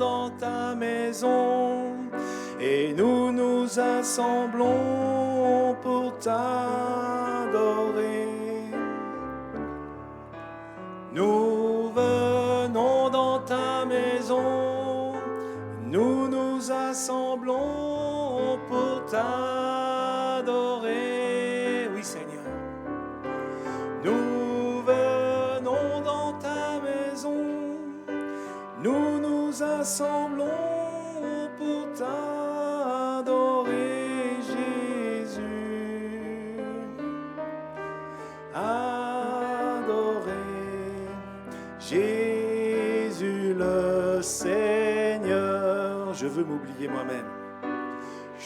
dans ta maison et nous nous assemblons pour t'adorer. Nous venons dans ta maison, nous nous assemblons pour t'adorer. Oui, Seigneur. Nous venons dans ta maison, nous nous assemblons pour t'adorer, Jésus. Adorer Jésus le Seigneur. Je veux m'oublier moi-même.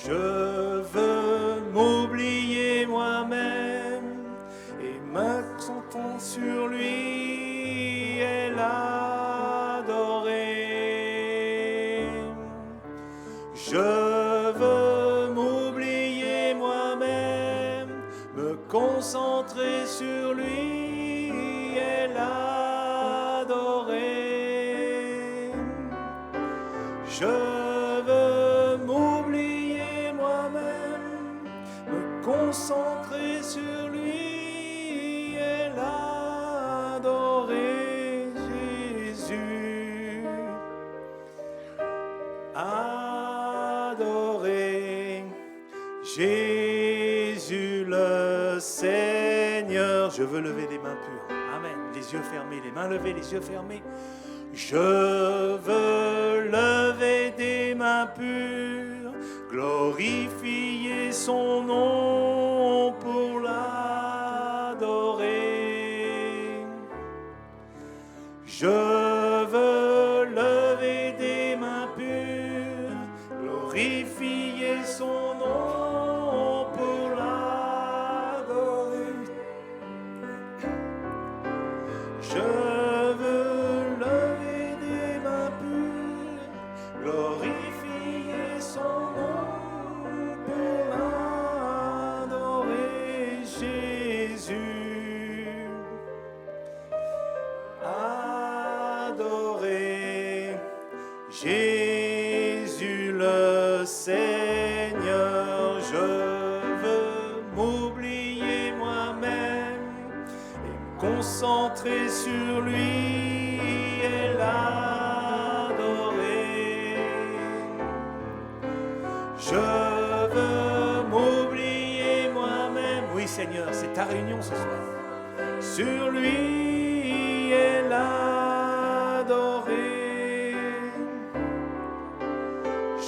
Je veux m'oublier moi-même et m'accentrer sur lui et l'adorer. Je veux m'oublier moi-même, me concentrer sur lui et l'adorer. Je veux m'oublier moi-même, me concentrer sur lui et l'adorer, Jésus. Adorer Jésus le Seigneur. Je veux lever des mains pures. Amen. Les yeux fermés, les mains levées, les yeux fermés. Je veux lever des mains pures, glorifier son nom pour l'adorer. Je veux lever des mains pures, glorifier son nom pour l'adorer. Je veux lever des mains pures, glorifier son nom pour l'adorer, Jésus. Adorer Jésus le Seigneur. Je veux m'oublier moi-même et me concentrer sur lui et l'adorer. Je veux m'oublier moi-même. Oui, Seigneur, c'est ta réunion ce soir. Sur lui et l'adorer.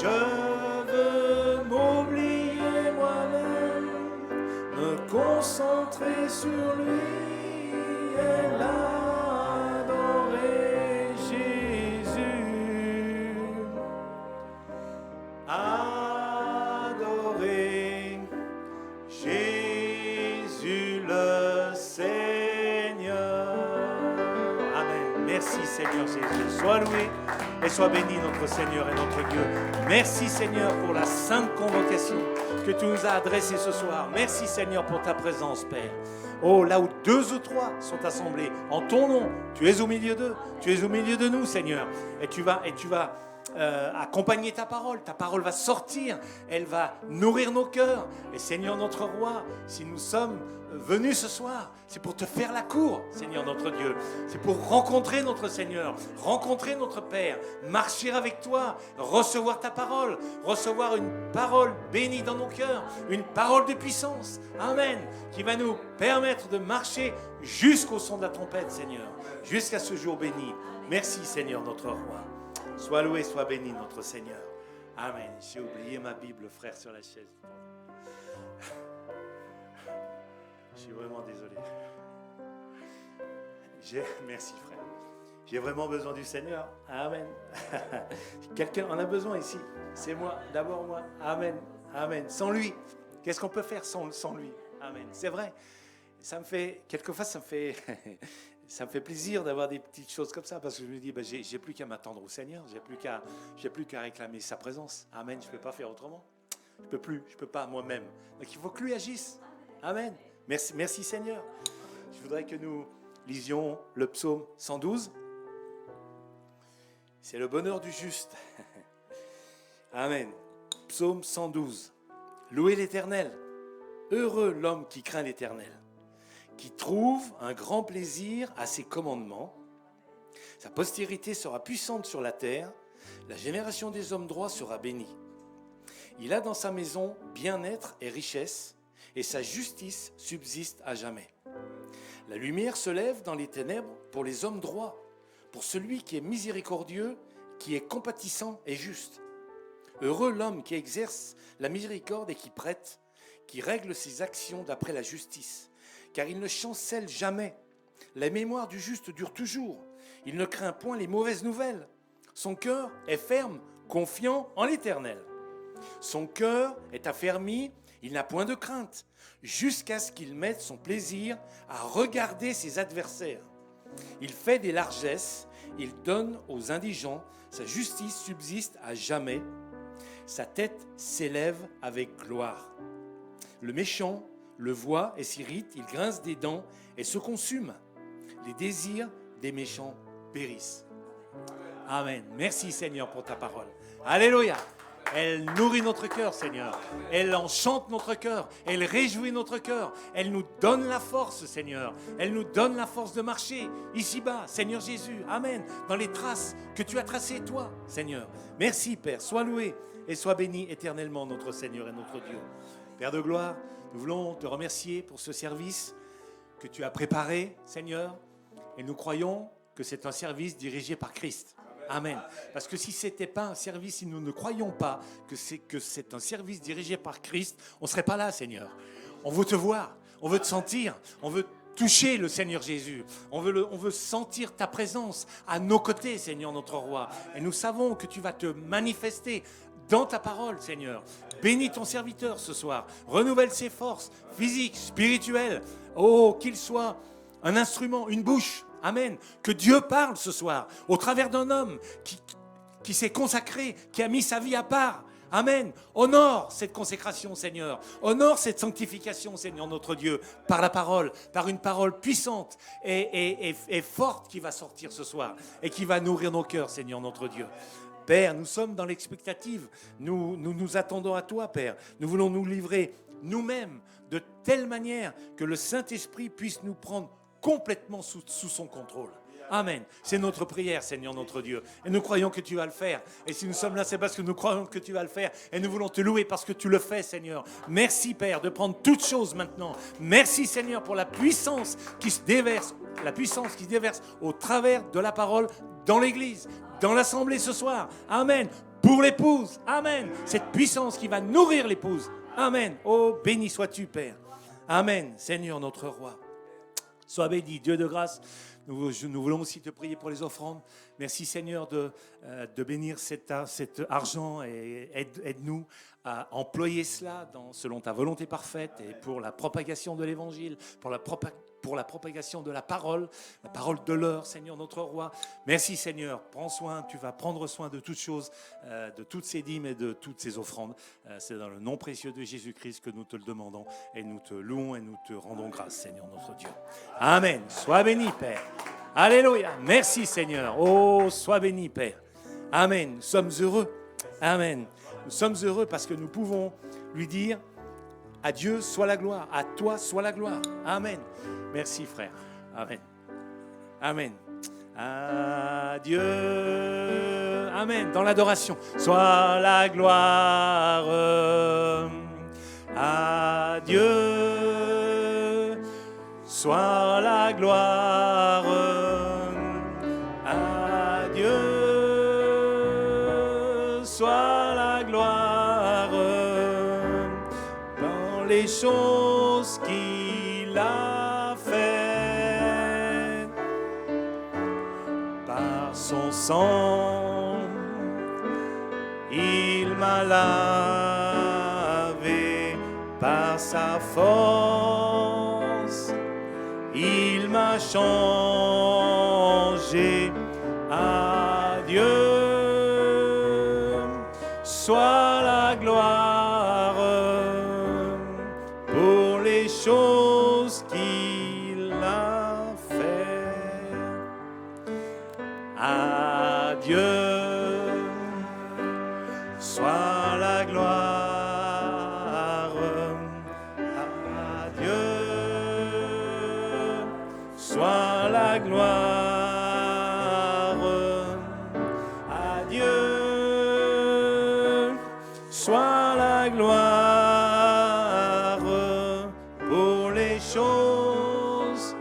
Je veux m'oublier moi-même, me concentrer sur lui et l'adorer, Jésus. Adorer Jésus le Seigneur. Amen. Merci Seigneur Jésus. Sois loué et sois béni notre Seigneur et notre Dieu. Merci Seigneur pour la sainte convocation que tu nous as adressée ce soir. Merci Seigneur pour ta présence Père. Oh, là où 2 ou 3 sont assemblés en ton nom, tu es au milieu d'eux, tu es au milieu de nous Seigneur. Et tu vas accompagner ta parole va sortir, elle va nourrir nos cœurs. Et Seigneur notre roi, si nous sommes venus ce soir, c'est pour te faire la cour, Seigneur notre Dieu. C'est pour rencontrer notre Seigneur, rencontrer notre Père, marcher avec toi, recevoir ta parole, recevoir une parole bénie dans nos cœurs, une parole de puissance, Amen, qui va nous permettre de marcher jusqu'au son de la trompette, Seigneur, jusqu'à ce jour béni. Merci Seigneur notre roi. Sois loué, sois béni notre Seigneur. Amen. J'ai oublié ma Bible, frère, sur la chaise. Je suis vraiment désolé. Merci, frère. J'ai vraiment besoin du Seigneur. Amen. Quelqu'un en a besoin ici. C'est moi, d'abord moi. Amen. Amen. Sans lui, qu'est-ce qu'on peut faire sans lui? Amen. C'est vrai. Quelquefois, ça me fait plaisir d'avoir des petites choses comme ça, parce que je me dis, j'ai plus qu'à m'attendre au Seigneur, j'ai plus qu'à réclamer sa présence. Amen. Je ne peux pas faire autrement. Je peux pas moi-même. Donc il faut que lui agisse. Amen. Merci Seigneur. Je voudrais que nous lisions le psaume 112. C'est le bonheur du juste. Amen. Psaume 112. Louez l'Éternel. Heureux l'homme qui craint l'Éternel, qui trouve un grand plaisir à ses commandements. Sa postérité sera puissante sur la terre. La génération des hommes droits sera bénie. Il a dans sa maison bien-être et richesse, et sa justice subsiste à jamais. La lumière se lève dans les ténèbres pour les hommes droits, pour celui qui est miséricordieux, qui est compatissant et juste. Heureux l'homme qui exerce la miséricorde et qui prête, qui règle ses actions d'après la justice, car il ne chancelle jamais. La mémoire du juste dure toujours. Il ne craint point les mauvaises nouvelles. Son cœur est ferme, confiant en l'Éternel. Son cœur est affermi, il n'a point de crainte, jusqu'à ce qu'il mette son plaisir à regarder ses adversaires. Il fait des largesses, il donne aux indigents, sa justice subsiste à jamais. Sa tête s'élève avec gloire. Le méchant le voit et s'irrite, il grince des dents et se consume. Les désirs des méchants périssent. Amen. Merci Seigneur pour ta parole. Alléluia. Elle nourrit notre cœur, Seigneur. Elle enchante notre cœur. Elle réjouit notre cœur. Elle nous donne la force, Seigneur. Elle nous donne la force de marcher ici-bas, Seigneur Jésus. Amen. Dans les traces que tu as tracées, toi, Seigneur. Merci, Père. Sois loué et sois béni éternellement, notre Seigneur et notre Dieu. Père de gloire, nous voulons te remercier pour ce service que tu as préparé, Seigneur. Et nous croyons que c'est un service dirigé par Christ. Amen. Parce que si ce n'était pas un service, si nous ne croyons pas que c'est un service dirigé par Christ, on ne serait pas là, Seigneur. On veut te voir, on veut te sentir, on veut toucher le Seigneur Jésus. On veut sentir ta présence à nos côtés, Seigneur notre roi. Et nous savons que tu vas te manifester dans ta parole, Seigneur. Bénis ton serviteur ce soir. Renouvelle ses forces physiques, spirituelles. Oh, qu'il soit un instrument, une bouche. Amen. Que Dieu parle ce soir au travers d'un homme qui s'est consacré, qui a mis sa vie à part. Amen. Honore cette consécration, Seigneur. Honore cette sanctification, Seigneur notre Dieu, par la parole, par une parole puissante et forte qui va sortir ce soir et qui va nourrir nos cœurs, Seigneur notre Dieu. Père, nous sommes dans l'expectative. Nous attendons à toi, Père. Nous voulons nous livrer nous-mêmes de telle manière que le Saint-Esprit puisse nous prendre complètement sous son contrôle. Amen. C'est notre prière, Seigneur notre Dieu. Et nous croyons que tu vas le faire. Et si nous sommes là, c'est parce que nous croyons que tu vas le faire. Et nous voulons te louer parce que tu le fais, Seigneur. Merci, Père, de prendre toutes choses maintenant. Merci, Seigneur, pour la puissance qui se déverse, au travers de la parole dans l'Église, dans l'Assemblée ce soir. Amen. Pour l'épouse. Amen. Cette puissance qui va nourrir l'épouse. Amen. Oh, béni sois-tu, Père. Amen. Seigneur notre roi. Sois béni, Dieu de grâce. Nous voulons aussi te prier pour les offrandes. Merci Seigneur de bénir cet argent et aide-nous à employer cela selon ta volonté parfaite et pour la propagation de l'Évangile, pour la propagation de la parole de l'heure, Seigneur notre roi. Merci Seigneur, prends soin, tu vas prendre soin de toutes choses, de toutes ces dîmes et de toutes ces offrandes. C'est dans le nom précieux de Jésus-Christ que nous te le demandons et nous te louons et nous te rendons grâce, Seigneur notre Dieu. Amen. Sois béni, Père. Alléluia. Merci Seigneur. Oh, sois béni, Père. Amen. Nous sommes heureux. Amen. Nous sommes heureux parce que nous pouvons lui dire à Dieu soit la gloire, à toi soit la gloire. Amen. Merci frère. Amen. Amen. À Dieu. Amen. Dans l'adoration. Soit la gloire. À Dieu. Soit la gloire. À Dieu. Soit la gloire. Dans les choses qu'il a fait. Par son sang, il m'a lavé. Par sa force, il m'a changé. À Dieu soit la gloire pour les choses qu'il a fait. À Dieu soit la gloire. À Dieu soit la gloire. À Dieu soit la gloire pour les choses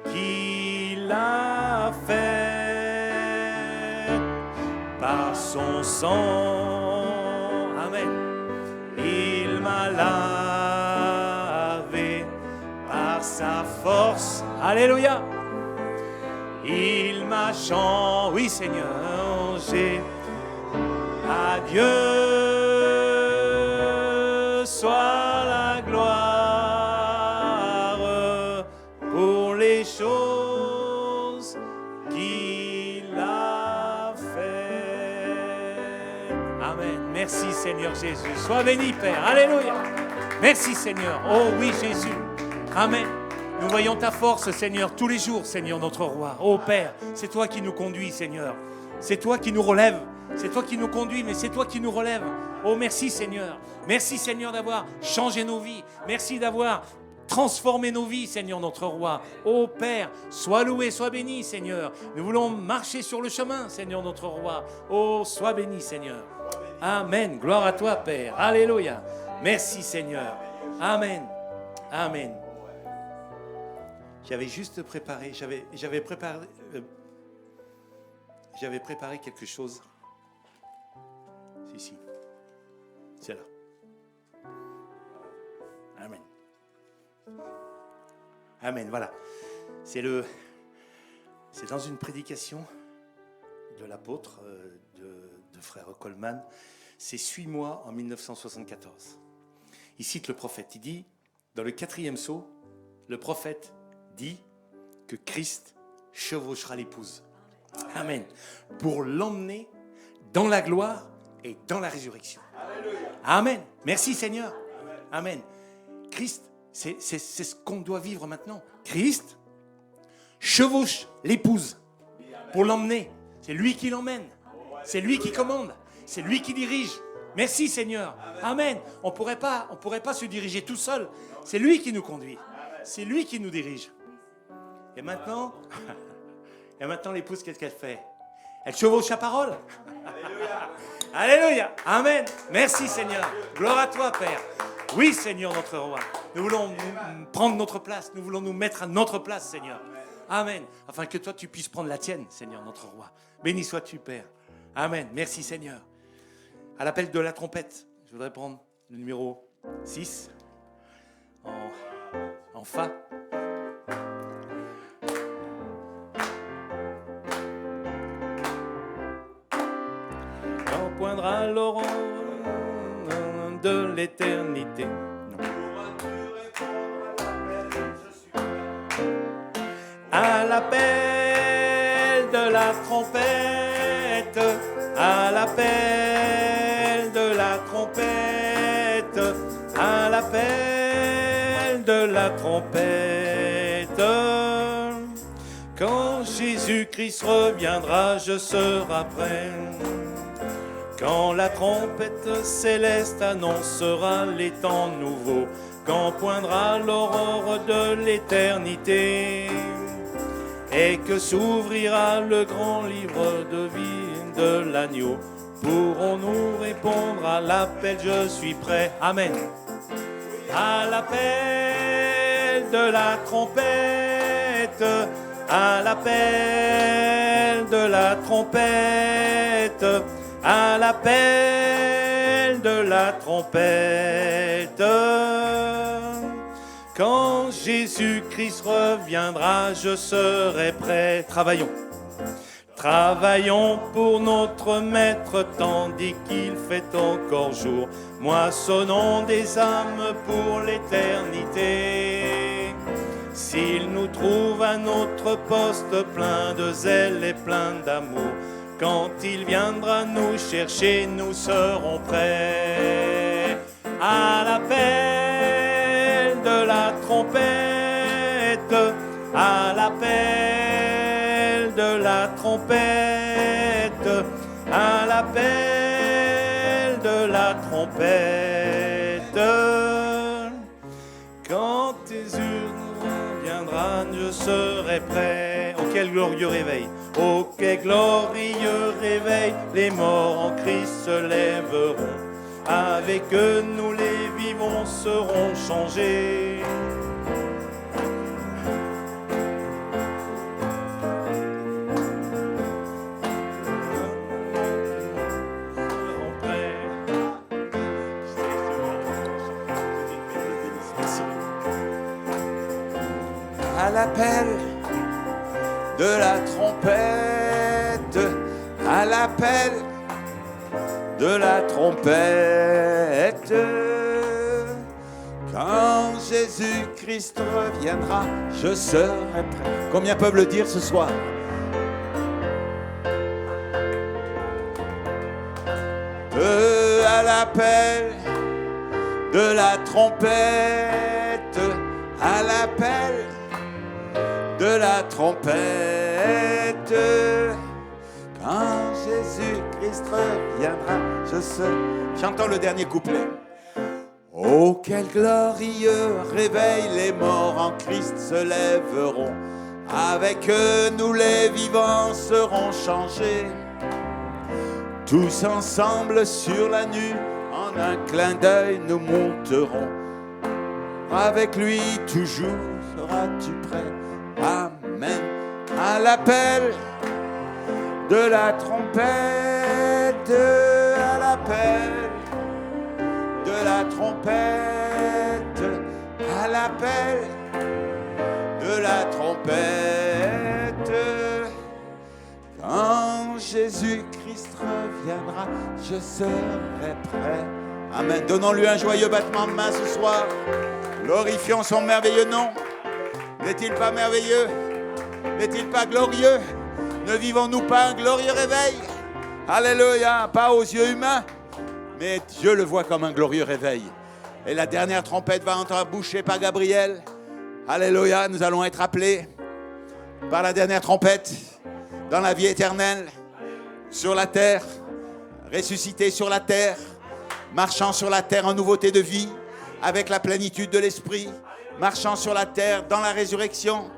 qu'il a faites par son sang. Amen. Il m'a lavé par sa force. Alléluia. Il m'a changé. Oui, Seigneur, j'ai. À Dieu soit la gloire pour les choses qu'il a faites. Amen. Merci Seigneur Jésus. Sois béni Père. Alléluia. Merci Seigneur. Oh oui Jésus. Amen. Nous voyons ta force Seigneur tous les jours Seigneur notre roi. Oh Père, c'est toi qui nous conduis Seigneur. C'est toi qui nous relèves. C'est toi qui nous conduis, mais c'est toi qui nous relèves. Oh, merci Seigneur. Merci Seigneur d'avoir changé nos vies. Merci d'avoir transformé nos vies, Seigneur notre roi. Oh Père, sois loué, sois béni, Seigneur. Nous voulons marcher sur le chemin, Seigneur notre roi. Oh, sois béni, Seigneur. Amen. Gloire à toi, Père. Alléluia. Merci, Seigneur. Amen. Amen. J'avais juste préparé, j'avais préparé quelque chose. Si. C'est là. Amen. Amen, voilà. C'est dans une prédication de l'apôtre, de frère Coleman. C'est « Suis-moi » en 1974. Il cite le prophète. Il dit, dans le 4e sceau, le prophète dit que Christ chevauchera l'épouse. Amen. Pour l'emmener dans la gloire et dans la résurrection. Alléluia. Amen. Merci Seigneur. Amen. Christ, c'est ce qu'on doit vivre maintenant. Christ chevauche l'épouse pour l'emmener. C'est lui qui l'emmène. C'est lui qui commande. C'est lui qui dirige. Merci Seigneur. Amen. On pourrait pas se diriger tout seul. C'est lui qui nous conduit. C'est lui qui nous dirige. Et maintenant, l'épouse, qu'est-ce qu'elle fait? Elle chevauche sa parole. Alléluia. Amen. Merci Seigneur. Gloire à toi Père. Oui Seigneur notre roi. Nous voulons prendre notre place. Nous voulons nous mettre à notre place Seigneur. Amen. Afin que toi tu puisses prendre la tienne Seigneur notre roi. Béni sois-tu Père. Amen. Merci Seigneur. À l'appel de la trompette, je voudrais prendre le numéro 6 en Fa. Poindra l'aurore de l'éternité. À l'appel de la trompette, à l'appel de la trompette, à l'appel de la trompette. Quand Jésus-Christ reviendra, je serai prêt. Quand la trompette céleste annoncera les temps nouveaux, quand poindra l'aurore de l'éternité, et que s'ouvrira le grand livre de vie de l'agneau, pourrons-nous répondre à l'appel, je suis prêt. Amen. À l'appel de la trompette, à l'appel de la trompette, à l'appel de la trompette. Quand Jésus-Christ reviendra, je serai prêt. Travaillons. Travaillons pour notre Maître tandis qu'il fait encore jour. Moissonnons des âmes pour l'éternité. S'il nous trouve à notre poste plein de zèle et plein d'amour, quand il viendra nous chercher, nous serons prêts. À l'appel de la trompette, à l'appel de la trompette, à l'appel de la trompette. Quand tes urnes viendront, je serai prêt. Oh, quel glorieux réveil! Oh, quel glorieux réveil! Les morts en Christ se lèveront. Avec eux, nous les vivants serons changés. À l'appel de la trompette, à l'appel de la trompette, quand Jésus-Christ reviendra, je serai prêt. Combien peuvent le dire ce soir? À l'appel de la trompette, à l'appel de la trompette, quand Jésus-Christ reviendra, je serai. Chantons le dernier couplet. Oh, quel glorieux réveil, les morts en Christ se lèveront. Avec eux, nous les vivants serons changés. Tous ensemble sur la nue, en un clin d'œil, nous monterons. Avec lui, toujours seras-tu prêt? Amen. À l'appel de la trompette, à l'appel de la trompette, à l'appel de la trompette. Quand Jésus-Christ reviendra, je serai prêt. Amen. Donnons-lui un joyeux battement de main ce soir. Glorifions son merveilleux nom. N'est-il pas merveilleux? N'est-il pas glorieux? Ne vivons-nous pas un glorieux réveil? Alléluia. Pas aux yeux humains, mais Dieu le voit comme un glorieux réveil. Et la dernière trompette va être bouchée par Gabriel. Alléluia. Nous allons être appelés par la dernière trompette dans la vie éternelle, sur la terre, ressuscités sur la terre, marchant sur la terre en nouveauté de vie, avec la plénitude de l'esprit, marchant sur la terre dans la résurrection,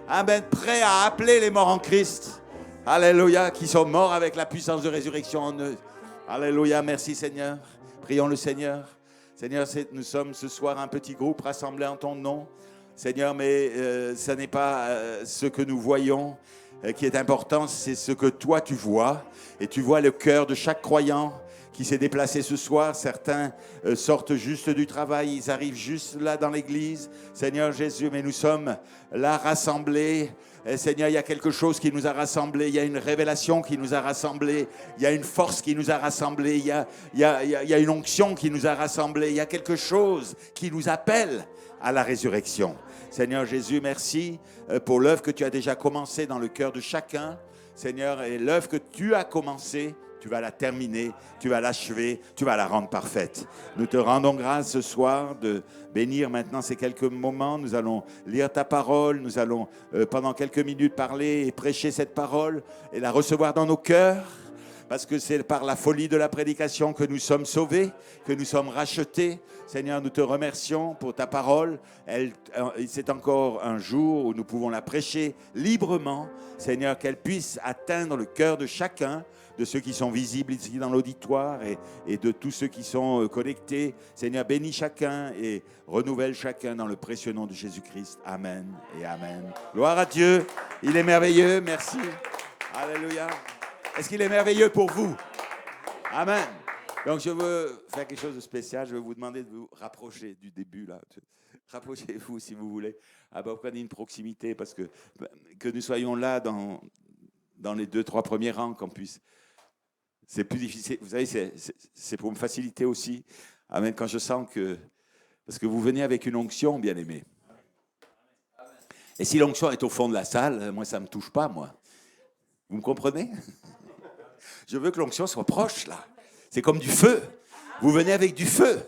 amen, prêts à appeler les morts en Christ. Alléluia, qui sont morts avec la puissance de résurrection en eux. Alléluia, merci Seigneur. Prions le Seigneur. Seigneur, nous sommes ce soir un petit groupe rassemblé en ton nom. Seigneur, mais ce n'est pas ce que nous voyons qui est important, c'est ce que toi tu vois. Et tu vois le cœur de chaque croyant qui s'est déplacé ce soir. Certains sortent juste du travail, ils arrivent juste là dans l'église. Seigneur Jésus, mais nous sommes là rassemblés. Et Seigneur, il y a quelque chose qui nous a rassemblés, il y a une révélation qui nous a rassemblés, il y a une force qui nous a rassemblés, il y a une onction qui nous a rassemblés, il y a quelque chose qui nous appelle à la résurrection. Seigneur Jésus, merci pour l'œuvre que tu as déjà commencée dans le cœur de chacun. Seigneur, et l'œuvre que tu as commencée, tu vas la terminer, tu vas l'achever, tu vas la rendre parfaite. Nous te rendons grâce ce soir de bénir maintenant ces quelques moments. Nous allons lire ta parole, nous allons pendant quelques minutes parler et prêcher cette parole et la recevoir dans nos cœurs. Parce que c'est par la folie de la prédication que nous sommes sauvés, que nous sommes rachetés. Seigneur, nous te remercions pour ta parole. C'est encore un jour où nous pouvons la prêcher librement. Seigneur, qu'elle puisse atteindre le cœur de chacun, de ceux qui sont visibles ici dans l'auditoire et de tous ceux qui sont connectés. Seigneur, bénis chacun et renouvelle chacun dans le précieux nom de Jésus-Christ. Amen et amen. Gloire à Dieu. Il est merveilleux. Merci. Alléluia. Est-ce qu'il est merveilleux pour vous? Amen. Donc, je veux faire quelque chose de spécial. Je vais vous demander de vous rapprocher du début, là. Rapprochez-vous, si vous voulez. Prenez une proximité, parce que nous soyons là dans les 2-3 premiers rangs, qu'on puisse... C'est plus difficile. Vous savez, c'est pour me faciliter aussi. Amen. Quand je sens que... Parce que vous venez avec une onction, bien-aimés. Et si l'onction est au fond de la salle, moi, ça ne me touche pas, moi. Vous me comprenez? Je veux que l'onction soit proche, là. C'est comme du feu. Vous venez avec du feu.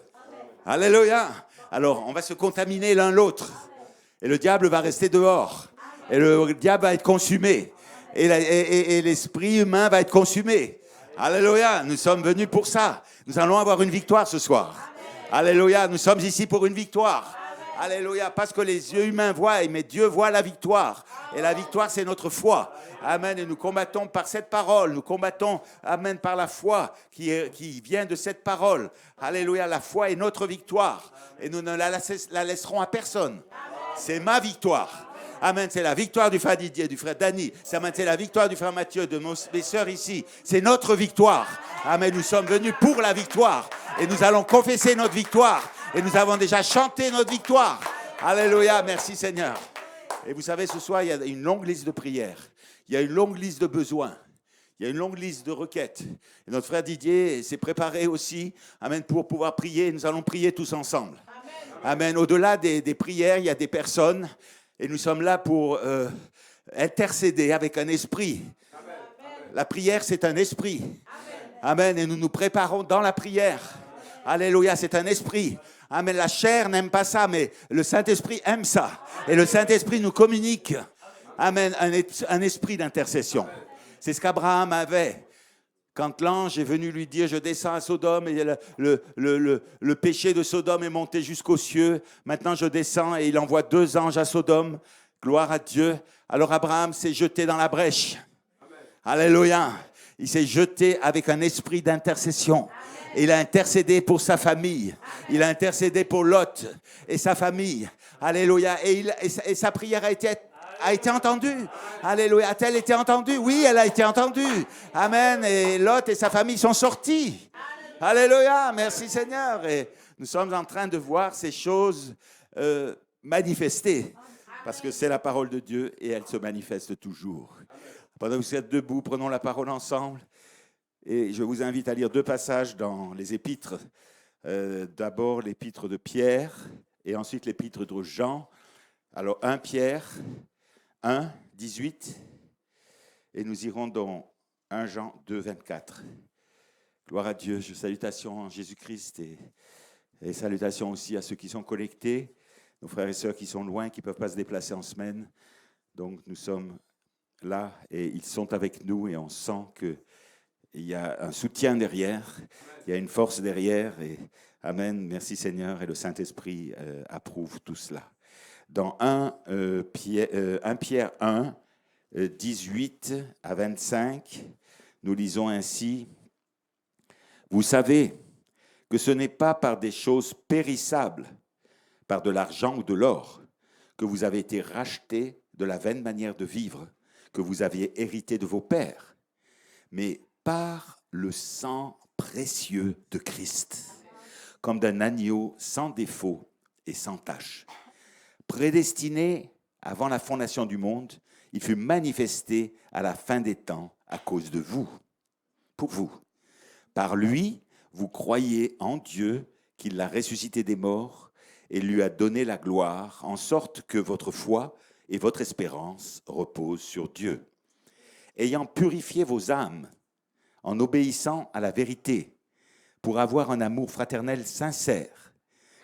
Alléluia. Alors, on va se contaminer l'un l'autre. Et le diable va rester dehors. Et le diable va être consumé. Et l'esprit humain va être consumé. Alléluia, nous sommes venus pour ça. Nous allons avoir une victoire ce soir. Alléluia, nous sommes ici pour une victoire. Alléluia, parce que les yeux humains voient, mais Dieu voit la victoire. Et la victoire, c'est notre foi. Amen. Et nous combattons par cette parole. Nous combattons, amen, par la foi qui vient de cette parole. Alléluia, la foi est notre victoire. Et nous ne la laisserons à personne. C'est ma victoire. Amen, c'est la victoire du frère Didier, du frère Danny. Amen, c'est la victoire du frère Mathieu, de mes sœurs ici. C'est notre victoire. Amen, nous sommes venus pour la victoire. Et nous allons confesser notre victoire. Et nous avons déjà chanté notre victoire. Alléluia, merci Seigneur. Et vous savez, ce soir, il y a une longue liste de prières. Il y a une longue liste de besoins. Il y a une longue liste de requêtes. Et notre frère Didier s'est préparé aussi, amen, pour pouvoir prier. Nous allons prier tous ensemble. Amen. Au-delà des prières, il y a des personnes. Et nous sommes là pour intercéder avec un esprit. La prière, c'est un esprit. Amen. Et nous nous préparons dans la prière. Alléluia, c'est un esprit. Amen. La chair n'aime pas ça, mais le Saint-Esprit aime ça. Et le Saint-Esprit nous communique. Amen. Un esprit d'intercession. C'est ce qu'Abraham avait. Quand l'ange est venu lui dire, je descends à Sodome, et le péché de Sodome est monté jusqu'aux cieux. Maintenant, je descends et il envoie 2 anges à Sodome. Gloire à Dieu. Alors Abraham s'est jeté dans la brèche. Amen. Alléluia. Il s'est jeté avec un esprit d'intercession. Et il a intercédé pour sa famille. Il a intercédé pour Lot et sa famille. Alléluia. Et sa prière a été entendue. Alléluia. A-t-elle été entendue? Oui, elle a été entendue. Amen. Et Lot et sa famille sont sortis. Alléluia. Merci Seigneur. Et nous sommes en train de voir ces choses manifester. Parce que c'est la parole de Dieu et elle se manifeste toujours. Pendant que vous êtes debout, prenons la parole ensemble. Et je vous invite à lire 2 passages dans les épîtres. D'abord l'épître de Pierre et ensuite l'épître de Jean. Alors 1 Pierre 1, 18, et nous irons dans 1 Jean 2, 24. Gloire à Dieu, salutations en Jésus-Christ et salutations aussi à ceux qui sont connectés, nos frères et sœurs qui sont loin, qui ne peuvent pas se déplacer en semaine. Donc nous sommes là et ils sont avec nous et on sent qu'il y a un soutien derrière, il y a une force derrière. Et amen, merci Seigneur, et le Saint-Esprit approuve tout cela. Dans 1 Pierre 1, 18 à 25, nous lisons ainsi « Vous savez que ce n'est pas par des choses périssables, par de l'argent ou de l'or, que vous avez été rachetés de la vaine manière de vivre que vous aviez hérité de vos pères, mais par le sang précieux de Christ, comme d'un agneau sans défaut et sans tache. Prédestiné avant la fondation du monde, il fut manifesté à la fin des temps à cause de vous, pour vous. Par lui, vous croyez en Dieu, qu'il l'a ressuscité des morts et lui a donné la gloire, en sorte que votre foi et votre espérance reposent sur Dieu. Ayant purifié vos âmes, en obéissant à la vérité, pour avoir un amour fraternel sincère.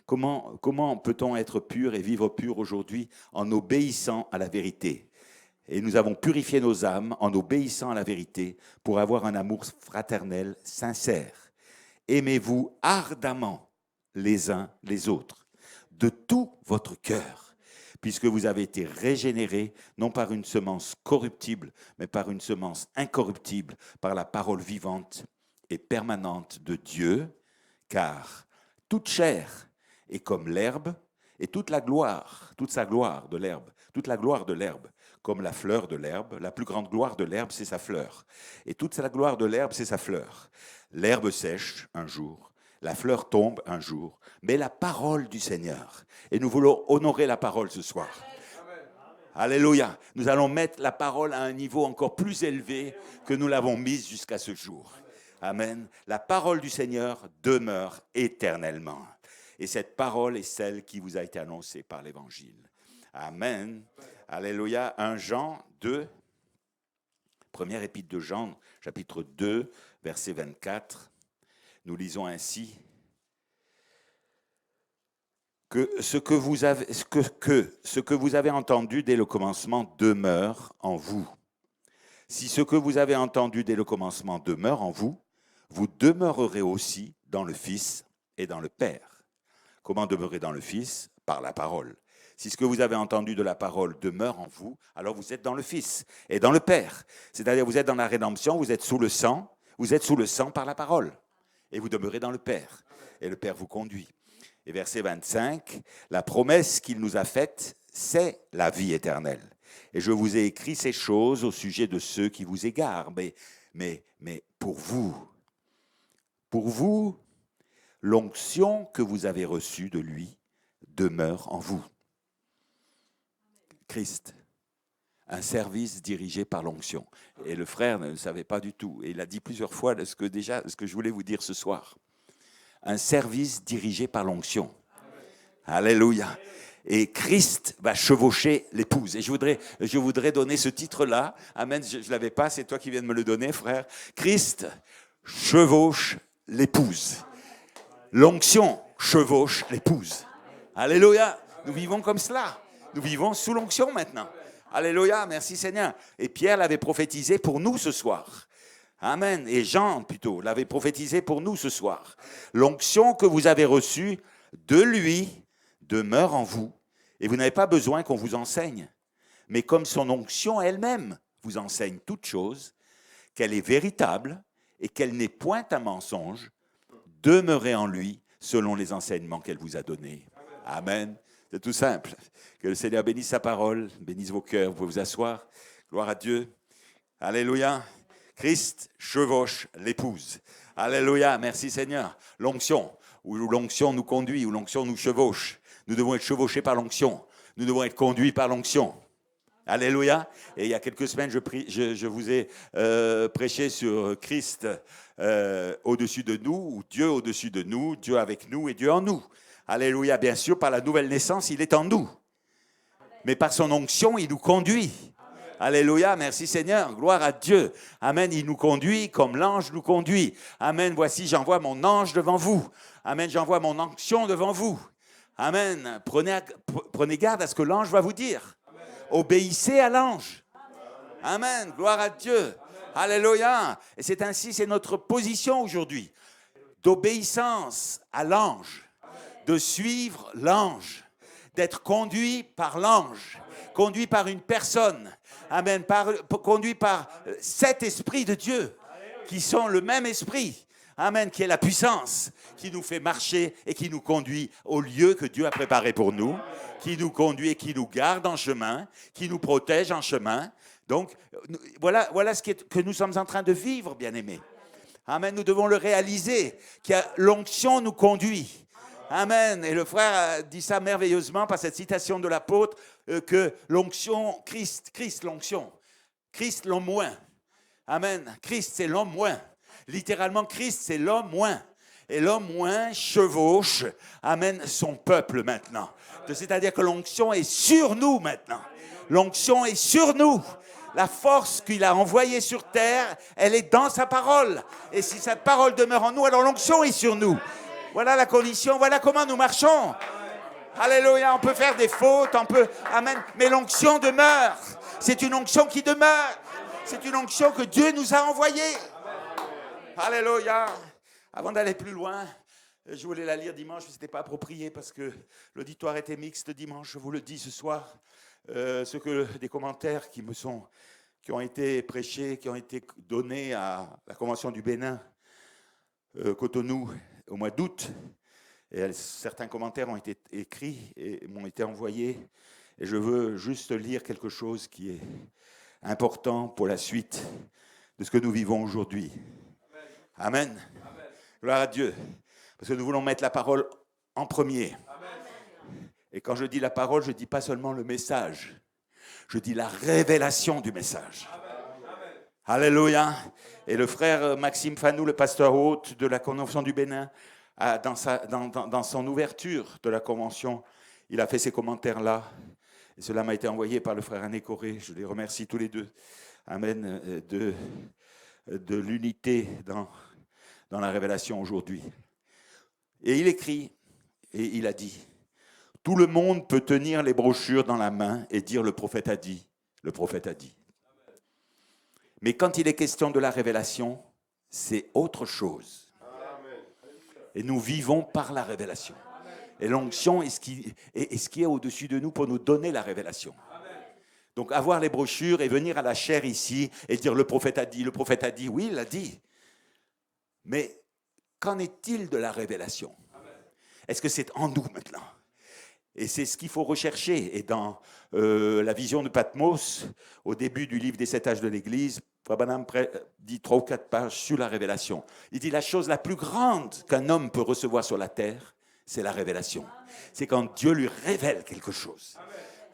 Comment peut-on être pur et vivre pur aujourd'hui en obéissant à la vérité? Et nous avons purifié nos âmes en obéissant à la vérité pour avoir un amour fraternel sincère. Aimez-vous ardemment les uns les autres, de tout votre cœur, puisque vous avez été régénérés, non par une semence corruptible, mais par une semence incorruptible, par la parole vivante et permanente de Dieu, car toute chair est comme l'herbe, et toute sa gloire de l'herbe, toute la gloire de l'herbe, comme la fleur de l'herbe. La plus grande gloire de l'herbe, c'est sa fleur. Et toute la gloire de l'herbe, c'est sa fleur. L'herbe sèche un jour, la fleur tombe un jour, mais la parole du Seigneur. Et nous voulons honorer la parole ce soir. Amen. Alléluia. Nous allons mettre la parole à un niveau encore plus élevé que nous l'avons mise jusqu'à ce jour. Amen. La parole du Seigneur demeure éternellement. Et cette parole est celle qui vous a été annoncée par l'Évangile. Amen. Alléluia. 1 Jean 2, première épître de Jean, chapitre 2, verset 24. Nous lisons ainsi que ce que vous avez entendu dès le commencement demeure en vous. Si ce que vous avez entendu dès le commencement demeure en vous, vous demeurerez aussi dans le Fils et dans le Père. Comment demeurer dans le Fils? Par la parole. Si ce que vous avez entendu de la parole demeure en vous, alors vous êtes dans le Fils et dans le Père. C'est-à-dire vous êtes dans la rédemption, vous êtes sous le sang par la parole. Et vous demeurez dans le Père. Et le Père vous conduit. Et verset 25, la promesse qu'il nous a faite, c'est la vie éternelle. Et je vous ai écrit ces choses au sujet de ceux qui vous égarent. Mais pour vous, l'onction que vous avez reçue de lui demeure en vous. Christ, un service dirigé par l'onction. Et le frère ne le savait pas du tout. Et il a dit plusieurs fois ce que je voulais vous dire ce soir. Un service dirigé par l'onction. Alléluia. Et Christ va chevaucher l'épouse. Et je voudrais donner ce titre-là. Amen, je ne l'avais pas, c'est toi qui viens de me le donner, frère. Christ chevauche l'épouse. L'onction chevauche l'épouse. Alléluia. Nous vivons comme cela. Nous vivons sous l'onction maintenant. Alléluia, merci Seigneur. Et Pierre l'avait prophétisé pour nous ce soir. Amen. Et Jean, plutôt, l'avait prophétisé pour nous ce soir. L'onction que vous avez reçue de lui demeure en vous. Et vous n'avez pas besoin qu'on vous enseigne. Mais comme son onction elle-même vous enseigne toutes choses, qu'elle est véritable et qu'elle n'est point un mensonge, demeurez en lui selon les enseignements qu'elle vous a donnés. Amen. C'est tout simple. Que le Seigneur bénisse sa parole, bénisse vos cœurs. Vous pouvez vous asseoir. Gloire à Dieu. Alléluia. Christ chevauche l'épouse. Alléluia. Merci Seigneur. L'onction, où l'onction nous conduit, où l'onction nous chevauche. Nous devons être chevauchés par l'onction. Nous devons être conduits par l'onction. Alléluia. Et il y a quelques semaines, je vous ai prêché sur Christ au-dessus de nous, ou Dieu au-dessus de nous, Dieu avec nous et Dieu en nous. Alléluia. Bien sûr, par la nouvelle naissance, il est en nous. Mais par son onction, il nous conduit. Alléluia, merci Seigneur, gloire à Dieu. Amen, il nous conduit comme l'ange nous conduit. Amen, voici, j'envoie mon ange devant vous. Amen, j'envoie mon onction devant vous. Amen, prenez garde à ce que l'ange va vous dire. Obéissez à l'ange. Amen, gloire à Dieu. Alléluia. Et c'est notre position aujourd'hui, d'obéissance à l'ange, de suivre l'ange, d'être conduit par l'ange, conduit par une personne. Amen. Conduit par 7 esprits de Dieu qui sont le même esprit. Amen. Qui est la puissance, qui nous fait marcher et qui nous conduit au lieu que Dieu a préparé pour nous, qui nous conduit et qui nous garde en chemin, qui nous protège en chemin. Donc, voilà ce que nous sommes en train de vivre, bien-aimés. Amen. Nous devons le réaliser, que l'onction nous conduit. Amen. Et le frère dit ça merveilleusement par cette citation de l'apôtre, que l'onction, Christ l'onction, Christ l'homme moins. Amen. Christ, c'est l'homme moins. Littéralement, Christ, c'est l'homme moins. Et l'homme moins chevauche, amen, son peuple maintenant. C'est-à-dire que l'onction est sur nous maintenant. L'onction est sur nous. La force qu'il a envoyée sur terre, elle est dans sa parole. Et si sa parole demeure en nous, alors l'onction est sur nous. Voilà la condition, voilà comment nous marchons. Alléluia, on peut faire des fautes, amen, mais l'onction demeure. C'est une onction qui demeure. C'est une onction que Dieu nous a envoyée. Alléluia. Avant d'aller plus loin, je voulais la lire dimanche, mais ce n'était pas approprié parce que l'auditoire était mixte dimanche, je vous le dis ce soir. Des commentaires qui ont été prêchés, qui ont été donnés à la Convention du Bénin, Cotonou, au mois d'août. Et certains commentaires ont été écrits et m'ont été envoyés. Et je veux juste lire quelque chose qui est important pour la suite de ce que nous vivons aujourd'hui. Amen. Amen. Gloire à Dieu. Parce que nous voulons mettre la parole en premier. Amen. Et quand je dis la parole, je ne dis pas seulement le message. Je dis la révélation du message. Amen. Alléluia. Et le frère Maxime Fanou, le pasteur hôte de la Convention du Bénin, dans son ouverture de la Convention, il a fait ces commentaires-là. Et cela m'a été envoyé par le frère Anné Corré. Je les remercie tous les deux. Amen. De l'unité dans la révélation aujourd'hui. Et il écrit, et il a dit, « Tout le monde peut tenir les brochures dans la main et dire « Le prophète a dit ». Le prophète a dit. Mais quand il est question de la révélation, c'est autre chose. Et nous vivons par la révélation. Et l'onction est ce qui est au-dessus de nous pour nous donner la révélation. Donc avoir les brochures et venir à la chair ici et dire le prophète a dit, oui, il l'a dit. Mais qu'en est-il de la révélation? Est-ce que c'est en nous maintenant? Et c'est ce qu'il faut rechercher. Et dans la vision de Patmos, au début du livre des 7 âges de l'Église, Branham dit 3 ou 4 pages sur la révélation. Il dit la chose la plus grande qu'un homme peut recevoir sur la terre, c'est la révélation. C'est quand Dieu lui révèle quelque chose.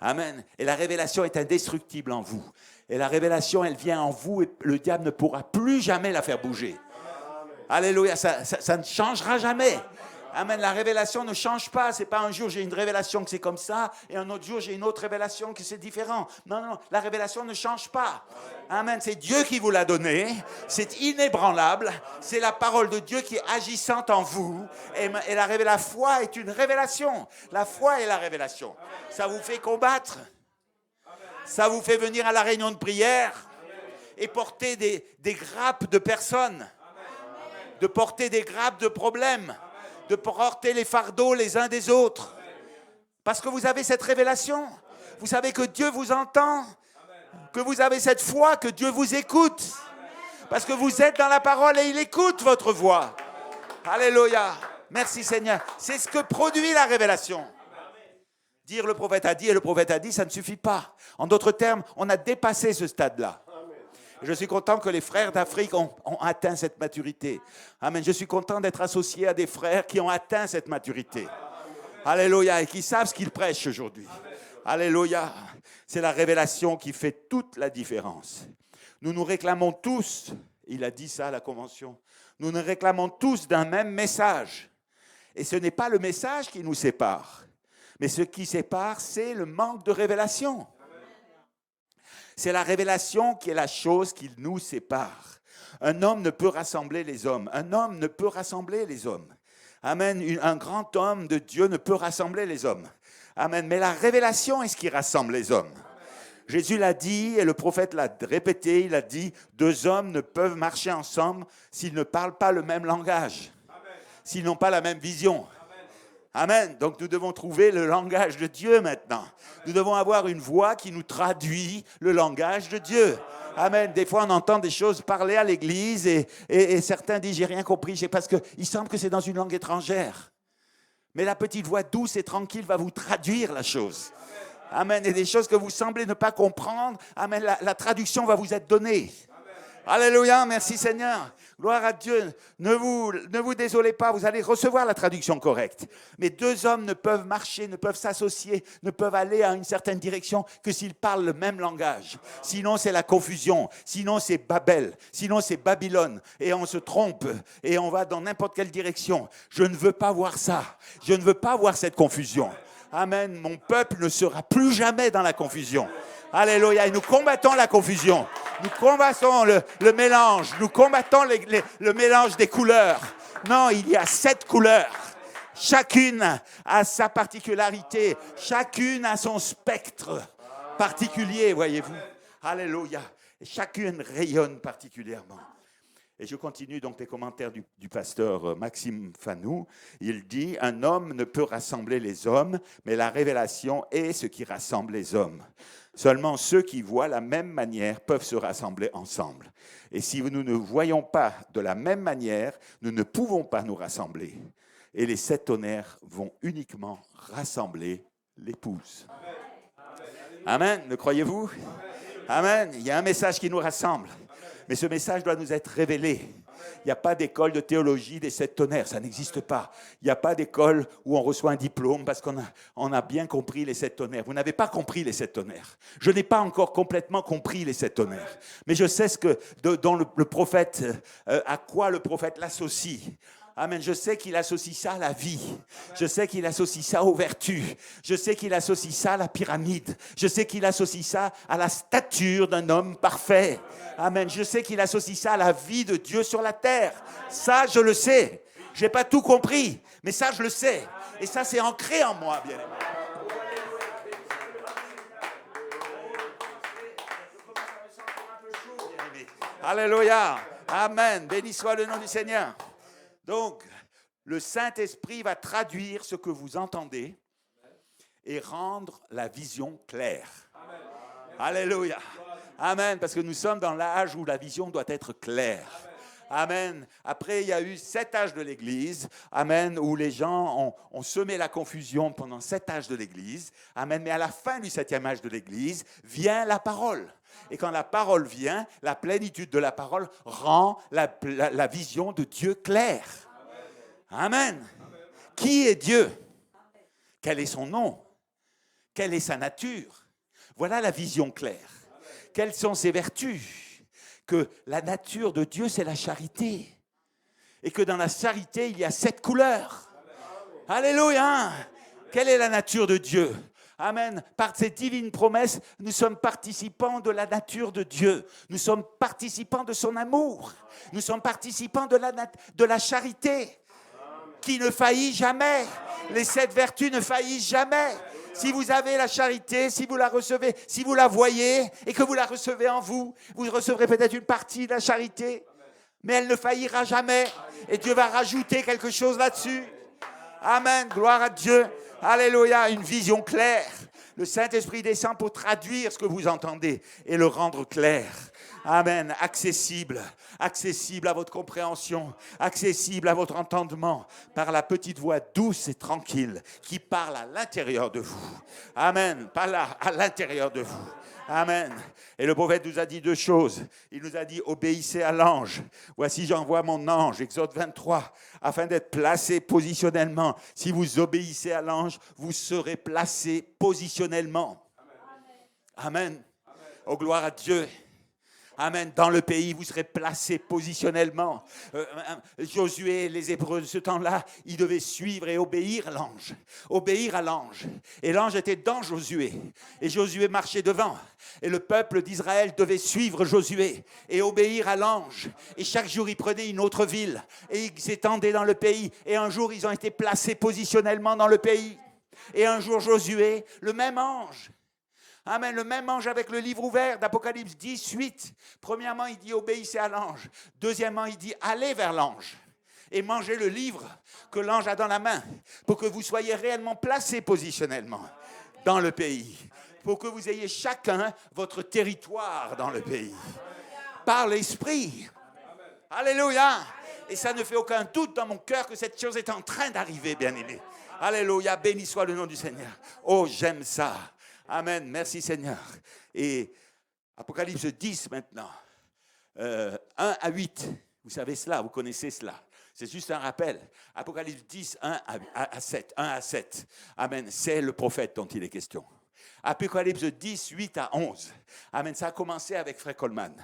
Amen. Et la révélation est indestructible en vous. Et la révélation, elle vient en vous et le diable ne pourra plus jamais la faire bouger. Alléluia, ça ne changera jamais. Amen. La révélation ne change pas. C'est pas un jour j'ai une révélation que c'est comme ça et un autre jour j'ai une autre révélation que c'est différent. Non, non, la révélation ne change pas. Amen. C'est Dieu qui vous l'a donné. C'est inébranlable. C'est la parole de Dieu qui est agissante en vous. Et la foi est une révélation. La foi est la révélation. Ça vous fait combattre. Ça vous fait venir à la réunion de prière et porter des grappes de personnes. De porter des grappes de problèmes. De porter les fardeaux les uns des autres. Parce que vous avez cette révélation. Vous savez que Dieu vous entend. Que vous avez cette foi, que Dieu vous écoute. Parce que vous êtes dans la parole et il écoute votre voix. Alléluia. Merci Seigneur. C'est ce que produit la révélation. Dire le prophète a dit et le prophète a dit, ça ne suffit pas. En d'autres termes, on a dépassé ce stade-là. Je suis content que les frères d'Afrique ont atteint cette maturité. Amen. Je suis content d'être associé à des frères qui ont atteint cette maturité. Alléluia. Et qui savent ce qu'ils prêchent aujourd'hui. Alléluia. C'est la révélation qui fait toute la différence. Nous nous réclamons tous, il a dit ça à la convention, nous nous réclamons tous d'un même message. Et ce n'est pas le message qui nous sépare. Mais ce qui sépare, c'est le manque de révélation. C'est la révélation qui est la chose qui nous sépare. Un homme ne peut rassembler les hommes. Un homme ne peut rassembler les hommes. Amen. Un grand homme de Dieu ne peut rassembler les hommes. Amen. Mais la révélation est ce qui rassemble les hommes. Jésus l'a dit et le prophète l'a répété. Il a dit, 2 hommes ne peuvent marcher ensemble s'ils ne parlent pas le même langage. S'ils n'ont pas la même vision. Amen. Donc nous devons trouver le langage de Dieu maintenant. Nous devons avoir une voix qui nous traduit le langage de Dieu. Amen. Des fois, on entend des choses parler à l'église et certains disent, j'ai rien compris. C'est parce qu'il semble que c'est dans une langue étrangère. Mais la petite voix douce et tranquille va vous traduire la chose. Amen. Et des choses que vous semblez ne pas comprendre, amen, la traduction va vous être donnée. Alléluia, merci Seigneur. Gloire à Dieu. Ne vous désolez pas, vous allez recevoir la traduction correcte. Mais 2 hommes ne peuvent marcher, ne peuvent s'associer, ne peuvent aller à une certaine direction que s'ils parlent le même langage. Sinon, c'est la confusion. Sinon, c'est Babel. Sinon, c'est Babylone. Et on se trompe et on va dans n'importe quelle direction. Je ne veux pas voir ça. Je ne veux pas voir cette confusion. Amen. Mon peuple ne sera plus jamais dans la confusion. Alléluia. Et nous combattons la confusion. Nous combattons le mélange. Nous combattons le mélange des couleurs. Non, il y a 7 couleurs. Chacune a sa particularité. Chacune a son spectre particulier, voyez-vous. Alléluia. Et chacune rayonne particulièrement. Et je continue donc les commentaires du pasteur Maxime Fanou. Il dit, un homme ne peut rassembler les hommes, mais la révélation est ce qui rassemble les hommes. Seulement ceux qui voient la même manière peuvent se rassembler ensemble. Et si nous ne voyons pas de la même manière, nous ne pouvons pas nous rassembler. Et les 7 tonnerres vont uniquement rassembler l'épouse. Amen. Le croyez-vous? Amen. Il y a un message qui nous rassemble. Mais ce message doit nous être révélé. Il n'y a pas d'école de théologie des 7 tonnerres, ça n'existe pas. Il n'y a pas d'école où on reçoit un diplôme parce qu'on a bien compris les 7 tonnerres. Vous n'avez pas compris les 7 tonnerres. Je n'ai pas encore complètement compris les 7 tonnerres. Mais je sais dont le prophète, à quoi le prophète l'associe. Amen. Je sais qu'il associe ça à la vie. Je sais qu'il associe ça aux vertus. Je sais qu'il associe ça à la pyramide. Je sais qu'il associe ça à la stature d'un homme parfait. Amen. Je sais qu'il associe ça à la vie de Dieu sur la terre. Ça, je le sais. Je n'ai pas tout compris, mais ça, je le sais. Et ça, c'est ancré en moi, bien aimé. Alléluia. Amen. Béni soit le nom du Seigneur. Donc, le Saint-Esprit va traduire ce que vous entendez et rendre la vision claire. Alléluia. Amen. Parce que nous sommes dans l'âge où la vision doit être claire. Amen. Après, il y a eu 7 âges de l'Église. Amen. Où les gens ont semé la confusion pendant 7 âges de l'Église. Amen. Mais à la fin du 7e âge de l'Église, vient la parole. Et quand la parole vient, la plénitude de la parole rend la vision de Dieu claire. Amen. Qui est Dieu? Quel est son nom? Quelle est sa nature? Voilà la vision claire. Quelles sont ses vertus? Que la nature de Dieu, c'est la charité. Et que dans la charité, il y a 7 couleurs. Alléluia! Quelle est la nature de Dieu? Amen. Par ces divines promesses, nous sommes participants de la nature de Dieu. Nous sommes participants de son amour. Nous sommes participants de la charité qui ne faillit jamais. Les 7 vertus ne faillissent jamais. Si vous avez la charité, si vous la recevez, si vous la voyez et que vous la recevez en vous, vous recevrez peut-être une partie de la charité, mais elle ne faillira jamais. Et Dieu va rajouter quelque chose là-dessus. Amen. Gloire à Dieu. Alléluia. Une vision claire. Le Saint-Esprit descend pour traduire ce que vous entendez et le rendre clair. Amen. Accessible à votre compréhension, accessible à votre entendement, par la petite voix douce et tranquille qui parle à l'intérieur de vous. Amen. Par là, à l'intérieur de vous. Amen. Et le prophète nous a dit 2 choses. Il nous a dit, obéissez à l'ange. Voici, j'envoie mon ange, Exode 23, afin d'être placé positionnellement. Si vous obéissez à l'ange, vous serez placé positionnellement. Amen. Oh, gloire à Dieu. Amen. Dans le pays, vous serez placés positionnellement. Josué, les Hébreux de ce temps-là, ils devaient suivre et obéir l'ange. Obéir à l'ange. Et l'ange était dans Josué. Et Josué marchait devant. Et le peuple d'Israël devait suivre Josué et obéir à l'ange. Et chaque jour, ils prenaient une autre ville. Et ils s'étendaient dans le pays. Et un jour, ils ont été placés positionnellement dans le pays. Et un jour, Josué, le même ange. Amen, le même ange avec le livre ouvert d'Apocalypse 10, 8. Premièrement, il dit obéissez à l'ange. Deuxièmement, il dit allez vers l'ange et mangez le livre que l'ange a dans la main pour que vous soyez réellement placés positionnellement dans le pays. Pour que vous ayez chacun votre territoire dans le pays. Par l'Esprit. Alléluia. Et ça ne fait aucun doute dans mon cœur que cette chose est en train d'arriver, bien-aimés. Alléluia, béni soit le nom du Seigneur. Oh, j'aime ça. Amen, merci Seigneur. Et Apocalypse 10 maintenant, 1 à 8, vous savez cela, vous connaissez cela. C'est juste un rappel. Apocalypse 10, 1 à 7. Amen, c'est le prophète dont il est question. Apocalypse 10, 8 à 11. Amen, ça a commencé avec Frère Coleman.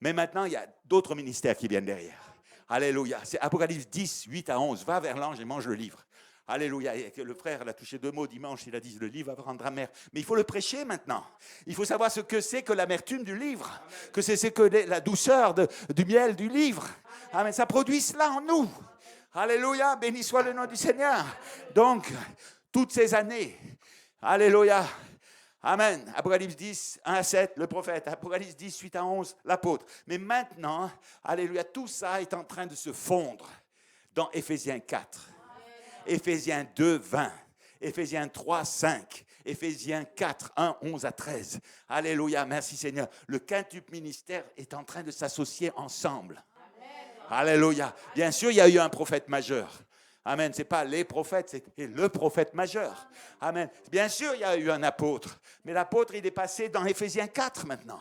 Mais maintenant, il y a d'autres ministères qui viennent derrière. Alléluia, c'est Apocalypse 10, 8 à 11. Va vers l'ange et mange le livre. Alléluia. Et le frère l'a touché 2 mots dimanche. Il a dit le livre va rendre amer. Mais il faut le prêcher maintenant. Il faut savoir ce que c'est que l'amertume du livre. Que c'est que la douceur du miel du livre. Amen. Ça produit cela en nous. Alléluia. Béni soit le nom du Seigneur. Donc, toutes ces années. Alléluia. Amen. Apocalypse 10, 1 à 7, le prophète. Apocalypse 10, 8 à 11, l'apôtre. Mais maintenant, alléluia, tout ça est en train de se fondre dans Éphésiens 4. Éphésiens 2, 20, Éphésiens 3, 5, Éphésiens 4, 1, 11 à 13. Alléluia, merci Seigneur. Le quintuple ministère est en train de s'associer ensemble. Amen. Alléluia. Bien sûr, il y a eu un prophète majeur. Amen. Ce n'est pas les prophètes, c'est le prophète majeur. Amen. Bien sûr, il y a eu un apôtre. Mais l'apôtre, il est passé dans Éphésiens 4 maintenant.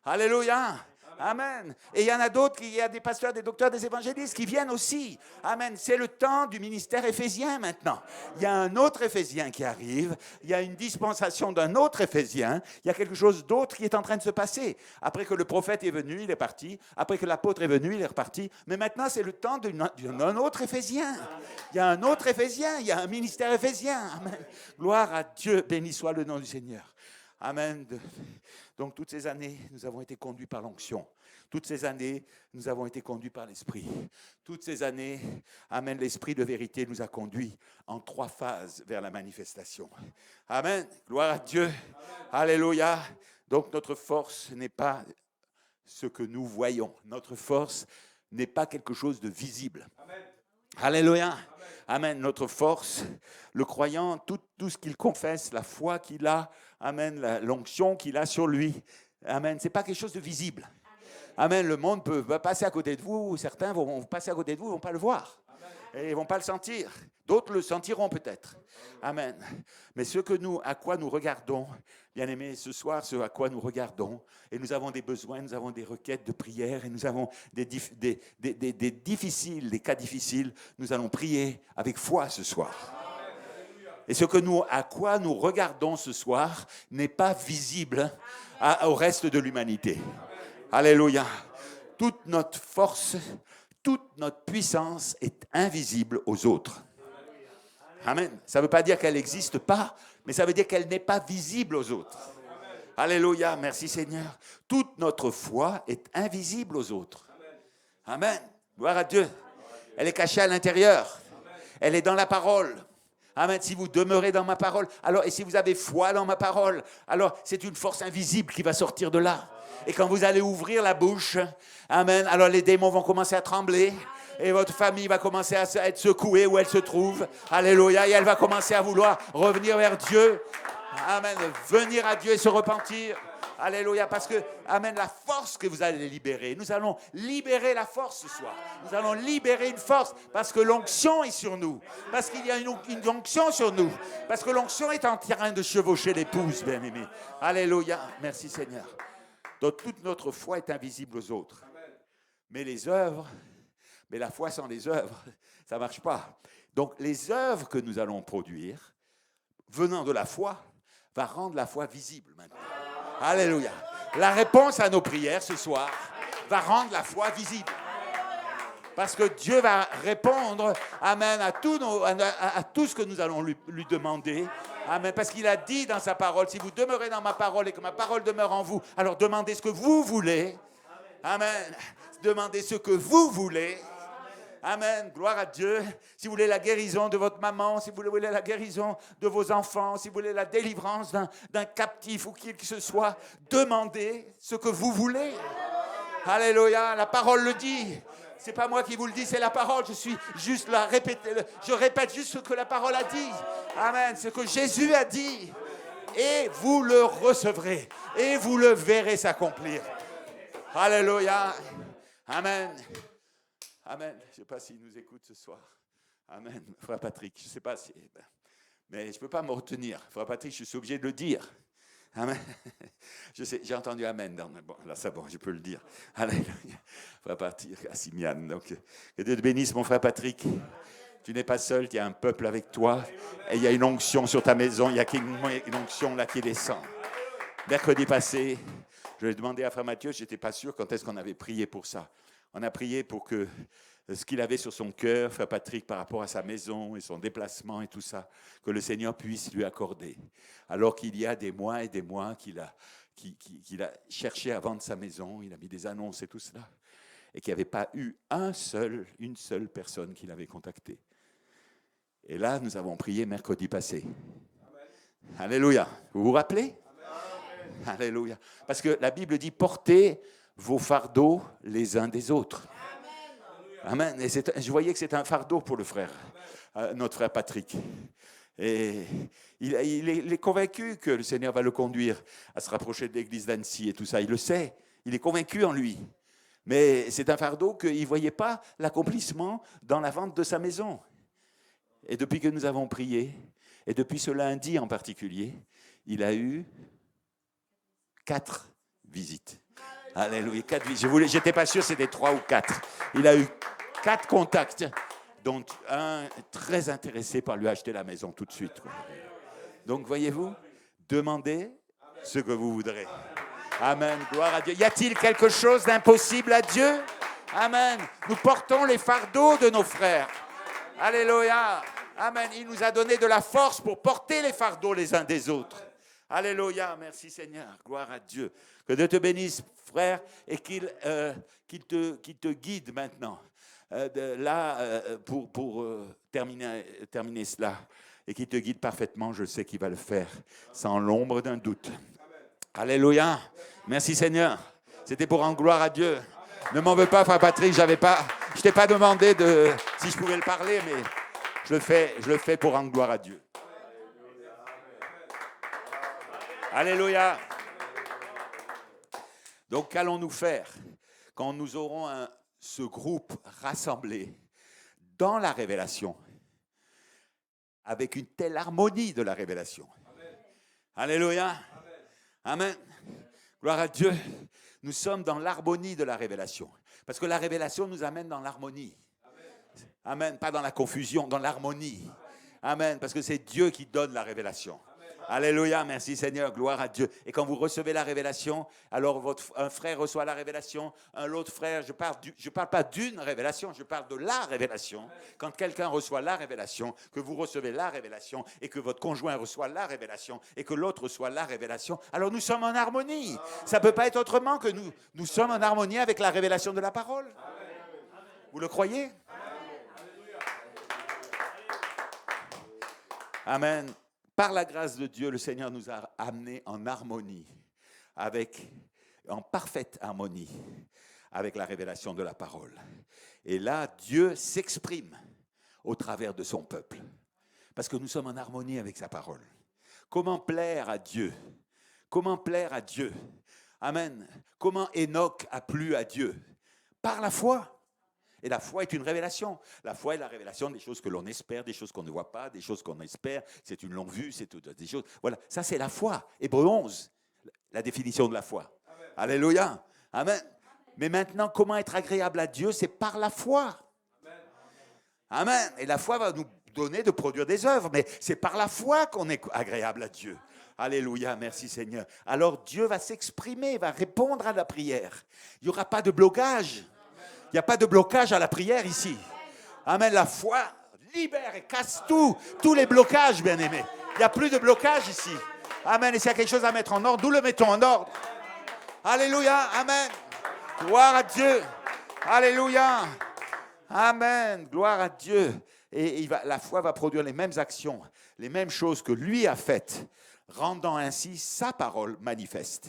Alléluia. Amen. Et il y en a d'autres, il y a des pasteurs, des docteurs, des évangélistes qui viennent aussi. Amen. C'est le temps du ministère éphésien maintenant. Il y a un autre éphésien qui arrive. Il y a une dispensation d'un autre éphésien. Il y a quelque chose d'autre qui est en train de se passer. Après que le prophète est venu, il est parti. Après que l'apôtre est venu, il est reparti. Mais maintenant, c'est le temps d'un autre éphésien. Il y a un autre éphésien. Il y a un ministère éphésien. Amen. Gloire à Dieu. Béni soit le nom du Seigneur. Amen. Donc, toutes ces années, nous avons été conduits par l'onction. Toutes ces années, nous avons été conduits par l'Esprit. Toutes ces années, amen, l'Esprit de vérité nous a conduits en 3 phases vers la manifestation. Amen. Gloire à Dieu. Amen. Alléluia. Donc, notre force n'est pas ce que nous voyons. Notre force, n'est pas quelque chose de visible. Alléluia. Amen. Notre force, le croyant, tout ce qu'il confesse, la foi qu'il a, amen, l'onction qu'il a sur lui, amen, ce n'est pas quelque chose de visible. Amen. Le monde peut passer à côté de vous, certains vont passer à côté de vous, ils ne vont pas le voir. Et ils ne vont pas le sentir. D'autres le sentiront peut-être. Amen. Mais à quoi nous regardons, bien-aimés, ce soir, ce à quoi nous regardons, et nous avons des besoins, nous avons des requêtes de prière, et nous avons des cas difficiles, nous allons prier avec foi ce soir. Et à quoi nous regardons ce soir n'est pas visible au reste de l'humanité. Alléluia. Toute notre force, toute notre puissance est invisible aux autres. Amen. Ça ne veut pas dire qu'elle n'existe pas, mais ça veut dire qu'elle n'est pas visible aux autres. Alléluia, merci Seigneur. Toute notre foi est invisible aux autres. Amen. Gloire à Dieu. Elle est cachée à l'intérieur. Elle est dans la parole. Amen. Si vous demeurez dans ma parole, alors, et si vous avez foi dans ma parole, alors c'est une force invisible qui va sortir de là. Et quand vous allez ouvrir la bouche, amen, alors les démons vont commencer à trembler. Et votre famille va commencer à être secouée où elle se trouve. Alléluia. Et elle va commencer à vouloir revenir vers Dieu. Amen. Venir à Dieu et se repentir. Alléluia. Parce que, amen, la force que vous allez libérer. Nous allons libérer la force ce soir. Nous allons libérer une force parce que l'onction est sur nous. Parce qu'il y a une onction sur nous. Parce que l'onction est en train de chevaucher l'épouse, bien-aimé. Alléluia. Merci Seigneur. Donc toute notre foi est invisible aux autres. Mais les œuvres... Mais la foi sans les œuvres, ça ne marche pas. Donc, les œuvres que nous allons produire, venant de la foi, va rendre la foi visible maintenant. Alléluia. La réponse à nos prières ce soir va rendre la foi visible. Parce que Dieu va répondre, amen, à tout ce que nous allons lui demander. Amen. Parce qu'il a dit dans sa parole, si vous demeurez dans ma parole et que ma parole demeure en vous, alors demandez ce que vous voulez. Amen. Demandez ce que vous voulez. Amen, gloire à Dieu. Si vous voulez la guérison de votre maman, si vous voulez la guérison de vos enfants, si vous voulez la délivrance d'un captif ou qui que ce soit, demandez ce que vous voulez. Alléluia, la parole le dit. C'est pas moi qui vous le dis, c'est la parole. Je suis juste là, je répète juste ce que la parole a dit. Amen, ce que Jésus a dit. Et vous le recevrez. Et vous le verrez s'accomplir. Alléluia. Amen. Amen. Je ne sais pas s'il nous écoute ce soir. Amen. Frère Patrick, je ne sais pas si... Mais je ne peux pas me retenir. Frère Patrick, je suis obligé de le dire. Amen. Je sais, j'ai entendu Amen. Bon, là, c'est bon, je peux le dire. Alléluia. Frère Patrick, à Simiane. Donc, que Dieu te bénisse, mon frère Patrick. Tu n'es pas seul, il y a un peuple avec toi. Et il y a une onction sur ta maison. Il y a une onction là qui descend. Mercredi passé, je l'ai demandé à frère Mathieu, je n'étais pas sûr quand est-ce qu'on avait prié pour ça. On a prié pour que ce qu'il avait sur son cœur, frère Patrick, par rapport à sa maison et son déplacement et tout ça, que le Seigneur puisse lui accorder. Alors qu'il y a des mois et des mois qu'il a cherché à vendre sa maison, il a mis des annonces et tout cela, et qu'il n'y avait pas eu une seule personne qui l'avait contacté. Et là, nous avons prié mercredi passé. Amen. Alléluia. Vous vous rappelez? Amen. Alléluia. Parce que la Bible dit « Portez vos fardeaux les uns des autres ». Amen. Et je voyais que c'est un fardeau pour le frère, notre frère Patrick. Et il est convaincu que le Seigneur va le conduire à se rapprocher de l'église d'Annecy et tout ça. Il le sait. Il est convaincu en lui. Mais c'est un fardeau qu'il ne voyait pas l'accomplissement dans la vente de sa maison. Et depuis que nous avons prié, et depuis ce lundi en particulier, il a eu 4 visites. Alléluia, 4 visites. Je n'étais pas sûr si c'était 3 ou 4. Il a eu 4 contacts, dont un très intéressé par lui acheter la maison tout de suite. Donc, voyez-vous, demandez ce que vous voudrez. Amen, gloire à Dieu. Y a-t-il quelque chose d'impossible à Dieu? Amen. Nous portons les fardeaux de nos frères. Alléluia. Amen. Il nous a donné de la force pour porter les fardeaux les uns des autres. Alléluia. Merci Seigneur. Gloire à Dieu. Que Dieu te bénisse, frère, et qu'il te guide maintenant. Pour terminer cela, et qu'il te guide parfaitement, je sais qu'il va le faire, sans l'ombre d'un doute. Alléluia. Merci Seigneur. C'était pour rendre gloire à Dieu. Ne m'en veux pas, frère Patrick, je t'ai pas demandé si je pouvais le parler, mais je le fais pour rendre gloire à Dieu. Alléluia. Donc, qu'allons-nous faire quand nous aurons ce groupe rassemblé dans la révélation, avec une telle harmonie de la révélation? Alléluia. Amen. Gloire à Dieu. Nous sommes dans l'harmonie de la révélation. Parce que la révélation nous amène dans l'harmonie. Amen. Pas dans la confusion, dans l'harmonie. Amen. Parce que c'est Dieu qui donne la révélation. Alléluia, merci Seigneur, gloire à Dieu. Et quand vous recevez la révélation, alors un frère reçoit la révélation, un autre frère, je parle pas d'une révélation, je parle de la révélation. Quand quelqu'un reçoit la révélation, que vous recevez la révélation, et que votre conjoint reçoit la révélation, et que l'autre reçoit la révélation, alors nous sommes en harmonie. Ça ne peut pas être autrement que nous sommes en harmonie avec la révélation de la parole. Vous le croyez? Amen. Par la grâce de Dieu, le Seigneur nous a amenés en harmonie, en parfaite harmonie avec la révélation de la parole. Et là, Dieu s'exprime au travers de son peuple, parce que nous sommes en harmonie avec sa parole. Comment plaire à Dieu? Comment plaire à Dieu? Amen. Comment Enoch a plu à Dieu? Par la foi. Et la foi est une révélation. La foi est la révélation des choses que l'on espère, des choses qu'on ne voit pas, des choses qu'on espère. C'est une longue vue, c'est des choses. Voilà, ça c'est la foi. Hébreux 11, la définition de la foi. Amen. Alléluia. Amen. Mais maintenant, comment être agréable à Dieu? C'est par la foi. Amen. Et la foi va nous donner de produire des œuvres, mais c'est par la foi qu'on est agréable à Dieu. Alléluia, merci Seigneur. Alors Dieu va s'exprimer, va répondre à la prière. Il n'y aura pas de blocage. Il n'y a pas de blocage à la prière ici. Amen. La foi libère et casse tous les blocages, bien-aimés. Il n'y a plus de blocage ici. Amen. Et s'il y a quelque chose à mettre en ordre, nous le mettons en ordre. Alléluia. Amen. Gloire à Dieu. Alléluia. Amen. Gloire à Dieu. Et la foi va produire les mêmes actions, les mêmes choses que lui a faites, rendant ainsi sa parole manifeste.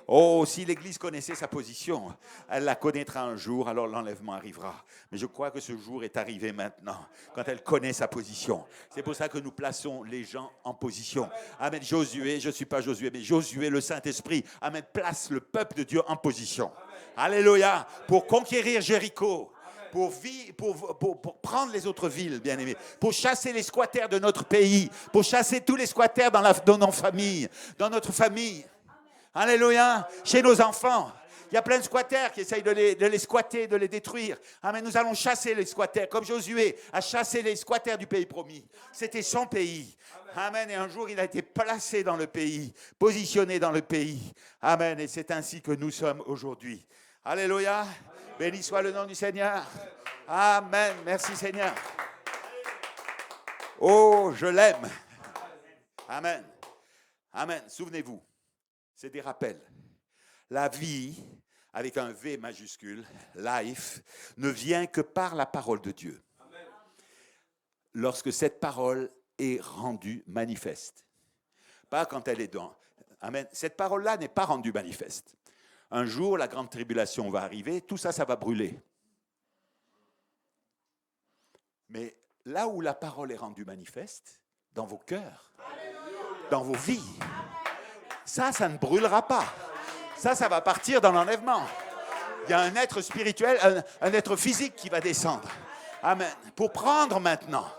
Oh, si l'Église connaissait sa position, elle la connaîtra un jour, alors l'enlèvement arrivera. Mais je crois que ce jour est arrivé maintenant, quand elle connaît sa position. C'est pour ça que nous plaçons les gens en position. Amen. Josué, je ne suis pas Josué, mais Josué, le Saint-Esprit, amen, place le peuple de Dieu en position. Alléluia. Pour conquérir Jéricho. Pour prendre les autres villes, bien-aimés, pour chasser les squatters de notre pays, pour chasser tous les squatters dans nos familles, dans notre famille. Alléluia, chez nos enfants. Il y a plein de squatters qui essayent de les squatter, de les détruire. Amen, nous allons chasser les squatters, comme Josué a chassé les squatters du pays promis. C'était son pays. Amen, et un jour il a été placé dans le pays, positionné dans le pays. Amen, et c'est ainsi que nous sommes aujourd'hui. Alléluia, béni soit le nom du Seigneur. Amen, merci Seigneur. Oh, je l'aime. Amen, amen, souvenez-vous. C'est des rappels. La vie, avec un V majuscule, life, ne vient que par la parole de Dieu. Amen. Lorsque cette parole est rendue manifeste. Pas quand elle est dans. Amen. Cette parole-là n'est pas rendue manifeste. Un jour, la grande tribulation va arriver, tout ça, ça va brûler. Mais là où la parole est rendue manifeste, dans vos cœurs, dans vos vies, ça ne brûlera pas. Ça va partir dans l'enlèvement. Il y a un être spirituel, un être physique qui va descendre. Amen. Pour prendre maintenant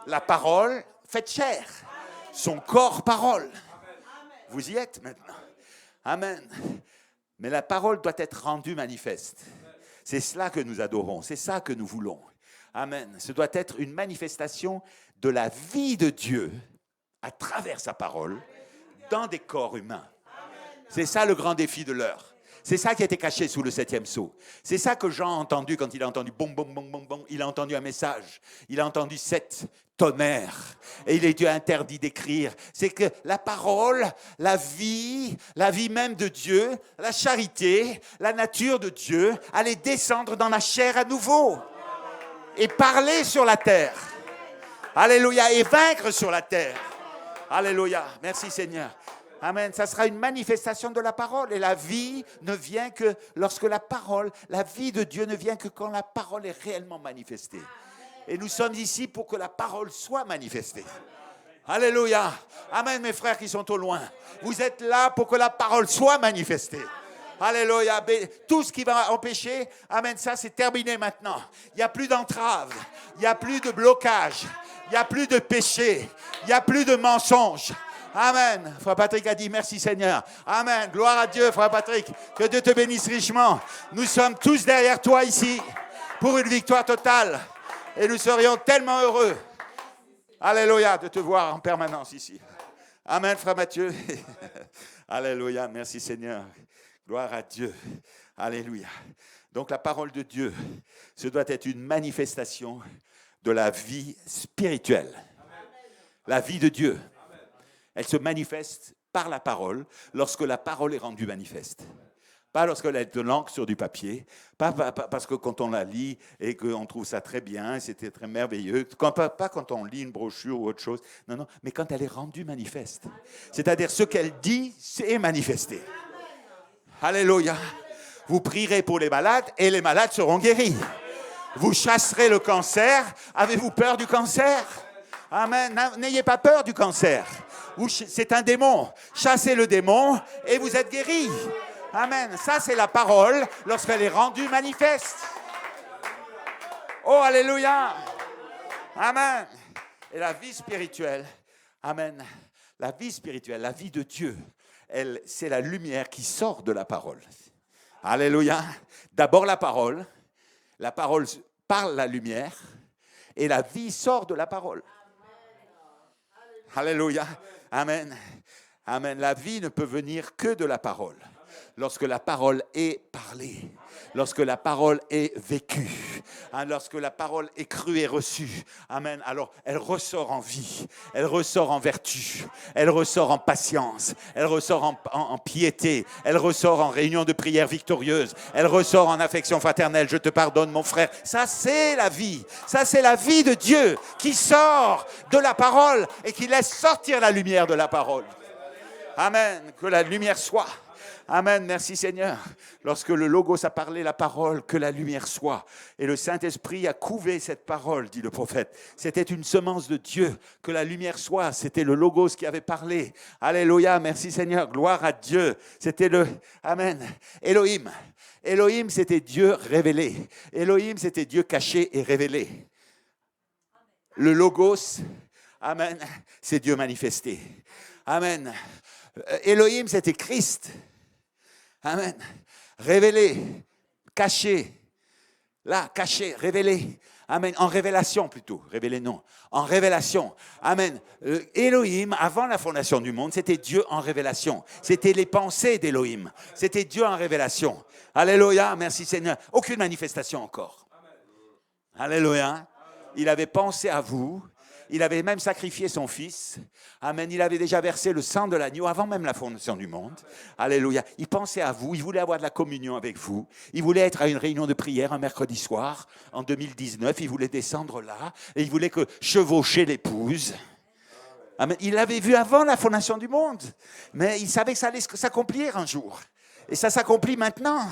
la parole faite chair. Son corps parole. Vous y êtes maintenant. Amen. Mais la parole doit être rendue manifeste. C'est cela que nous adorons. C'est ça que nous voulons. Amen. Ce doit être une manifestation de la vie de Dieu à travers sa parole. Dans des corps humains. C'est ça le grand défi de l'heure. C'est ça qui a été caché sous le 7e sceau. C'est ça que Jean a entendu quand il a entendu boum, boum, boum, boum, boum. Il a entendu un message. Il a entendu 7 tonnerres. Et il a été interdit d'écrire. C'est que la parole, la vie même de Dieu, la charité, la nature de Dieu allait descendre dans la chair à nouveau. Et parler sur la terre. Alléluia. Et vaincre sur la terre. Alléluia. Merci Seigneur. Amen. Ça sera une manifestation de la parole. Et la vie ne vient que lorsque la vie de Dieu ne vient que quand la parole est réellement manifestée. Et nous sommes ici pour que la parole soit manifestée. Alléluia. Amen, mes frères qui sont au loin. Vous êtes là pour que la parole soit manifestée. Alléluia. Tout ce qui va empêcher, amen, ça c'est terminé maintenant. Il n'y a plus d'entrave. Il n'y a plus de blocage. Il n'y a plus de péché. Il n'y a plus de mensonge. Amen. Frère Patrick a dit merci Seigneur. Amen. Gloire à Dieu, frère Patrick. Que Dieu te bénisse richement. Nous sommes tous derrière toi ici pour une victoire totale. Et nous serions tellement heureux. Alléluia de te voir en permanence ici. Amen, frère Mathieu. Alléluia. Merci Seigneur. Gloire à Dieu. Alléluia. Donc la parole de Dieu, ce doit être une manifestation de la vie spirituelle. La vie de Dieu. Elle se manifeste par la parole lorsque la parole est rendue manifeste. Pas lorsqu'elle est de l'encre sur du papier, pas parce que quand on la lit et qu'on trouve ça très bien, c'était très merveilleux, pas quand on lit une brochure ou autre chose, non, mais quand elle est rendue manifeste. C'est-à-dire ce qu'elle dit, c'est manifesté. Alléluia. Vous prierez pour les malades et les malades seront guéris. Vous chasserez le cancer. Avez-vous peur du cancer? Amen. N'ayez pas peur du cancer. C'est un démon. Chassez le démon et vous êtes guéris. Amen. Ça, c'est la parole lorsqu'elle est rendue manifeste. Oh, alléluia. Amen. Et la vie spirituelle, amen. La vie spirituelle, la vie de Dieu, c'est la lumière qui sort de la parole. Alléluia. D'abord la parole parle la lumière et la vie sort de la parole. Alléluia. Amen. Amen. La vie ne peut venir que de la parole. Lorsque la parole est parlée, lorsque la parole est vécue, lorsque la parole est crue et reçue, amen, alors elle ressort en vie, elle ressort en vertu, elle ressort en patience, elle ressort en piété, elle ressort en réunion de prière victorieuse, elle ressort en affection fraternelle. Je te pardonne, mon frère. Ça, c'est la vie. Ça, c'est la vie de Dieu qui sort de la parole et qui laisse sortir la lumière de la parole. Amen. Que la lumière soit. Amen, merci Seigneur. Lorsque le Logos a parlé la parole, que la lumière soit. Et le Saint-Esprit a couvé cette parole, dit le prophète. C'était une semence de Dieu, que la lumière soit. C'était le Logos qui avait parlé. Alléluia, merci Seigneur, gloire à Dieu. C'était Amen, Elohim. Elohim, c'était Dieu révélé. Elohim, c'était Dieu caché et révélé. Le Logos, amen, c'est Dieu manifesté. Amen. Elohim, c'était Christ. Amen. Révélé, caché. Là, caché, révélé. Amen. En révélation plutôt. Révélé, non. En révélation. Amen. Elohim, avant la fondation du monde, c'était Dieu en révélation. C'était les pensées d'Elohim. C'était Dieu en révélation. Alléluia. Merci Seigneur. Aucune manifestation encore. Alléluia. Il avait pensé à vous. Il avait même sacrifié son fils. Amen. Il avait déjà versé le sang de l'agneau avant même la fondation du monde. Alléluia. Il pensait à vous. Il voulait avoir de la communion avec vous. Il voulait être à une réunion de prière un mercredi soir en 2019. Il voulait descendre là et il voulait que chevaucher l'épouse. Amen. Il l'avait vu avant la fondation du monde. Mais il savait que ça allait s'accomplir un jour. Et ça s'accomplit maintenant.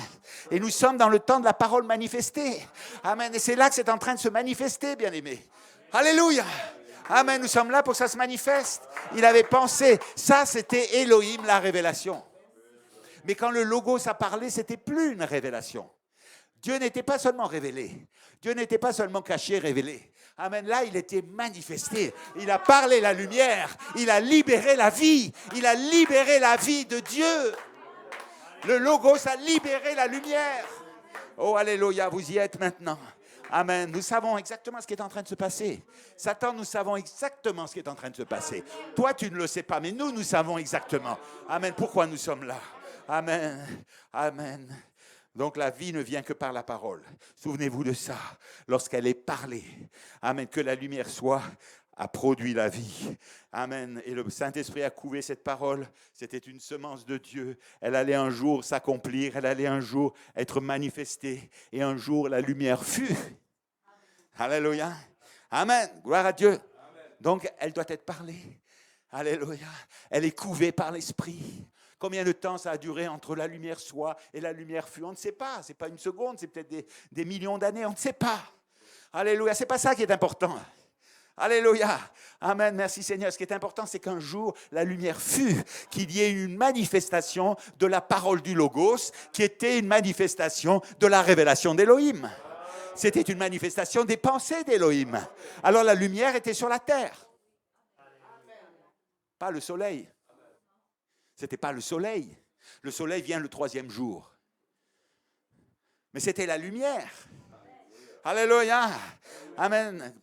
Et nous sommes dans le temps de la parole manifestée. Amen. Et c'est là que c'est en train de se manifester, bien-aimés. Alléluia. Amen, nous sommes là pour que ça se manifeste. Il avait pensé, ça c'était Elohim, la révélation. Mais quand le Logos a parlé, c'était plus une révélation. Dieu n'était pas seulement révélé. Dieu n'était pas seulement caché, révélé. Amen, là il était manifesté. Il a parlé la lumière. Il a libéré la vie. Il a libéré la vie de Dieu. Le Logos a libéré la lumière. Oh, alléluia, vous y êtes maintenant. Amen. Nous savons exactement ce qui est en train de se passer. Satan, nous savons exactement ce qui est en train de se passer. Toi, tu ne le sais pas, mais nous savons exactement. Amen. Pourquoi nous sommes là? Amen. Amen. Donc la vie ne vient que par la parole. Souvenez-vous de ça. Lorsqu'elle est parlée, amen, que la lumière soit, a produit la vie. Amen. Et le Saint-Esprit a couvé cette parole. C'était une semence de Dieu. Elle allait un jour s'accomplir. Elle allait un jour être manifestée. Et un jour, la lumière fut. Alléluia. Amen. Gloire à Dieu. Amen. Donc, elle doit être parlée. Alléluia. Elle est couvée par l'Esprit. Combien de temps ça a duré entre la lumière soit et la lumière fut? On ne sait pas. Ce n'est pas une seconde, c'est peut-être des millions d'années. On ne sait pas. Alléluia. Ce n'est pas ça qui est important. Alléluia. Amen. Merci Seigneur. Ce qui est important, c'est qu'un jour, la lumière fut, qu'il y ait une manifestation de la parole du Logos, qui était une manifestation de la révélation d'Élohim. C'était une manifestation des pensées d'Élohim. Alors la lumière était sur la terre. Pas le soleil. Ce n'était pas le soleil. Le soleil vient le 3e jour. Mais c'était la lumière. Alléluia. Amen.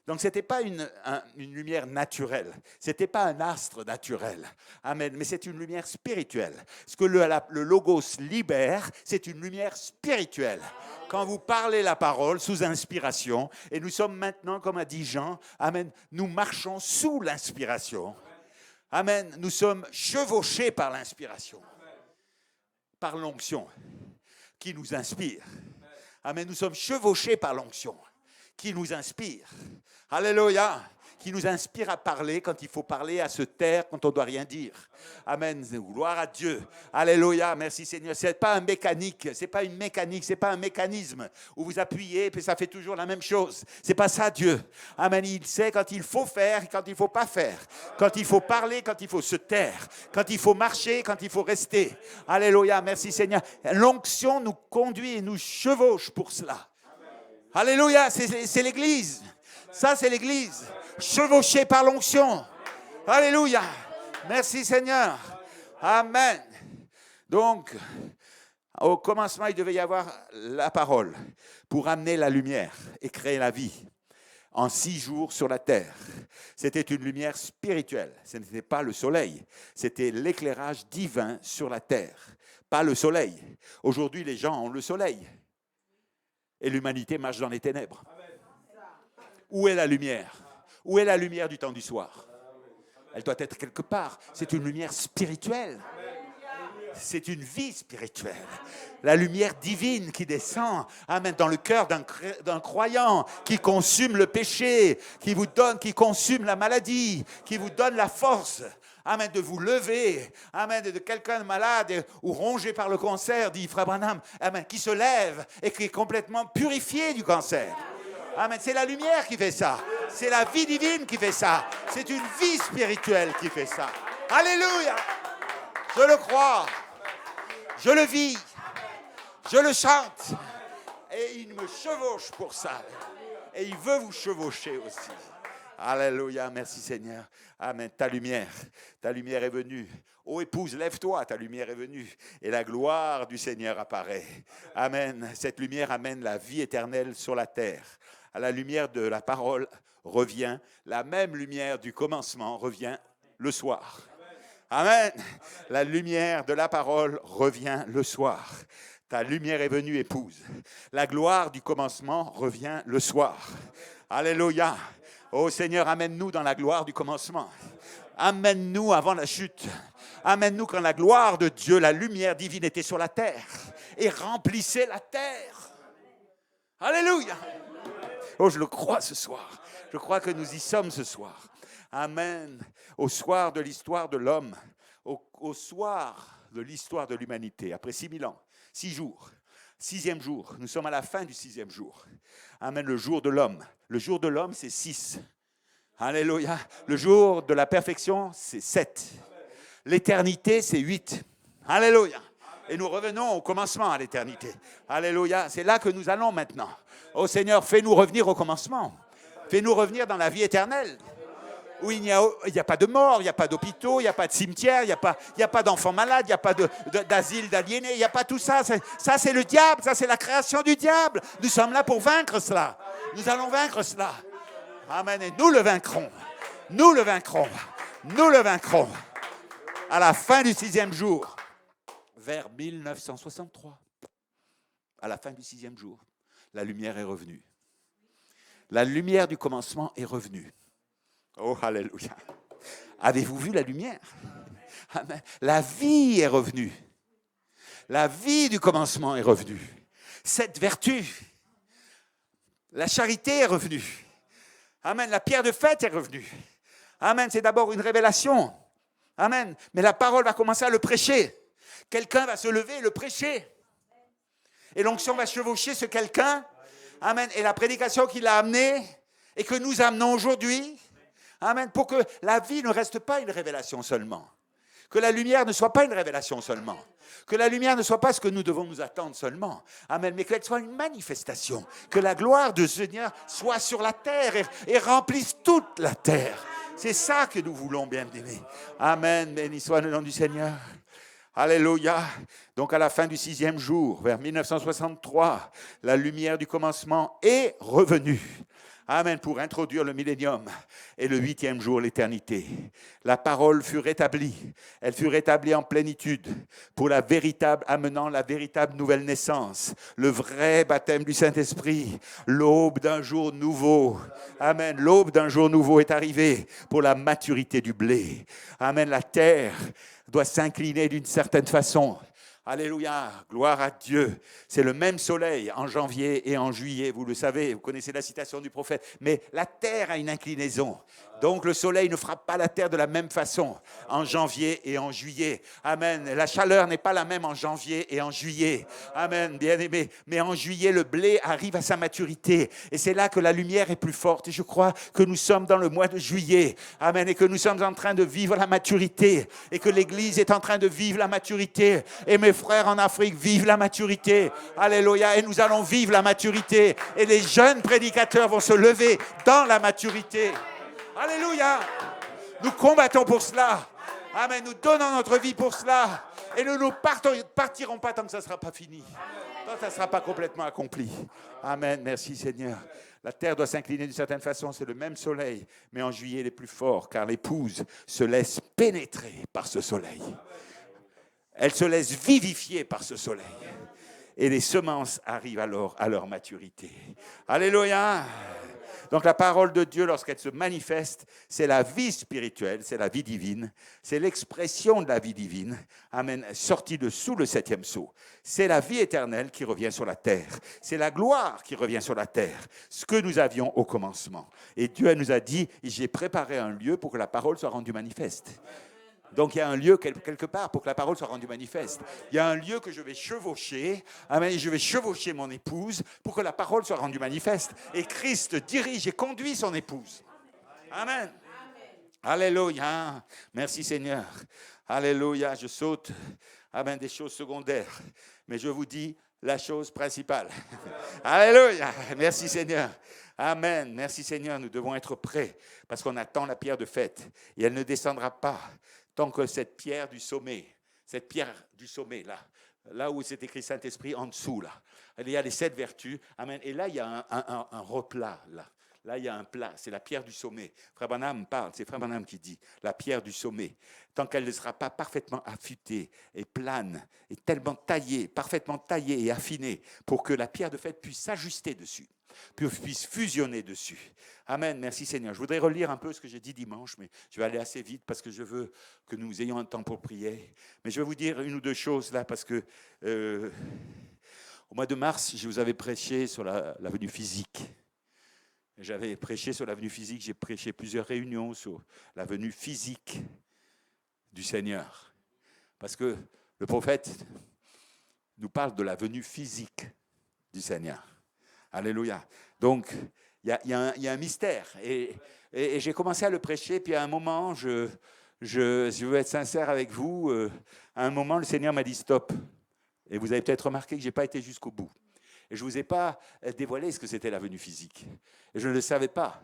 Donc, ce n'était pas une lumière naturelle. Ce n'était pas un astre naturel. Amen. Mais c'est une lumière spirituelle. Ce que le Logos libère, c'est une lumière spirituelle. Quand vous parlez la parole sous inspiration, et nous sommes maintenant, comme a dit Jean, amen, nous marchons sous l'inspiration. Amen. Nous sommes chevauchés par l'inspiration, par l'onction qui nous inspire. Amen. Nous sommes chevauchés par l'onction qui nous inspire. Alléluia. Qui nous inspire à parler quand il faut parler, à se taire quand on ne doit rien dire. Amen. Gloire à Dieu. Alléluia. Merci Seigneur. Ce n'est pas un mécanique. Ce n'est pas une mécanique. Ce n'est pas un mécanisme où vous appuyez et ça fait toujours la même chose. Ce n'est pas ça Dieu. Amen. Il sait quand il faut faire et quand il ne faut pas faire. Quand il faut parler, quand il faut se taire. Quand il faut marcher, quand il faut rester. Alléluia. Merci Seigneur. L'onction nous conduit et nous chevauche pour cela. Alléluia. C'est l'Église. Ça, c'est l'Église. Chevauché par l'onction. Alléluia. Merci Seigneur. Amen. Donc, au commencement, il devait y avoir la parole pour amener la lumière et créer la vie en 6 jours sur la terre. C'était une lumière spirituelle. Ce n'était pas le soleil. C'était l'éclairage divin sur la terre. Pas le soleil. Aujourd'hui, les gens ont le soleil. Et l'humanité marche dans les ténèbres. Où est la lumière ? Où est la lumière du temps du soir ? Elle doit être quelque part. C'est une lumière spirituelle. C'est une vie spirituelle. La lumière divine qui descend, amen, dans le cœur d'un croyant, qui consume le péché, qui consume la maladie, qui vous donne la force, amen, de vous lever, amen, de quelqu'un de malade ou rongé par le cancer, dit Frère Branham, amen, qui se lève et qui est complètement purifié du cancer. Amen. C'est la lumière qui fait ça. C'est la vie divine qui fait ça. C'est une vie spirituelle qui fait ça. Alléluia. Je le crois. Je le vis. Je le chante. Et il me chevauche pour ça. Et il veut vous chevaucher aussi. Alléluia. Merci Seigneur. Amen. Ta lumière est venue. Ô épouse, lève-toi, ta lumière est venue. Et la gloire du Seigneur apparaît. Amen. Cette lumière amène la vie éternelle sur la terre. À la lumière de la parole revient, la même lumière du commencement revient le soir. Amen. La lumière de la parole revient le soir. Ta lumière est venue, épouse. La gloire du commencement revient le soir. Alléluia. Ô Seigneur, amène-nous dans la gloire du commencement. Amène-nous avant la chute. Amène-nous quand la gloire de Dieu, la lumière divine était sur la terre et remplissait la terre. Alléluia. Oh, je le crois ce soir. Je crois que nous y sommes ce soir. Amen. Au soir de l'histoire de l'homme, au soir de l'histoire de l'humanité, après 6000 ans, 6 jours, 6e jour, nous sommes à la fin du 6e jour. Amen, le jour de l'homme. Le jour de l'homme, c'est 6. Alléluia. Le jour de la perfection, c'est 7. L'éternité, c'est 8. Alléluia. Et nous revenons au commencement, à l'éternité. Alléluia. C'est là que nous allons maintenant. Oh Seigneur, fais-nous revenir au commencement. Fais-nous revenir dans la vie éternelle. Où il n'y a pas de mort, il n'y a pas d'hôpitaux, il n'y a pas de cimetière, il n'y a pas d'enfants malades, il n'y a pas d'asile d'aliénés, il n'y a pas tout ça. Ça, c'est le diable, ça, c'est la création du diable. Nous sommes là pour vaincre cela. Nous allons vaincre cela. Amen. Et nous le vaincrons. Nous le vaincrons. Nous le vaincrons. À la fin du 6e jour, vers 1963, à la fin du 6e jour, la lumière est revenue. La lumière du commencement est revenue. Oh, alléluia. Avez-vous vu la lumière? Amen. La vie est revenue. La vie du commencement est revenue. Cette vertu, la charité est revenue. Amen. La pierre de fête est revenue. Amen, c'est d'abord une révélation. Amen. Mais la parole va commencer à le prêcher. Quelqu'un va se lever et le prêcher. Et l'onction va chevaucher ce quelqu'un. Amen. Et la prédication qu'il a amenée et que nous amenons aujourd'hui. Amen. Pour que la vie ne reste pas une révélation seulement. Que la lumière ne soit pas une révélation seulement. Que la lumière ne soit pas ce que nous devons nous attendre seulement. Amen. Mais qu'elle soit une manifestation. Que la gloire de Seigneur soit sur la terre et remplisse toute la terre. C'est ça que nous voulons, bien-aimés. Amen. Béni soit le nom du Seigneur. Alléluia. Donc à la fin du 6e jour, vers 1963, la lumière du commencement est revenue. Amen, pour introduire le millénium et le 8e jour, l'éternité. La parole fut rétablie. Elle fut rétablie en plénitude pour amenant la véritable nouvelle naissance, le vrai baptême du Saint-Esprit, l'aube d'un jour nouveau. Amen, l'aube d'un jour nouveau est arrivée pour la maturité du blé. Amen, la terre doit s'incliner d'une certaine façon. Alléluia, gloire à Dieu. C'est le même soleil en janvier et en juillet, vous le savez, vous connaissez la citation du prophète. Mais la terre a une inclinaison. Donc le soleil ne frappe pas la terre de la même façon en janvier et en juillet. Amen. La chaleur n'est pas la même en janvier et en juillet. Amen, bien-aimé. Mais en juillet, le blé arrive à sa maturité. Et c'est là que la lumière est plus forte. Et je crois que nous sommes dans le mois de juillet. Amen. Et que nous sommes en train de vivre la maturité. Et que l'Église est en train de vivre la maturité. Et mes frères en Afrique vivent la maturité. Alléluia. Et nous allons vivre la maturité. Et les jeunes prédicateurs vont se lever dans la maturité. Alléluia. Nous combattons pour cela. Amen. Nous donnons notre vie pour cela. Et nous ne partirons pas tant que ça ne sera pas fini. Tant que ça ne sera pas complètement accompli. Amen. Merci Seigneur. La terre doit s'incliner d'une certaine façon. C'est le même soleil. Mais en juillet, il est plus fort. Car l'épouse se laisse pénétrer par ce soleil. Elle se laisse vivifier par ce soleil. Et les semences arrivent alors à leur maturité. Alléluia. Donc la parole de Dieu, lorsqu'elle se manifeste, c'est la vie spirituelle, c'est la vie divine, c'est l'expression de la vie divine, amen, sortie de sous le 7e sceau. C'est la vie éternelle qui revient sur la terre, c'est la gloire qui revient sur la terre, ce que nous avions au commencement. Et Dieu nous a dit, j'ai préparé un lieu pour que la parole soit rendue manifeste. Donc il y a un lieu quelque part pour que la parole soit rendue manifeste. Il y a un lieu que je vais chevaucher. Amen. Et je vais chevaucher mon épouse pour que la parole soit rendue manifeste. Et Christ dirige et conduit son épouse. Amen. Alléluia. Merci Seigneur. Alléluia. Je saute. Amen. Des choses secondaires. Mais je vous dis la chose principale. Alléluia. Merci Seigneur. Amen. Merci Seigneur. Nous devons être prêts parce qu'on attend la pierre de fête. Et elle ne descendra pas tant que cette pierre du sommet, là où c'est écrit Saint-Esprit, en dessous, là. Il y a les 7 vertus. Amen. Et là, il y a un replat, là. Là, il y a un plat, c'est la pierre du sommet. Frère Branham parle, c'est Frère Branham qui dit, la pierre du sommet. Tant qu'elle ne sera pas parfaitement affûtée et plane, et tellement taillée, parfaitement taillée et affinée, pour que la pierre de fête puisse s'ajuster dessus, puisse fusionner dessus. Amen, merci Seigneur. Je voudrais relire un peu ce que j'ai dit dimanche, mais je vais aller assez vite parce que je veux que nous ayons un temps pour prier. Mais je vais vous dire une ou deux choses là, parce que au mois de mars, je vous avais prêché sur l'avenue physique. J'avais prêché sur l'avenue physique, j'ai prêché plusieurs réunions sur l'avenue physique du Seigneur. Parce que le prophète nous parle de l'avenue physique du Seigneur. Alléluia. Donc, il y a un mystère. Et j'ai commencé à le prêcher, puis à un moment, je veux être sincère avec vous, à un moment, le Seigneur m'a dit stop. Et vous avez peut-être remarqué que je n'ai pas été jusqu'au bout. Et je ne vous ai pas dévoilé ce que c'était la venue physique. Et je ne le savais pas.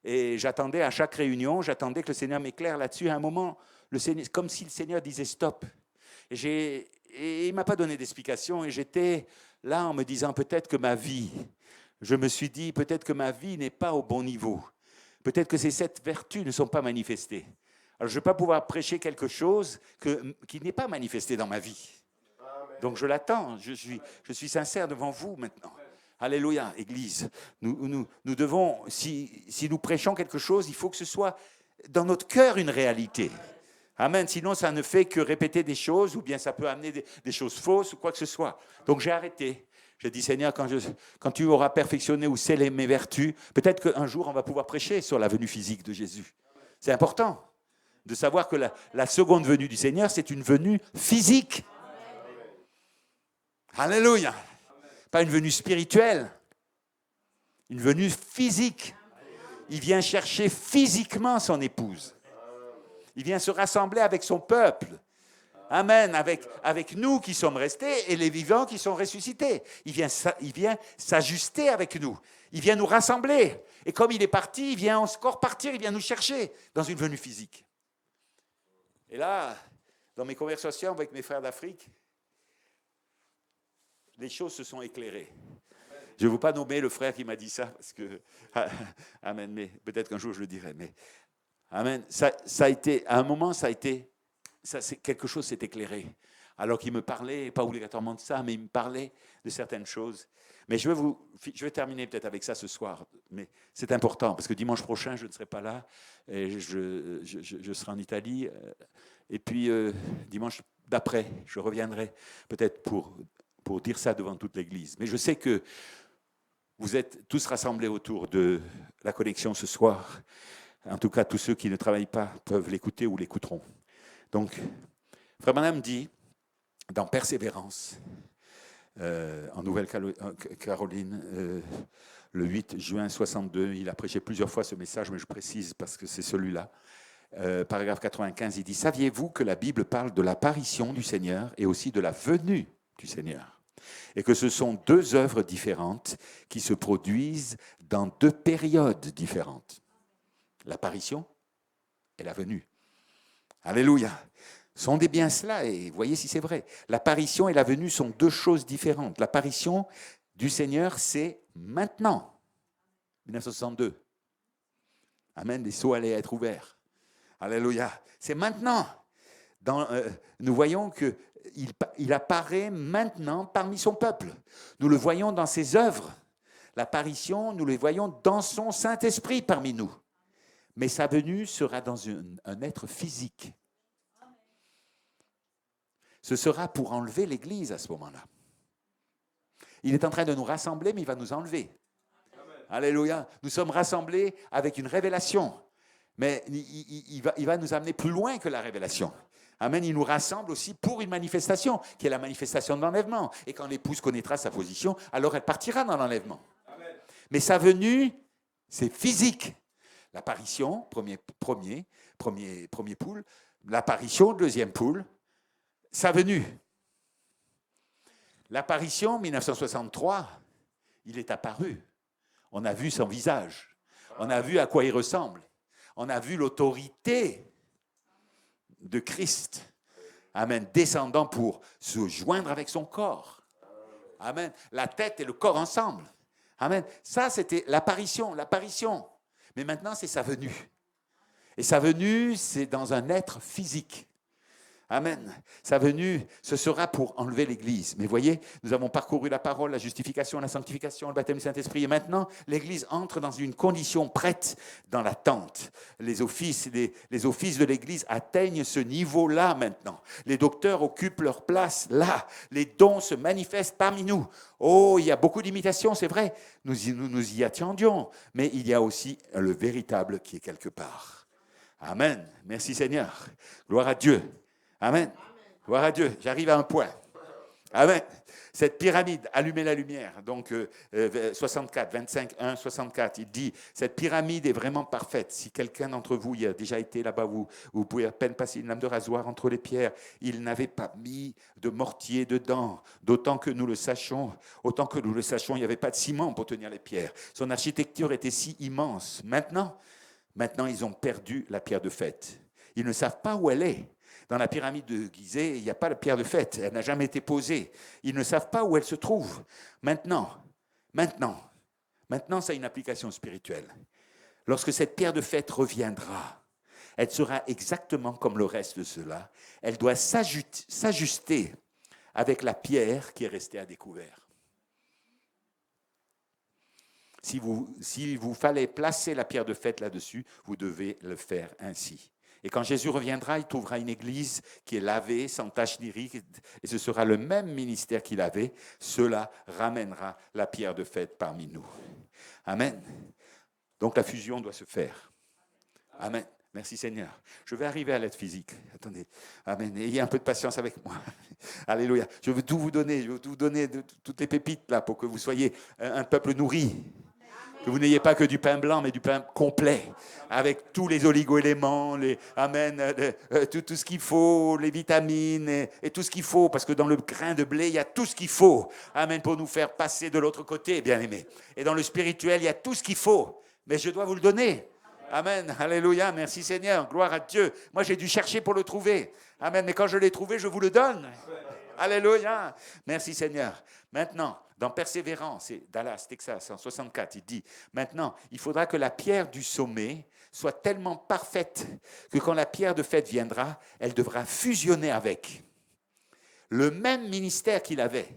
Et j'attendais à chaque réunion, j'attendais que le Seigneur m'éclaire là-dessus. À un moment, le Seigneur, comme si le Seigneur disait stop. Et il ne m'a pas donné d'explication. Et j'étais là en me disant peut-être que ma vie, je me suis dit peut-être que ma vie n'est pas au bon niveau. Peut-être que ces 7 vertus ne sont pas manifestées. Alors je ne vais pas pouvoir prêcher quelque chose qui n'est pas manifesté dans ma vie. Donc je l'attends, je suis sincère devant vous maintenant. Alléluia, Église. Nous devons, si nous prêchons quelque chose, il faut que ce soit dans notre cœur une réalité. Amen, sinon ça ne fait que répéter des choses ou bien ça peut amener des choses fausses ou quoi que ce soit. Donc j'ai arrêté. J'ai dit, Seigneur, quand tu auras perfectionné ou scellé mes vertus, peut-être qu'un jour on va pouvoir prêcher sur la venue physique de Jésus. C'est important de savoir que la seconde venue du Seigneur, c'est une venue physique. Alléluia. Pas une venue spirituelle, une venue physique. Il vient chercher physiquement son épouse. Il vient se rassembler avec son peuple. Amen, avec nous qui sommes restés et les vivants qui sont ressuscités. Il vient s'ajuster avec nous. Il vient nous rassembler. Et comme il est parti, il vient encore partir, il vient nous chercher dans une venue physique. Et là, dans mes conversations avec mes frères d'Afrique, les choses se sont éclairées. Je ne veux pas nommer le frère qui m'a dit ça, parce que, amen, mais peut-être qu'un jour je le dirai. Mais, amen, ça a été, à un moment, quelque chose s'est éclairé. Alors qu'il me parlait, pas obligatoirement de ça, mais il me parlait de certaines choses. Mais je vais terminer peut-être avec ça ce soir, mais c'est important, parce que dimanche prochain, je ne serai pas là, et je serai en Italie, et puis dimanche d'après, je reviendrai peut-être pour dire ça devant toute l'Église. Mais je sais que vous êtes tous rassemblés autour de la connexion ce soir. En tout cas, tous ceux qui ne travaillent pas peuvent l'écouter ou l'écouteront. Donc, Frère Branham dit, dans Persévérance, en Nouvelle-Caroline, le 8 juin 62, il a prêché plusieurs fois ce message, mais je précise parce que c'est celui-là. Paragraphe 95, il dit « Saviez-vous que la Bible parle de l'apparition du Seigneur et aussi de la venue du Seigneur ? Et que ce sont deux œuvres différentes qui se produisent dans deux périodes différentes. L'apparition et la venue. » Alléluia. Sondez bien cela et voyez si c'est vrai. L'apparition et la venue sont deux choses différentes. L'apparition du Seigneur, c'est maintenant. 1962. Amen, les sceaux allaient être ouverts. Alléluia. C'est maintenant. Nous voyons qu'il apparaît maintenant parmi son peuple. Nous le voyons dans ses œuvres. L'apparition, nous le voyons dans son Saint-Esprit parmi nous. Mais sa venue sera dans un être physique. Ce sera pour enlever l'Église à ce moment-là. Il est en train de nous rassembler, mais il va nous enlever. Amen. Alléluia. Nous sommes rassemblés avec une révélation. Mais il va nous amener plus loin que la révélation. Amen. Il nous rassemble aussi pour une manifestation, qui est la manifestation de l'enlèvement. Et quand l'épouse connaîtra sa position, alors elle partira dans l'enlèvement. Amen. Mais sa venue, c'est physique. L'apparition, premier poule. L'apparition, deuxième poule. Sa venue. L'apparition, 1963, il est apparu. On a vu son visage. On a vu à quoi il ressemble. On a vu l'autorité de Christ. Amen. Descendant pour se joindre avec son corps. Amen. La tête et le corps ensemble. Amen. Ça, c'était l'apparition. Mais maintenant, c'est sa venue. Et sa venue, c'est dans un être physique. Amen. Sa venue, ce sera pour enlever l'Église. Mais voyez, nous avons parcouru la parole, la justification, la sanctification, le baptême du Saint-Esprit. Et maintenant, l'Église entre dans une condition prête dans l'attente. Les offices de l'Église atteignent ce niveau-là maintenant. Les docteurs occupent leur place là. Les dons se manifestent parmi nous. Oh, il y a beaucoup d'imitations, c'est vrai. Nous y attendions. Mais il y a aussi le véritable qui est quelque part. Amen. Merci Seigneur. Gloire à Dieu. Amen. Gloire à Dieu. J'arrive à un point. Amen. Cette pyramide, allumez la lumière. Donc, 64, 25, 1, 64, il dit, cette pyramide est vraiment parfaite. Si quelqu'un d'entre vous y a déjà été là-bas, vous pouvez à peine passer une lame de rasoir entre les pierres. Il n'avait pas mis de mortier dedans. Autant que nous le sachions, il n'y avait pas de ciment pour tenir les pierres. Son architecture était si immense. Maintenant, ils ont perdu la pierre de fête. Ils ne savent pas où elle est. Dans la pyramide de Gizeh, il n'y a pas de pierre de fête. Elle n'a jamais été posée. Ils ne savent pas où elle se trouve. Maintenant, ça a une application spirituelle. Lorsque cette pierre de fête reviendra, elle sera exactement comme le reste de cela. Elle doit s'ajuster avec la pierre qui est restée à découvert. Si vous fallait placer la pierre de fête là-dessus, vous devez le faire ainsi. Et quand Jésus reviendra, il trouvera une église qui est lavée, sans tache ni ride, et ce sera le même ministère qu'il avait. Cela ramènera la pierre de fête parmi nous. Amen. Donc la fusion doit se faire. Amen. Merci Seigneur. Je vais arriver à l'aide physique. Attendez. Amen. Ayez un peu de patience avec moi. Alléluia. Je veux tout vous donner. Je veux tout vous donner, toutes les pépites là, pour que vous soyez un peuple nourri. Que vous n'ayez pas que du pain blanc, mais du pain complet, avec tous les oligo-éléments, tout ce qu'il faut, les vitamines et tout ce qu'il faut, parce que dans le grain de blé, il y a tout ce qu'il faut. Amen, pour nous faire passer de l'autre côté, bien-aimés. Et dans le spirituel, il y a tout ce qu'il faut, mais je dois vous le donner. Amen, alléluia, merci Seigneur, gloire à Dieu. Moi, j'ai dû chercher pour le trouver. Amen, mais quand je l'ai trouvé, je vous le donne. Alléluia, merci Seigneur. Maintenant, dans Persévérance, c'est Dallas, Texas, en 64, il dit, maintenant, il faudra que la pierre du sommet soit tellement parfaite que quand la pierre de fait viendra, elle devra fusionner avec. Le même ministère qu'il avait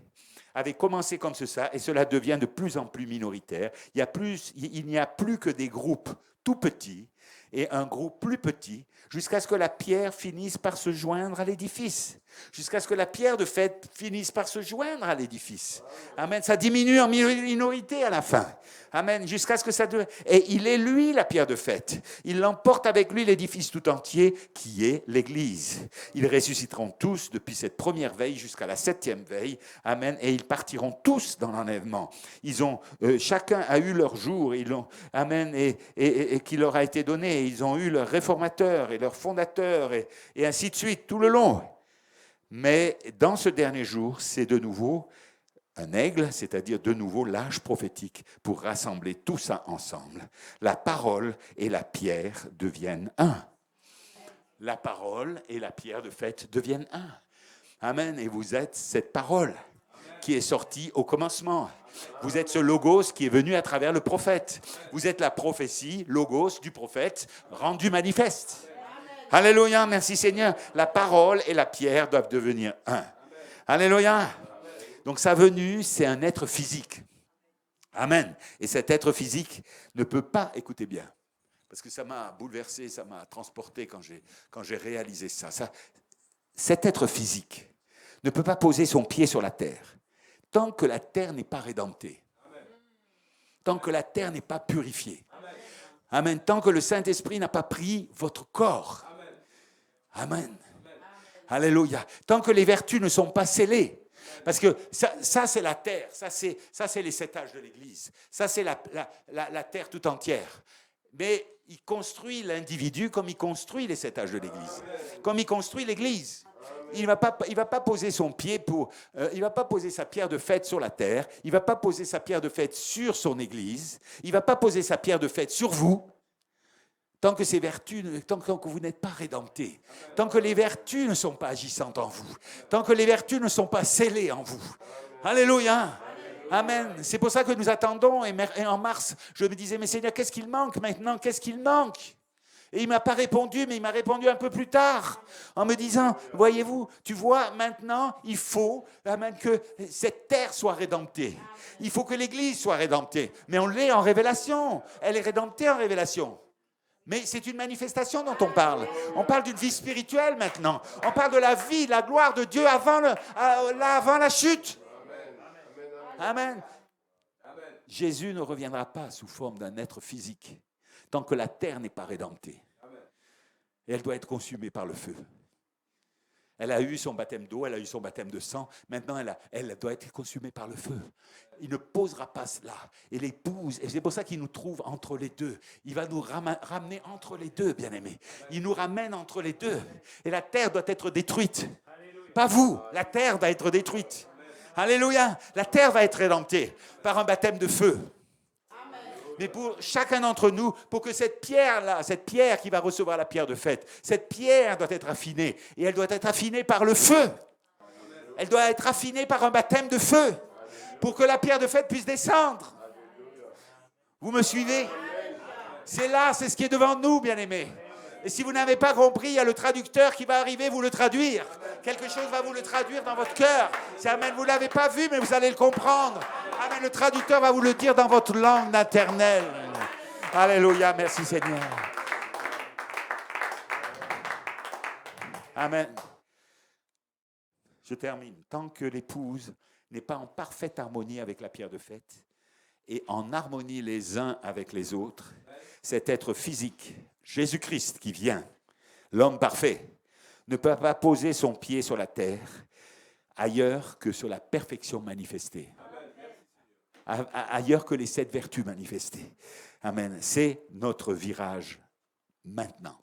commencé comme ça, et cela devient de plus en plus minoritaire. Il n'y a plus que des groupes tout petits et un groupe plus petit, jusqu'à ce que la pierre finisse par se joindre à l'édifice. Jusqu'à ce que la pierre de fait finisse par se joindre à l'édifice. Amen. Ça diminue en minorité à la fin. Amen. Jusqu'à ce que ça devienne... Et il est lui la pierre de fait. Il l'emporte avec lui l'édifice tout entier qui est l'Église. Ils ressusciteront tous depuis cette première veille jusqu'à la 7e veille. Amen. Et ils partiront tous dans l'enlèvement. Ils ont, chacun a eu leur jour. Amen. Et qui leur a été donné. Ils ont eu leur réformateur et leur fondateur et ainsi de suite tout le long. Mais dans ce dernier jour, c'est de nouveau un aigle, c'est-à-dire de nouveau l'âge prophétique pour rassembler tout ça ensemble. La parole et la pierre deviennent un. La parole et la pierre de fait deviennent un. Amen. Et vous êtes cette parole qui est sortie au commencement. Vous êtes ce logos qui est venu à travers le prophète. Vous êtes la prophétie, logos du prophète, rendu manifeste. Alléluia, merci Seigneur. La parole et la pierre doivent devenir un. Alléluia. Donc sa venue, c'est un être physique. Amen. Et cet être physique ne peut pas, écoutez bien, parce que ça m'a bouleversé, ça m'a transporté quand j'ai réalisé ça. Cet être physique ne peut pas poser son pied sur la terre tant que la terre n'est pas rédemptée, tant que la terre n'est pas purifiée. Amen. Tant que le Saint-Esprit n'a pas pris votre corps. Amen. Alléluia. Tant que les vertus ne sont pas scellées. Parce que ça c'est la terre. Ça, c'est les 7 âges de l'Église. Ça, c'est la terre tout entière. Mais il construit l'individu comme il construit les 7 âges de l'Église. Comme il construit l'Église. Il va pas poser son pied il va pas poser sa pierre de fête sur la terre. Il va pas poser sa pierre de fête sur son Église. Il va pas poser sa pierre de fête sur vous. Tant que ces vertus, tant que vous n'êtes pas rédemptés, tant que les vertus ne sont pas agissantes en vous, tant que les vertus ne sont pas scellées en vous. Alléluia. Amen. C'est pour ça que nous attendons. Et en mars, je me disais, mais Seigneur, qu'est-ce qu'il manque maintenant? Qu'est-ce qu'il manque? Et il ne m'a pas répondu, mais il m'a répondu un peu plus tard, en me disant, voyez-vous, tu vois, maintenant, il faut que cette terre soit rédemptée. Il faut que l'Église soit rédemptée. Mais on l'est en révélation. Elle est rédemptée en révélation. Mais c'est une manifestation dont on parle. On parle d'une vie spirituelle maintenant. On parle de la vie, la gloire de Dieu avant la chute. Amen. Jésus ne reviendra pas sous forme d'un être physique tant que la terre n'est pas rédemptée. Et elle doit être consumée par le feu. Elle a eu son baptême d'eau, elle a eu son baptême de sang. Maintenant, elle doit être consumée par le feu. Il ne posera pas cela. Et l'épouse, et c'est pour ça qu'il nous trouve entre les deux. Il va nous ramener entre les deux, bien-aimés. Il nous ramène entre les deux. Et la terre doit être détruite. Pas vous, la terre va être détruite. Alléluia. La terre va être rédemptée par un baptême de feu. Mais pour chacun d'entre nous, pour que cette pierre-là, cette pierre qui va recevoir la pierre de fête, cette pierre doit être affinée. Et elle doit être affinée par le feu. Elle doit être affinée par un baptême de feu. Pour que la pierre de fête puisse descendre. Vous me suivez? C'est là, c'est ce qui est devant nous, bien-aimés. Et si vous n'avez pas compris, il y a le traducteur qui va arriver vous le traduire. Quelque chose va vous le traduire dans votre cœur. C'est amen, vous ne l'avez pas vu, mais vous allez le comprendre. Amen, le traducteur va vous le dire dans votre langue maternelle. Alléluia, merci Seigneur. Amen. Je termine. Tant que l'épouse n'est pas en parfaite harmonie avec la pierre de fête et en harmonie les uns avec les autres, cet être physique Jésus-Christ qui vient, l'homme parfait, ne peut pas poser son pied sur la terre ailleurs que sur la perfection manifestée. Ailleurs que les 7 vertus manifestées. Amen. C'est notre virage maintenant.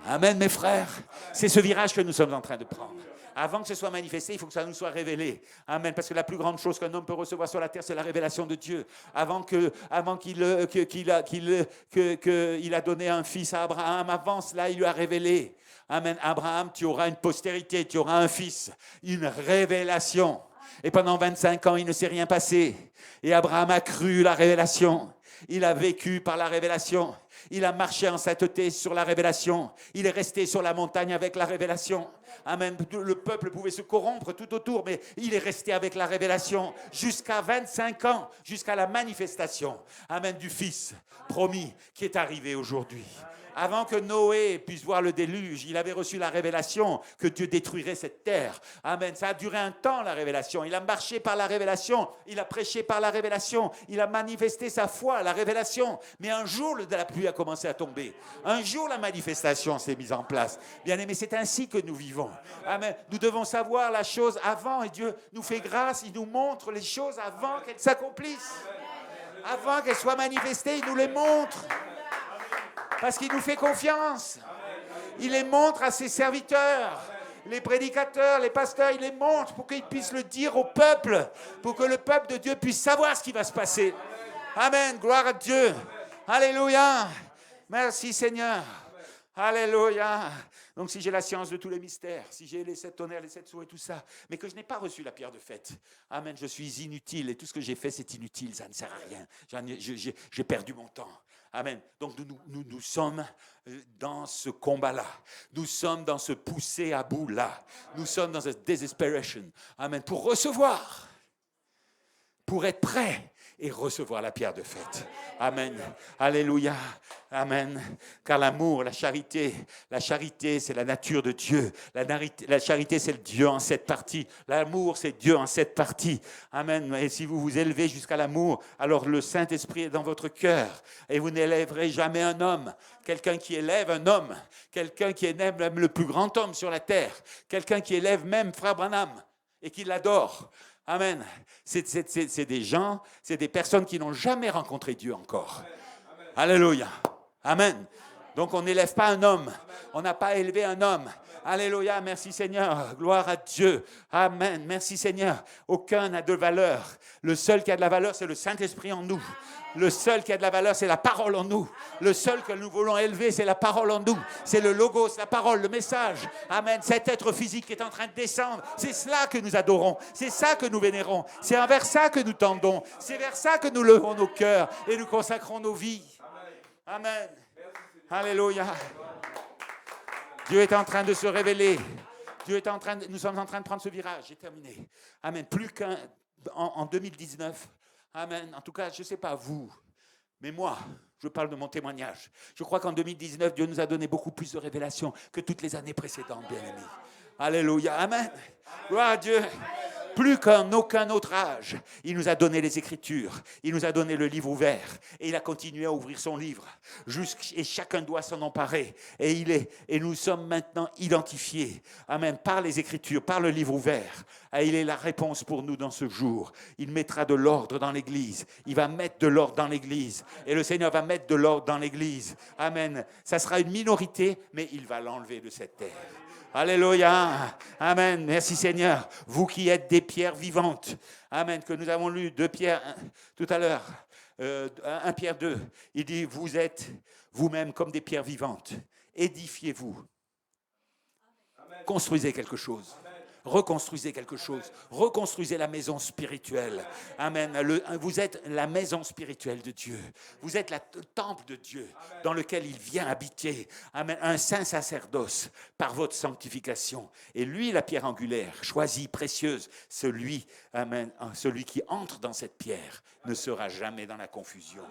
Amen, mes frères. C'est ce virage que nous sommes en train de prendre. Avant que ce soit manifesté, il faut que ça nous soit révélé. Amen. Parce que la plus grande chose qu'un homme peut recevoir sur la terre, c'est la révélation de Dieu. Avant qu'il a donné un fils à Abraham, avant cela, il lui a révélé. Amen. Abraham, tu auras une postérité, tu auras un fils, une révélation. Et pendant 25 ans, il ne s'est rien passé. Et Abraham a cru la révélation. Il a vécu par la révélation. Il a marché en sainteté sur la révélation. Il est resté sur la montagne avec la révélation. Amen. Le peuple pouvait se corrompre tout autour, mais il est resté avec la révélation jusqu'à 25 ans, jusqu'à la manifestation. Amen. Du Fils promis qui est arrivé aujourd'hui. Avant que Noé puisse voir le déluge, il avait reçu la révélation que Dieu détruirait cette terre. Amen. Ça a duré un temps, la révélation. Il a marché par la révélation. Il a prêché par la révélation. Il a manifesté sa foi, la révélation. Mais un jour, la pluie a commencé à tomber. Un jour, la manifestation s'est mise en place. Bien-aimés, c'est ainsi que nous vivons. Amen. Nous devons savoir la chose avant et Dieu nous fait grâce. Il nous montre les choses avant qu'elles s'accomplissent. Avant qu'elles soient manifestées, il nous les montre. Parce qu'il nous fait confiance. Il les montre à ses serviteurs, les prédicateurs, les pasteurs, il les montre pour qu'ils puissent le dire au peuple, pour que le peuple de Dieu puisse savoir ce qui va se passer. Amen, gloire à Dieu. Alléluia. Merci Seigneur. Alléluia. Donc si j'ai la science de tous les mystères, si j'ai les 7 tonnerres, les 7 sceaux et tout ça, mais que je n'ai pas reçu la pierre de fête, amen, je suis inutile et tout ce que j'ai fait c'est inutile, ça ne sert à rien. J'ai perdu mon temps. Amen. Donc nous sommes dans ce combat-là. Nous sommes dans ce pousser à bout-là. Nous sommes dans cette desperation. Amen. Pour recevoir, pour être prêt et recevoir la pierre de fête. Amen. Alléluia. Amen. Car l'amour, la charité, c'est la nature de Dieu. La charité, c'est le Dieu en 7 parties. L'amour, c'est Dieu en 7 parties. Amen. Et si vous vous élevez jusqu'à l'amour, alors le Saint-Esprit est dans votre cœur. Et vous n'élèverez jamais un homme. Quelqu'un qui élève un homme. Quelqu'un qui élève même le plus grand homme sur la terre. Quelqu'un qui élève même Frère Branham et qui l'adore. Amen. C'est des gens, c'est des personnes qui n'ont jamais rencontré Dieu encore. Amen. Alléluia. Amen. Donc on n'élève pas un homme. On n'a pas élevé un homme. Alléluia. Merci Seigneur. Gloire à Dieu. Amen. Merci Seigneur. Aucun n'a de valeur. Le seul qui a de la valeur, c'est le Saint-Esprit en nous. Le seul qui a de la valeur, c'est la parole en nous. Le seul que nous voulons élever, c'est la parole en nous. C'est le logos, la parole, le message. Amen. Cet être physique qui est en train de descendre, c'est cela que nous adorons. C'est ça que nous vénérons. C'est envers ça que nous tendons. C'est vers ça que nous levons nos cœurs et nous consacrons nos vies. Amen. Alléluia. Dieu est en train de se révéler. Nous sommes en train de prendre ce virage. J'ai terminé. Amen. Plus qu'en 2019. Amen. En tout cas, je ne sais pas vous, mais moi, je parle de mon témoignage. Je crois qu'en 2019, Dieu nous a donné beaucoup plus de révélations que toutes les années précédentes, bien-aimés. Alléluia. Amen. Gloire à Dieu. Plus qu'en aucun autre âge, il nous a donné les Écritures, il nous a donné le livre ouvert, et il a continué à ouvrir son livre. Et chacun doit s'en emparer. Et nous sommes maintenant identifiés, amen, par les Écritures, par le livre ouvert. Et il est la réponse pour nous dans ce jour. Il mettra de l'ordre dans l'Église. Il va mettre de l'ordre dans l'Église. Et le Seigneur va mettre de l'ordre dans l'Église. Amen. Ça sera une minorité, mais il va l'enlever de cette terre. Alléluia. Amen. Merci Seigneur. Vous qui êtes des pierres vivantes. Amen. Que nous avons lu 2 Pierre tout à l'heure. 1 Pierre 2. Il dit, vous êtes vous-même comme des pierres vivantes. Édifiez-vous. Construisez quelque chose. Reconstruisez quelque chose. Reconstruisez la maison spirituelle. Amen. Vous êtes la maison spirituelle de Dieu. Vous êtes le temple de Dieu dans lequel il vient habiter. Amen. Un saint sacerdoce par votre sanctification. Et lui, la pierre angulaire, choisie, précieuse, celui qui entre dans cette pierre ne sera jamais dans la confusion.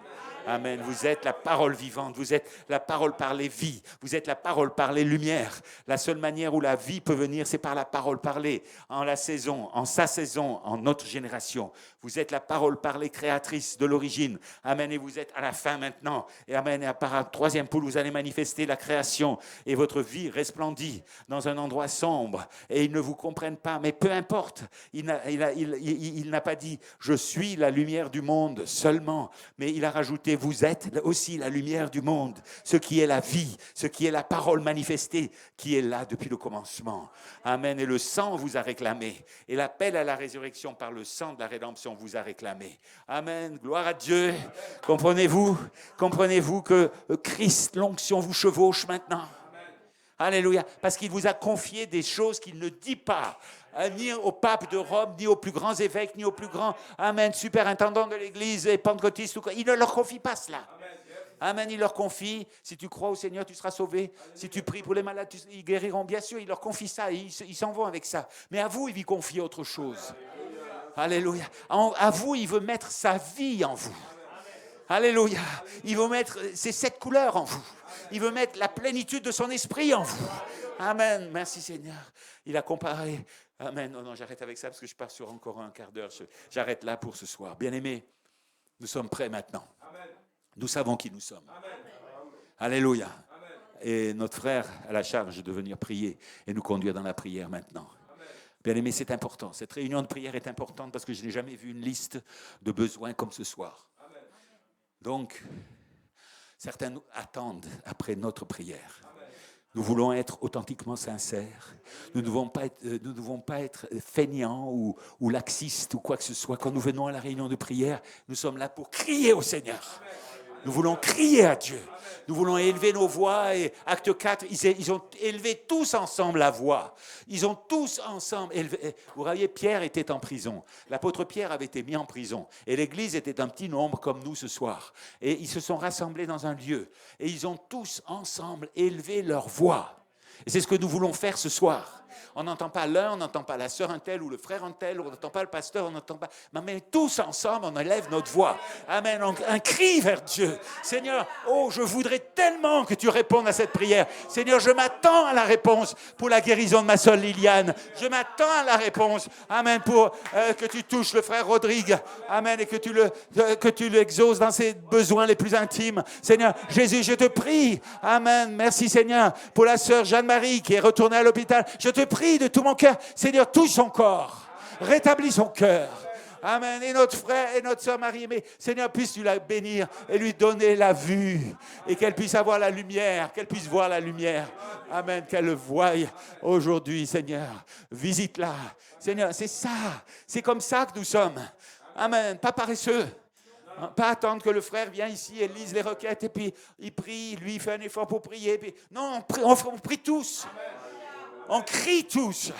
Amen. Vous êtes la parole vivante, vous êtes la parole parlée vie, vous êtes la parole parlée lumière. La seule manière où la vie peut venir, c'est par la parole parlée, en la saison, en sa saison, en notre génération. Vous êtes la parole parlée créatrice de l'origine. Amen. Et vous êtes à la fin maintenant. Et amen. Et par un troisième poule, vous allez manifester la création. Et votre vie resplendit dans un endroit sombre. Et ils ne vous comprennent pas. Mais peu importe. Il n'a pas dit « Je suis la lumière du monde » seulement. Mais il a rajouté « Vous êtes aussi la lumière du monde ». Ce qui est la vie, ce qui est la parole manifestée, qui est là depuis le commencement. Amen. Et le sang vous a réclamé. Et l'appel à la résurrection par le sang de la rédemption vous a réclamé. Amen. Gloire à Dieu. Comprenez-vous que Christ, l'onction, vous chevauche maintenant. Alléluia. Parce qu'il vous a confié des choses qu'il ne dit pas. Ni au pape de Rome, ni aux plus grands évêques, ni aux plus grands superintendants de l'Église et pentecôtistes. Il ne leur confie pas cela. Amen, il leur confie, si tu crois au Seigneur, tu seras sauvé. Si tu pries pour les malades, ils guériront. Bien sûr, il leur confie ça, ils s'en vont avec ça. Mais à vous, il lui confie autre chose. Alléluia. À vous, il veut mettre sa vie en vous. Alléluia. Il veut mettre ses 7 couleurs en vous. Il veut mettre la plénitude de son esprit en vous. Amen. Merci Seigneur. Il a comparé. Amen. Non, j'arrête avec ça parce que je pars sur encore un quart d'heure. J'arrête là pour ce soir. Bien-aimés, nous sommes prêts maintenant. Nous savons qui nous sommes. Amen. Alléluia. Amen. Et notre frère a la charge de venir prier et nous conduire dans la prière maintenant. Bien-aimés, c'est important. Cette réunion de prière est importante parce que je n'ai jamais vu une liste de besoins comme ce soir. Amen. Donc, certains nous attendent après notre prière. Amen. Nous voulons être authentiquement sincères. Nous ne devons pas être feignants ou laxistes ou quoi que ce soit. Quand nous venons à la réunion de prière, nous sommes là pour crier au Seigneur. Amen. Nous voulons crier à Dieu. Nous voulons élever nos voix. Et acte 4, ils ont élevé tous ensemble la voix. Ils ont tous ensemble élevé. Vous voyez, Pierre était en prison. L'apôtre Pierre avait été mis en prison. Et l'église était un petit nombre comme nous ce soir. Et ils se sont rassemblés dans un lieu. Et ils ont tous ensemble élevé leur voix. Et c'est ce que nous voulons faire ce soir. On n'entend pas l'un, on n'entend pas la sœur un tel ou le frère un tel, on n'entend pas le pasteur, on n'entend pas... Mais tous ensemble, on élève notre voix. Amen. Un cri vers Dieu. Seigneur, je voudrais tellement que tu répondes à cette prière. Seigneur, je m'attends à la réponse pour la guérison de ma sœur Liliane. Je m'attends à la réponse. Amen. Pour que tu touches le frère Rodrigue. Amen. Et que tu l'exauces dans ses besoins les plus intimes. Seigneur, Jésus, je te prie. Amen. Merci Seigneur. Pour la sœur Jeanne-Marie qui est retournée à l'hôpital. Je te prie de tout mon cœur, Seigneur, touche son corps, rétablis son cœur. Amen. Et notre frère et notre sœur Marie-Aimée, Seigneur, puisse-tu la bénir et lui donner la vue et qu'elle puisse avoir la lumière, qu'elle puisse voir la lumière. Amen. Qu'elle le voie aujourd'hui, Seigneur. Visite-la. Seigneur, c'est ça. C'est comme ça que nous sommes. Amen. Pas paresseux. Pas attendre que le frère vienne ici et lise les requêtes et puis il prie, lui il fait un effort pour prier. Puis... Non, on prie tous. On crie tous.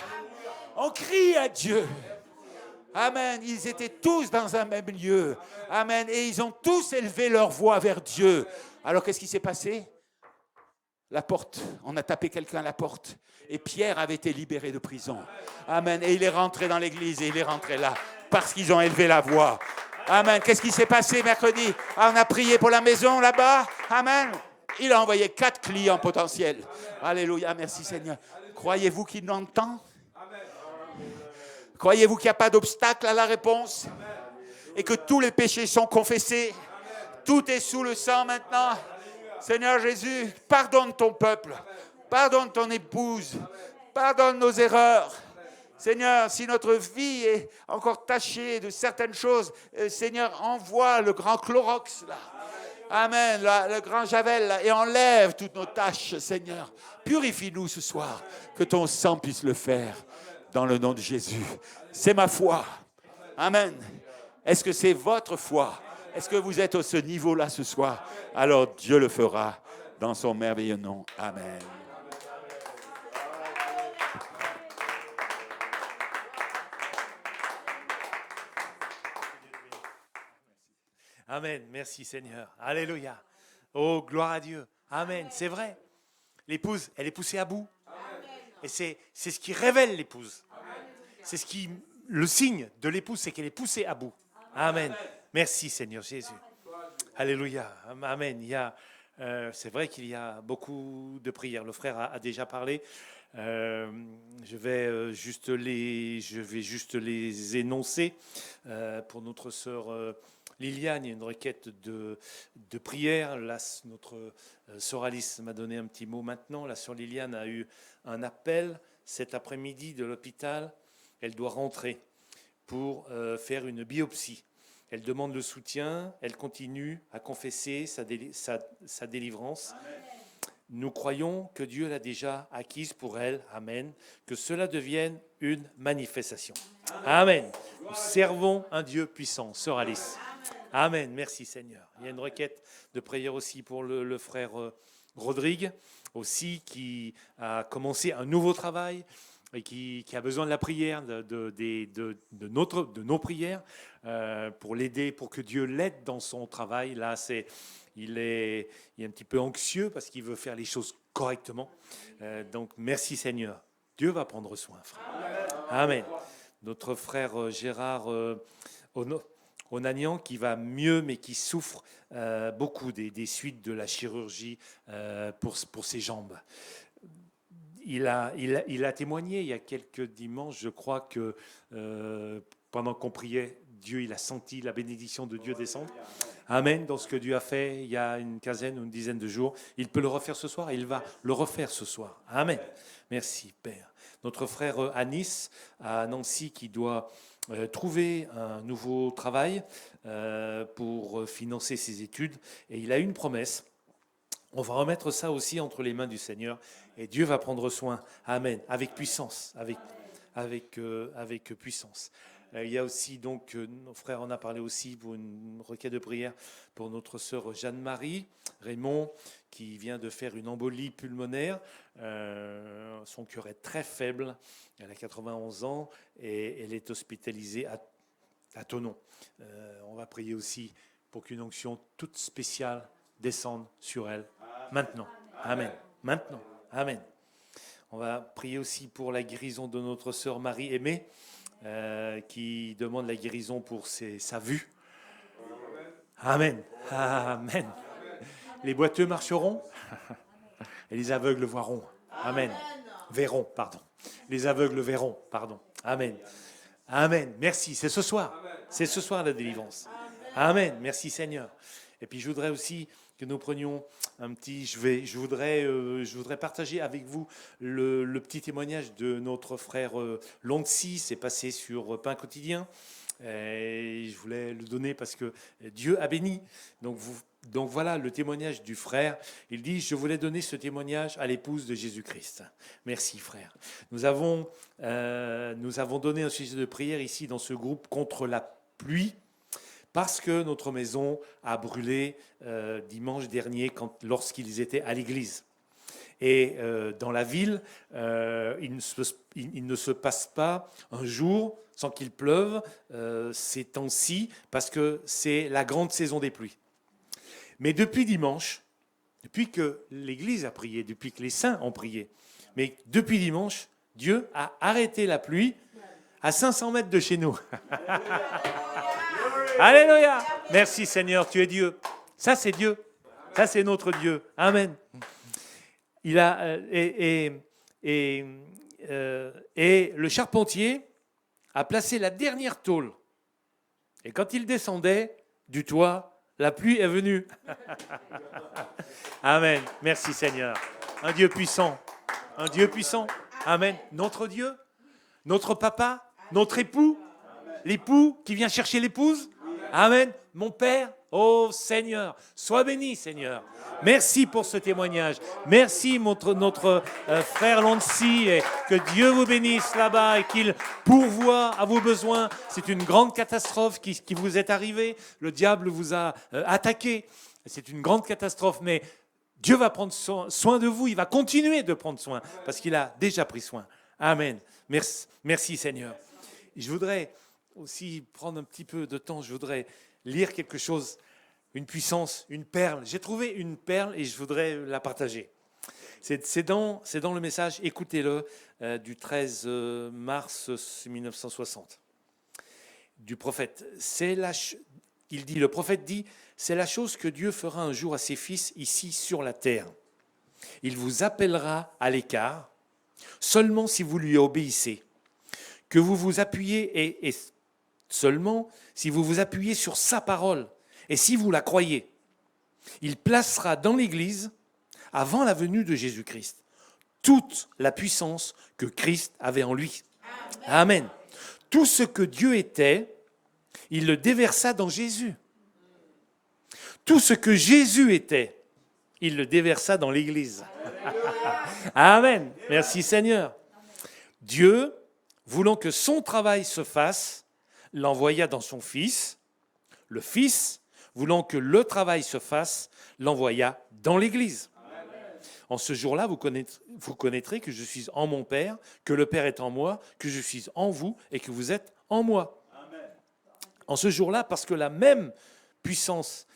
On crie à Dieu. Amen. Ils étaient tous dans un même lieu. Amen. Et ils ont tous élevé leur voix vers Dieu. Alors qu'est-ce qui s'est passé? La porte. On a tapé quelqu'un à la porte. Et Pierre avait été libéré de prison. Amen. Et il est rentré dans l'église et il est rentré là. Parce qu'ils ont élevé la voix. Amen. Qu'est-ce qui s'est passé mercredi? On a prié pour la maison là-bas. Amen. Il a envoyé 4 clients potentiels. Alléluia. Merci Seigneur. Croyez-vous qu'il l'entend? Croyez-vous qu'il n'y a pas d'obstacle à la réponse? Et que tous les péchés sont confessés? Tout est sous le sang maintenant. Seigneur Jésus, pardonne ton peuple. Pardonne ton épouse. Pardonne nos erreurs. Seigneur, si notre vie est encore tachée de certaines choses, Seigneur, envoie le grand Clorox là. Amen, le grand Javel là, et enlève toutes nos tâches, Seigneur. Purifie-nous ce soir, que ton sang puisse le faire, dans le nom de Jésus. C'est ma foi. Amen. Est-ce que c'est votre foi? Est-ce que vous êtes à ce niveau-là ce soir? Alors Dieu le fera dans son merveilleux nom. Amen. Amen. Merci Seigneur. Alléluia. Oh, gloire à Dieu. Amen. C'est vrai. L'épouse, elle est poussée à bout. Et c'est ce qui révèle l'épouse. C'est le signe de l'épouse, c'est qu'elle est poussée à bout. Amen. Merci Seigneur Jésus. Alléluia. Amen. C'est vrai qu'il y a beaucoup de prières. Le frère a déjà parlé. Je vais juste les énoncer. Pour notre sœur Liliane, il y a une requête de prière. Là, notre sœur Alice m'a donné un petit mot maintenant. La sœur Liliane a eu un appel cet après-midi de l'hôpital. Elle doit rentrer pour faire une biopsie. Elle demande le soutien, elle continue à confesser sa délivrance. Amen. Nous croyons que Dieu l'a déjà acquise pour elle. Amen. Que cela devienne une manifestation. Amen. Amen. Nous servons un Dieu puissant. Sœur Alice. Amen. Merci Seigneur. Il y a une requête de prière aussi pour le frère Rodrigue, aussi qui a commencé un nouveau travail et qui a besoin de la prière, de nos prières, pour l'aider, pour que Dieu l'aide dans son travail. Là, il est un petit peu anxieux parce qu'il veut faire les choses correctement. Donc, merci Seigneur. Dieu va prendre soin, frère. Amen. Notre frère Gérard Onanian, qui va mieux, mais qui souffre beaucoup des suites de la chirurgie pour ses jambes. Il a témoigné il y a quelques dimanches, je crois que pendant qu'on priait, Dieu, il a senti la bénédiction de Dieu descendre. Amen, dans ce que Dieu a fait il y a une quinzaine ou une dizaine de jours. Il peut le refaire ce soir et il va le refaire ce soir. Amen. Merci, Père. Notre frère Anis à Nancy qui doit trouver un nouveau travail pour financer ses études. Et il a une promesse. On va remettre ça aussi entre les mains du Seigneur et Dieu va prendre soin. Amen. Avec puissance, avec puissance. Il y a aussi, donc, nos frères en a parlé aussi pour une requête de prière pour notre sœur Jeanne-Marie Raymond, qui vient de faire une embolie pulmonaire. Son cœur est très faible. Elle a 91 ans et elle est hospitalisée à Thonon. On va prier aussi pour qu'une onction toute spéciale descende sur elle. Maintenant. Amen. Maintenant. Amen. On va prier aussi pour la guérison de notre sœur Marie-Aimée, qui demande la guérison pour sa vue. Amen. Amen. Les boiteux marcheront et les aveugles verront. Amen. Verront, pardon. Les aveugles verront, pardon. Amen. Amen. Merci. C'est ce soir. C'est ce soir la délivrance. Amen. Merci Seigneur. Et puis je voudrais aussi que nous prenions un petit... Je voudrais partager avec vous le petit témoignage de notre frère Longsi. C'est passé sur Pain Quotidien. Et je voulais le donner parce que Dieu a béni. Donc voilà le témoignage du frère. Il dit, je voulais donner ce témoignage à l'épouse de Jésus-Christ. Merci frère. Nous avons donné un sujet de prière ici dans ce groupe contre la pluie, parce que notre maison a brûlé dimanche dernier lorsqu'ils étaient à l'église. Et dans la ville, il ne se passe pas un jour sans qu'il pleuve ces temps-ci, parce que c'est la grande saison des pluies. Mais depuis dimanche, depuis que l'Église a prié, depuis que les saints ont prié, mais depuis dimanche, Dieu a arrêté la pluie à 500 mètres de chez nous. Alléluia. Merci Seigneur, tu es Dieu. Ça c'est Dieu. Ça c'est notre Dieu. Amen. Il a et le charpentier a placé la dernière tôle. Et quand il descendait du toit, la pluie est venue. Amen. Merci Seigneur. Un Dieu puissant. Un Dieu puissant. Amen. Notre Dieu, notre papa, notre époux, l'époux qui vient chercher l'épouse. Amen. Mon Père, oh Seigneur, sois béni Seigneur. Merci pour ce témoignage. Merci notre frère Lancy, et que Dieu vous bénisse là-bas et qu'il pourvoie à vos besoins. C'est une grande catastrophe qui vous est arrivée. Le diable vous a attaqué. C'est une grande catastrophe, mais Dieu va prendre soin de vous. Il va continuer de prendre soin parce qu'il a déjà pris soin. Amen. Merci Seigneur. Je voudrais aussi prendre un petit peu de temps. Je voudrais lire quelque chose, une puissance, une perle. J'ai trouvé une perle et je voudrais la partager. C'est dans le message, écoutez-le, du 13 mars 1960, du prophète. il dit, le prophète dit, c'est la chose que Dieu fera un jour à ses fils ici sur la terre. Il vous appellera à l'écart, seulement si vous lui obéissez, que vous vous appuyez et seulement si vous vous appuyez sur sa parole et si vous la croyez. Il placera dans l'Église, avant la venue de Jésus-Christ, toute la puissance que Christ avait en lui. Amen. Tout ce que Dieu était, il le déversa dans Jésus. Tout ce que Jésus était, il le déversa dans l'Église. Amen. Merci Seigneur. Dieu, voulant que son travail se fasse, l'envoya dans son Fils. Le Fils, voulant que le travail se fasse, l'envoya dans l'Église. En ce jour-là, vous connaîtrez que je suis en mon Père, que le Père est en moi, que je suis en vous et que vous êtes en moi. Amen. En ce jour-là, parce que la même puissance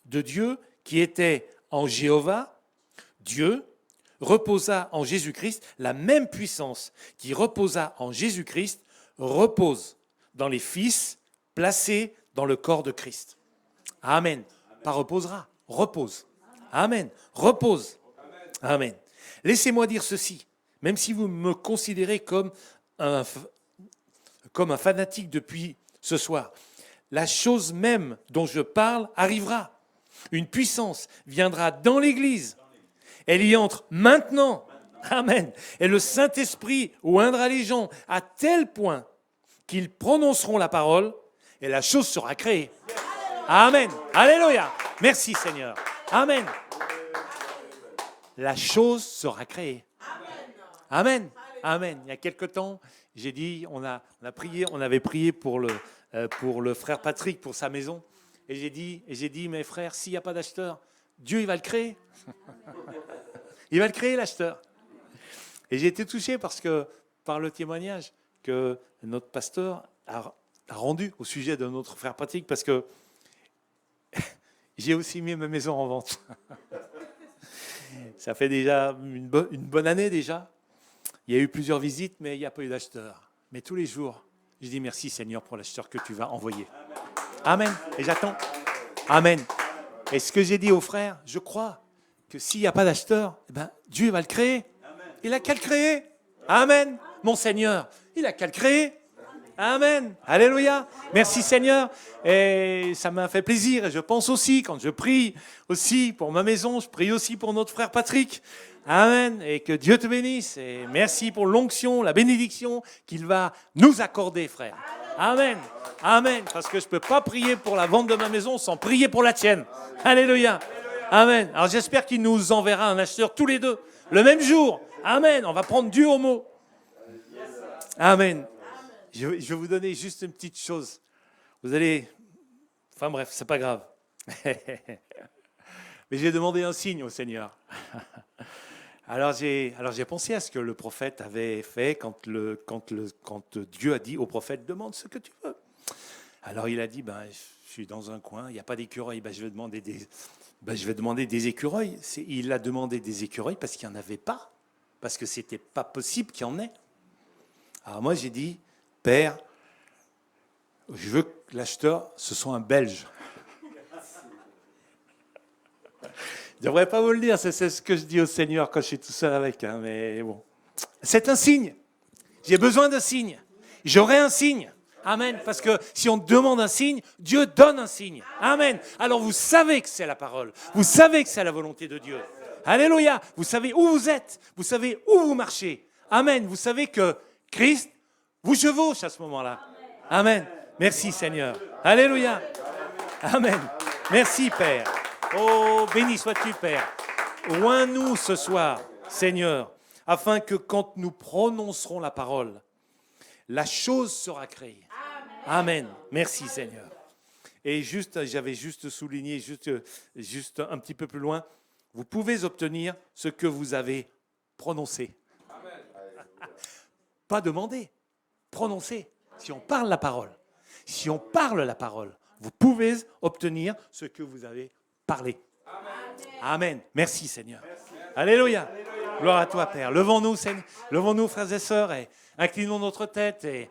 de Dieu qui était en Jéhovah, Dieu reposa en Jésus-Christ, la même puissance qui reposa en Jésus-Christ repose dans les fils placés dans le corps de Christ. Amen. Pas reposera, repose. Amen. Repose. Amen. Laissez-moi dire ceci, même si vous me considérez comme un fanatique depuis ce soir, la chose même dont je parle arrivera. Une puissance viendra dans l'Église. Elle y entre maintenant. Amen. Et le Saint-Esprit oindra les gens à tel point qu'ils prononceront la parole et la chose sera créée. Amen. Alléluia. Merci Seigneur. Amen. La chose sera créée. Amen. Amen. Il y a quelque temps, j'ai dit, on avait prié pour le frère Patrick, pour sa maison. Et j'ai dit, mes frères, s'il n'y a pas d'acheteur, Dieu, il va le créer. Il va le créer, l'acheteur. Et j'ai été touché par le témoignage que notre pasteur a rendu au sujet de notre frère Patrick, parce que j'ai aussi mis ma maison en vente. Ça fait déjà une bonne année déjà. Il y a eu plusieurs visites, mais il n'y a pas eu d'acheteur. Mais tous les jours, je dis merci Seigneur pour l'acheteur que tu vas envoyer. Amen. Et j'attends. Amen. Et ce que j'ai dit aux frères, je crois que s'il n'y a pas d'acheteur, Dieu va le créer. Il n'a qu'à le créer. Amen. Mon Seigneur, il n'a qu'à le créer. Amen. Alléluia. Merci Seigneur. Et ça m'a fait plaisir. Et je pense aussi, quand je prie aussi pour ma maison, je prie aussi pour notre frère Patrick. Amen. Et que Dieu te bénisse. Et merci pour l'onction, la bénédiction qu'il va nous accorder, frère. Amen. Amen. Parce que je ne peux pas prier pour la vente de ma maison sans prier pour la tienne. Alléluia. Amen. Alors j'espère qu'il nous enverra un acheteur tous les deux, le même jour. Amen. On va prendre Dieu au mot. Amen. Je vais vous donner juste une petite chose. Vous allez... Enfin bref, c'est pas grave. Mais j'ai demandé un signe au Seigneur. Alors j'ai pensé à ce que le prophète avait fait quand Dieu a dit au prophète, demande ce que tu veux. Alors il a dit, je suis dans un coin, il n'y a pas d'écureuil, je vais demander des écureuils. Il a demandé des écureuils parce qu'il n'y en avait pas, parce que ce n'était pas possible qu'il y en ait. Alors moi j'ai dit, Père, je veux que l'acheteur, ce soit un Belge. Je ne devrais pas vous le dire, c'est ce que je dis au Seigneur quand je suis tout seul avec. Mais bon, c'est un signe. J'ai besoin d'un signe. J'aurai un signe. Amen. Parce que si on demande un signe, Dieu donne un signe. Amen. Alors vous savez que c'est la parole. Vous savez que c'est la volonté de Dieu. Alléluia. Vous savez où vous êtes. Vous savez où vous marchez. Amen. Vous savez que Christ vous chevauche à ce moment-là. Amen. Merci Seigneur. Alléluia. Amen. Merci Père. Oh, béni sois-tu Père. Oins-nous ce soir, Seigneur, afin que quand nous prononcerons la parole, la chose sera créée. Amen. Merci Seigneur. Et j'avais juste souligné, juste un petit peu plus loin, vous pouvez obtenir ce que vous avez prononcé. Pas demander, prononcer. Si on parle la parole, vous pouvez obtenir ce que vous avez parlé. Amen. Merci Seigneur. Alléluia. Gloire à toi Père. Levons-nous Seigneur. Levons-nous frères et sœurs et inclinons notre tête. Et...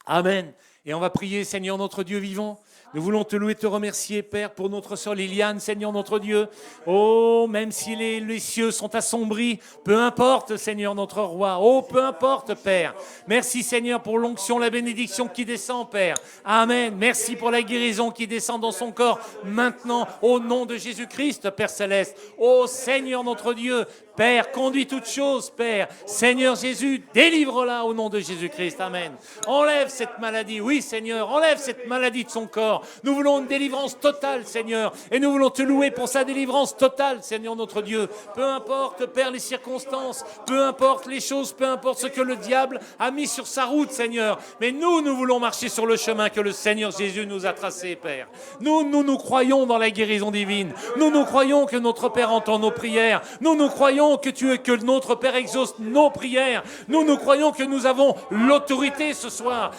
Amen. Et on va prier Seigneur notre Dieu vivant. Nous voulons te louer, te remercier, Père, pour notre sœur Liliane, Seigneur notre Dieu. Oh, même si les cieux sont assombris, peu importe, Seigneur notre roi. Oh, peu importe, Père. Merci, Seigneur, pour l'onction, la bénédiction qui descend, Père. Amen. Merci pour la guérison qui descend dans son corps maintenant, au nom de Jésus-Christ, Père Céleste. Oh, Seigneur notre Dieu, Père, conduis toutes choses, Père. Seigneur Jésus, délivre-la au nom de Jésus-Christ. Amen. Enlève cette maladie. Oui, Seigneur, enlève cette maladie de son corps. Nous voulons une délivrance totale, Seigneur. Et nous voulons te louer pour sa délivrance totale, Seigneur notre Dieu. Peu importe, Père, les circonstances, peu importe les choses, peu importe ce que le diable a mis sur sa route, Seigneur. Mais nous voulons marcher sur le chemin que le Seigneur Jésus nous a tracé, Père. Nous croyons dans la guérison divine. Nous croyons que notre Père entend nos prières. Nous croyons que notre Père exauce nos prières. Nous croyons que nous avons l'autorité ce soir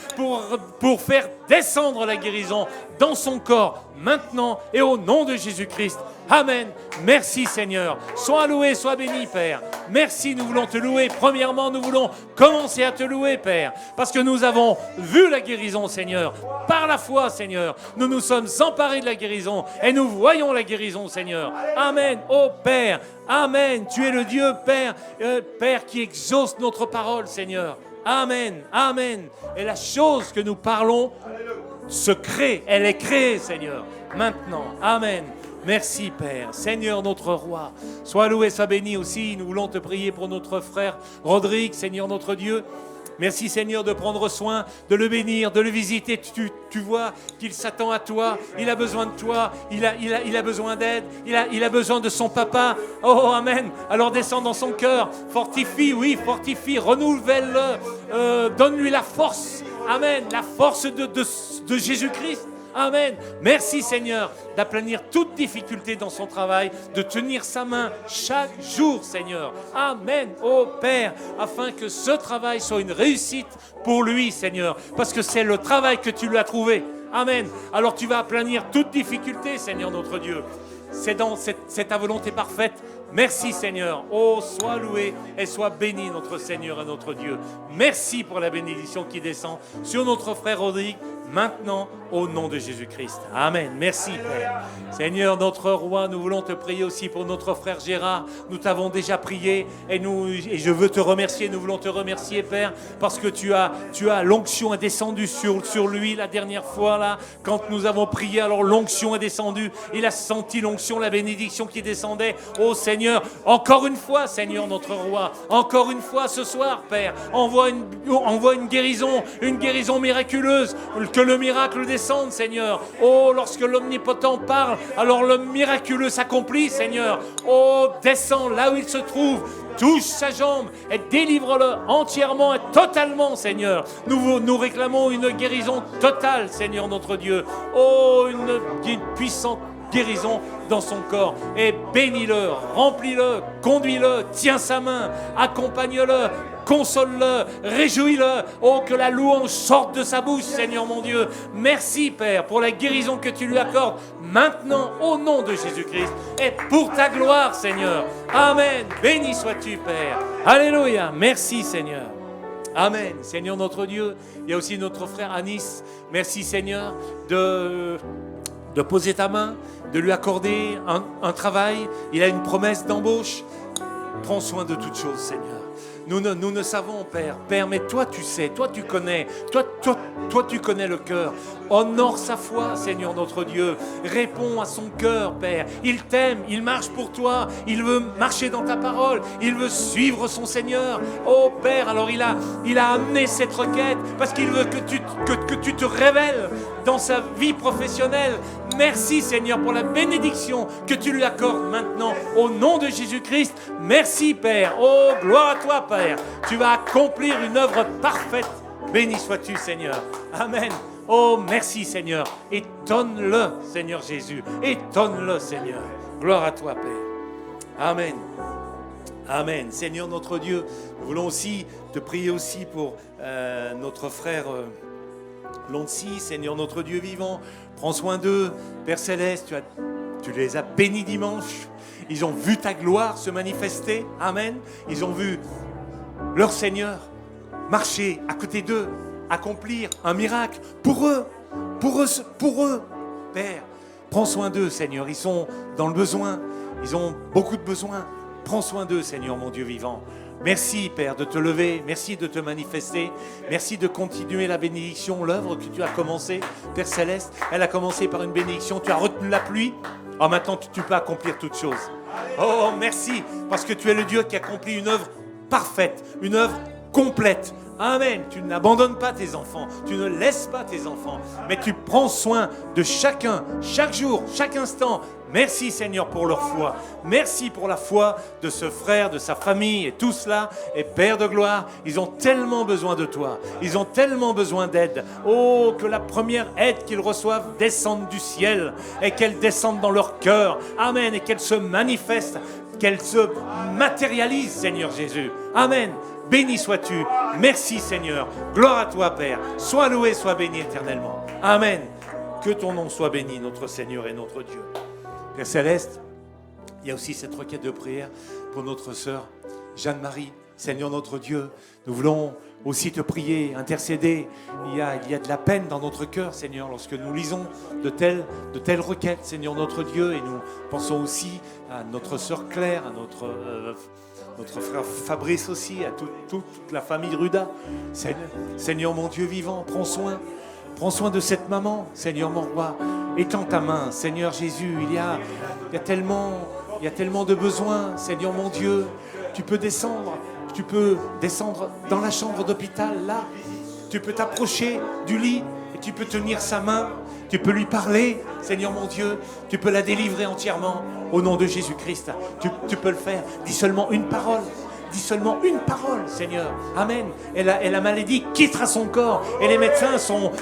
pour faire descendre la guérison dans son corps, maintenant et au nom de Jésus-Christ. Amen. Merci Seigneur. Sois loué, sois béni Père. Merci, nous voulons te louer. Premièrement, nous voulons commencer à te louer Père, parce que nous avons vu la guérison Seigneur. Par la foi Seigneur, nous nous sommes emparés de la guérison et nous voyons la guérison Seigneur. Amen. Oh Père, Amen. Tu es le Dieu Père, Père qui exauce notre parole Seigneur. Amen. Amen. Et la chose que nous parlons se crée, elle est créée Seigneur. Maintenant. Amen. Merci Père, Seigneur notre roi, sois loué, sois béni aussi. Nous voulons te prier pour notre frère Rodrigue, Seigneur notre Dieu. Merci Seigneur de prendre soin, de le bénir, de le visiter. Tu vois qu'il s'attend à toi, il a besoin de toi, il a besoin d'aide, il a besoin de son papa. Oh Amen. Alors descends dans son cœur, fortifie, renouvelle-le, donne-lui la force. Amen, la force de Jésus-Christ. Amen. Merci Seigneur d'aplanir toute difficulté dans son travail, de tenir sa main chaque jour Seigneur. Amen. Oh Père, afin que ce travail soit une réussite pour lui Seigneur, parce que c'est le travail que tu lui as trouvé. Amen. Alors tu vas aplanir toute difficulté Seigneur notre Dieu. C'est ta volonté parfaite. Merci Seigneur. Oh, sois loué et sois béni notre Seigneur et notre Dieu. Merci pour la bénédiction qui descend sur notre frère Rodrigue, maintenant au nom de Jésus-Christ. Amen. Merci Père. Seigneur notre roi, nous voulons te prier aussi pour notre frère Gérard. Nous t'avons déjà prié et je veux te remercier. Nous voulons te remercier Père, parce que tu as l'onction est descendue sur lui la dernière fois là, quand nous avons prié. Alors l'onction est descendue. Il a senti l'onction, la bénédiction qui descendait. Oh Seigneur, encore une fois Seigneur notre roi, encore une fois ce soir Père, envoie une guérison miraculeuse. Que le miracle descende, Seigneur. Oh, lorsque l'Omnipotent parle, alors le miraculeux s'accomplit, Seigneur. Oh, descends là où il se trouve. Touche sa jambe et délivre-le entièrement et totalement, Seigneur. Nous réclamons une guérison totale, Seigneur notre Dieu. Oh, une puissante guérison dans son corps. Et bénis-le, remplis-le, conduis-le, tiens sa main, accompagne-le, console-le, réjouis-le. Oh, que la louange sorte de sa bouche, Seigneur mon Dieu. Merci, Père, pour la guérison que tu lui accordes maintenant, au nom de Jésus-Christ, et pour ta gloire, Seigneur. Amen. Béni sois-tu, Père. Alléluia. Merci, Seigneur. Amen. Seigneur notre Dieu, il y a aussi notre frère Anis. Merci, Seigneur, de poser ta main, de lui accorder un travail. Il a une promesse d'embauche. Prends soin de toutes choses, Seigneur. Nous ne savons, Père, mais toi tu sais, toi tu connais, toi tu connais le cœur. Honore sa foi, Seigneur notre Dieu. Réponds à son cœur, Père. Il t'aime, il marche pour toi, il veut marcher dans ta parole, il veut suivre son Seigneur. Oh Père, alors il a amené cette requête parce qu'il veut que tu te révèles dans sa vie professionnelle. Merci Seigneur pour la bénédiction que tu lui accordes maintenant au nom de Jésus-Christ. Merci Père. Oh, gloire à toi Père. Tu vas accomplir une œuvre parfaite. Béni sois-tu Seigneur. Amen. Oh, merci Seigneur. Étonne-le Seigneur Jésus. Étonne-le Seigneur. Gloire à toi Père. Amen. Amen. Seigneur notre Dieu, nous voulons aussi te prier aussi pour notre frère Loncy, Seigneur notre Dieu vivant. Prends soin d'eux. Père Céleste, tu les as bénis dimanche. Ils ont vu ta gloire se manifester. Amen. Ils ont vu leur Seigneur marcher à côté d'eux, accomplir un miracle pour eux, Père, prends soin d'eux, Seigneur. Ils sont dans le besoin. Ils ont beaucoup de besoins. Prends soin d'eux, Seigneur, mon Dieu vivant. Merci, Père, de te lever. Merci de te manifester. Merci de continuer la bénédiction, l'œuvre que tu as commencée, Père Céleste. Elle a commencé par une bénédiction. Tu as retenu la pluie. Oh, maintenant, tu peux accomplir toutes choses. Oh, merci, parce que tu es le Dieu qui accomplit une œuvre parfaite, une œuvre complète. Amen. Tu n'abandonnes pas tes enfants, tu ne laisses pas tes enfants, mais tu prends soin de chacun, chaque jour, chaque instant. Merci Seigneur pour leur foi. Merci pour la foi de ce frère, de sa famille et tout cela. Et Père de gloire, ils ont tellement besoin de toi. Ils ont tellement besoin d'aide. Oh, que la première aide qu'ils reçoivent descende du ciel et qu'elle descende dans leur cœur. Amen. Et qu'elle se manifeste, qu'elle se matérialise, Seigneur Jésus. Amen. Béni sois-tu. Merci Seigneur. Gloire à toi Père. Sois loué, sois béni éternellement. Amen. Que ton nom soit béni, notre Seigneur et notre Dieu. Père Céleste, il y a aussi cette requête de prière pour notre sœur Jeanne-Marie. Seigneur notre Dieu, nous voulons aussi te prier, intercéder. Il y a de la peine dans notre cœur, Seigneur, lorsque nous lisons de telles requêtes, Seigneur notre Dieu. Et nous pensons aussi à notre sœur Claire, à notre frère Fabrice aussi, à toute la famille Ruda. Seigneur mon Dieu vivant, prends soin de cette maman, Seigneur mon roi. Étends ta main, Seigneur Jésus. Il y a tellement de besoins, Seigneur mon Dieu. Tu peux descendre dans la chambre d'hôpital, là. Tu peux t'approcher du lit et tu peux tenir sa main. Tu peux lui parler, Seigneur mon Dieu. Tu peux la délivrer entièrement au nom de Jésus-Christ. Tu peux le faire. Dis seulement une parole. Dis seulement une parole, Seigneur. Amen. Et la maladie quittera son corps. Et les médecins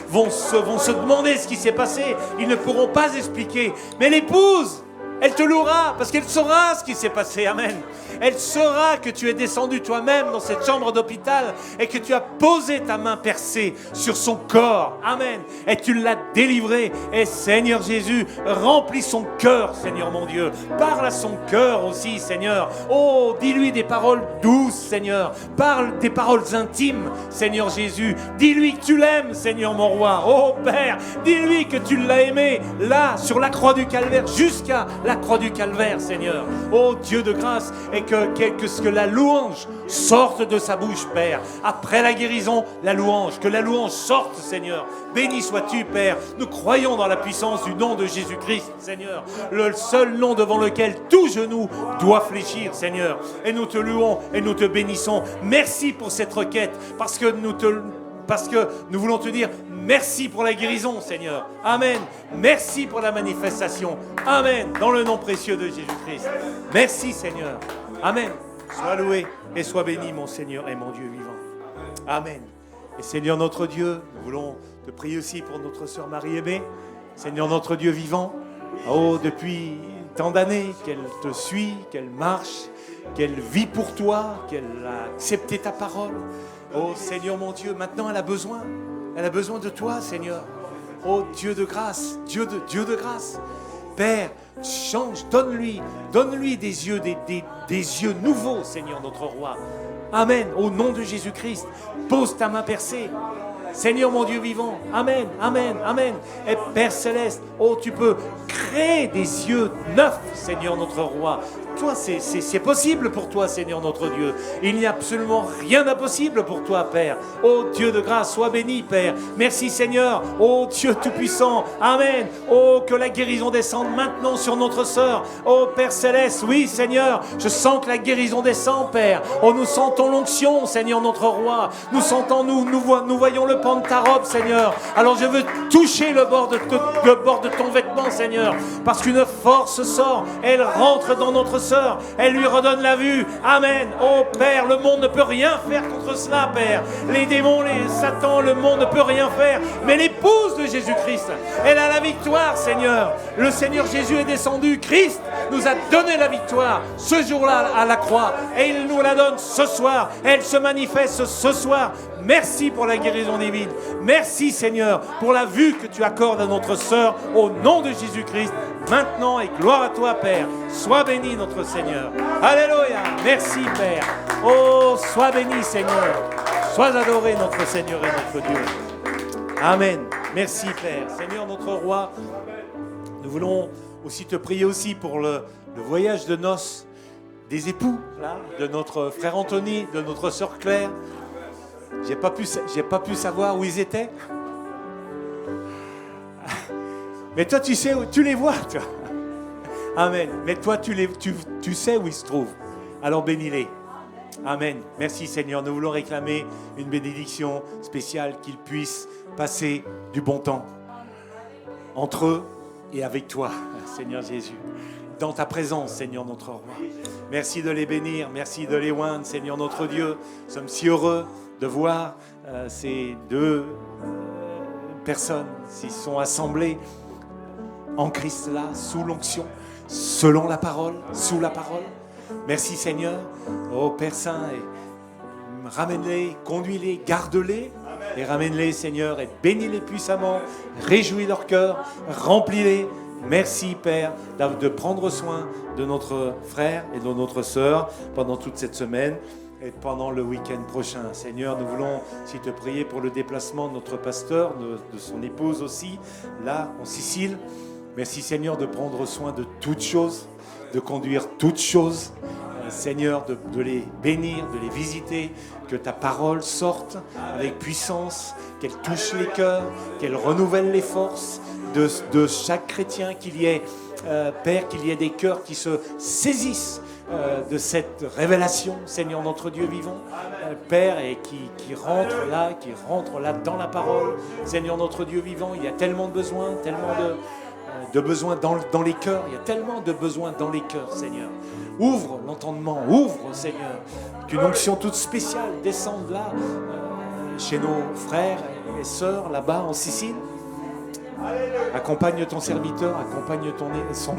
vont se demander ce qui s'est passé. Ils ne pourront pas expliquer. Mais l'épouse, elle te louera parce qu'elle saura ce qui s'est passé. Amen. Elle saura que tu es descendu toi-même dans cette chambre d'hôpital et que tu as posé ta main percée sur son corps. Amen. Et tu l'as délivré. Et Seigneur Jésus, remplis son cœur, Seigneur mon Dieu. Parle à son cœur aussi, Seigneur. Oh, dis-lui des paroles douces, Seigneur. Parle des paroles intimes, Seigneur Jésus. Dis-lui que tu l'aimes, Seigneur mon roi. Oh Père, dis-lui que tu l'as aimé là, sur la croix du Calvaire, jusqu'à la croix du Calvaire, Seigneur. Oh Dieu de grâce, et que la louange sorte de sa bouche, Père. Après la guérison, que la louange sorte, Seigneur. Béni sois-tu, Père. Nous croyons dans la puissance du nom de Jésus-Christ, Seigneur. Le seul nom devant lequel tout genou doit fléchir, Seigneur. Et nous te louons et nous te bénissons. Merci pour cette requête, parce que nous voulons te dire merci pour la guérison, Seigneur. Amen. Merci pour la manifestation. Amen. Dans le nom précieux de Jésus-Christ. Merci, Seigneur. Amen. Sois loué et sois béni, mon Seigneur et mon Dieu vivant. Amen. Et Seigneur notre Dieu, nous voulons te prier aussi pour notre sœur Marie-Aimée. Seigneur notre Dieu vivant, oh, depuis tant d'années qu'elle te suit, qu'elle marche, qu'elle vit pour toi, qu'elle a accepté ta parole. Oh Seigneur mon Dieu, maintenant elle a besoin de toi, Seigneur. Oh Dieu de grâce, Dieu de grâce. Père, change, donne-lui des yeux nouveaux, Seigneur notre roi. Amen, au nom de Jésus-Christ. Pose ta main percée. Seigneur mon Dieu vivant, amen, amen, amen. Et Père Céleste, oh tu peux créer des yeux neufs, Seigneur notre roi. Toi, c'est possible pour toi, Seigneur notre Dieu. Il n'y a absolument rien d'impossible pour toi, Père. Oh Dieu de grâce, sois béni, Père. Merci, Seigneur. Oh Dieu Tout-Puissant, amen. Oh, que la guérison descende maintenant sur notre sœur. Oh Père Céleste, oui, Seigneur, je sens que la guérison descend, Père. Oh, nous sentons l'onction, Seigneur notre roi. Nous sentons, nous voyons le pan de ta robe, Seigneur. Alors je veux toucher le bord de ton vêtement, Seigneur, parce qu'une force sort, elle rentre dans notre sœur, elle lui redonne la vue. Amen. Oh Père, le monde ne peut rien faire contre cela, Père. Les démons, les Satan, le monde ne peut rien faire. Mais l'épouse de Jésus-Christ, elle a la victoire, Seigneur. Le Seigneur Jésus est descendu. Christ nous a donné la victoire ce jour-là à la croix. Et il nous la donne ce soir. Elle se manifeste ce soir. Merci pour la guérison divine. Merci, Seigneur, pour la vue que tu accordes à notre sœur au nom de Jésus-Christ. Maintenant, et gloire à toi, Père. Sois béni, notre Seigneur. Alléluia. Merci, Père. Oh, sois béni, Seigneur. Sois adoré, notre Seigneur et notre Dieu. Amen. Merci Père. Seigneur notre roi, nous voulons aussi te prier aussi pour le voyage de noces des époux, là, de notre frère Anthony, de notre sœur Claire. J'ai pas pu savoir où ils étaient. Mais toi, tu sais, tu les vois, toi. Amen. Mais toi, tu sais où ils se trouvent. Alors bénis-les. Amen. Merci Seigneur. Nous voulons réclamer une bénédiction spéciale, qu'ils puissent passer du bon temps entre eux et avec toi, Seigneur Jésus. Dans ta présence, Seigneur notre roi. Merci de les bénir, merci de les oindre, Seigneur notre Dieu. Nous sommes si heureux de voir ces deux personnes qui sont assemblées en Christ là, sous l'onction, selon la parole, sous la parole. Merci Seigneur, ô Père Saint, et ramène-les, conduis-les, garde-les, et ramène-les Seigneur, et bénis-les puissamment, réjouis leur cœur, remplis-les. Merci Père de prendre soin de notre frère et de notre sœur pendant toute cette semaine et pendant le week-end prochain. Seigneur, nous voulons aussi te prier pour le déplacement de notre pasteur, de son épouse aussi, là en Sicile. Merci Seigneur de prendre soin de toutes choses, de conduire toutes choses. Seigneur, de les bénir, de les visiter, que ta parole sorte avec puissance, qu'elle touche les cœurs, qu'elle renouvelle les forces de chaque chrétien, qu'il y ait, Père, qu'il y ait des cœurs qui se saisissent de cette révélation, Seigneur notre Dieu vivant, Père, et qui rentrent là dans la parole, Seigneur notre Dieu vivant. Il y a tellement de besoins, tellement de besoins dans les cœurs, il y a tellement de besoins dans les cœurs, Seigneur. Ouvre l'entendement, ouvre, Seigneur, qu'une onction toute spéciale descende là, chez nos frères et sœurs là-bas en Sicile. Accompagne ton serviteur, accompagne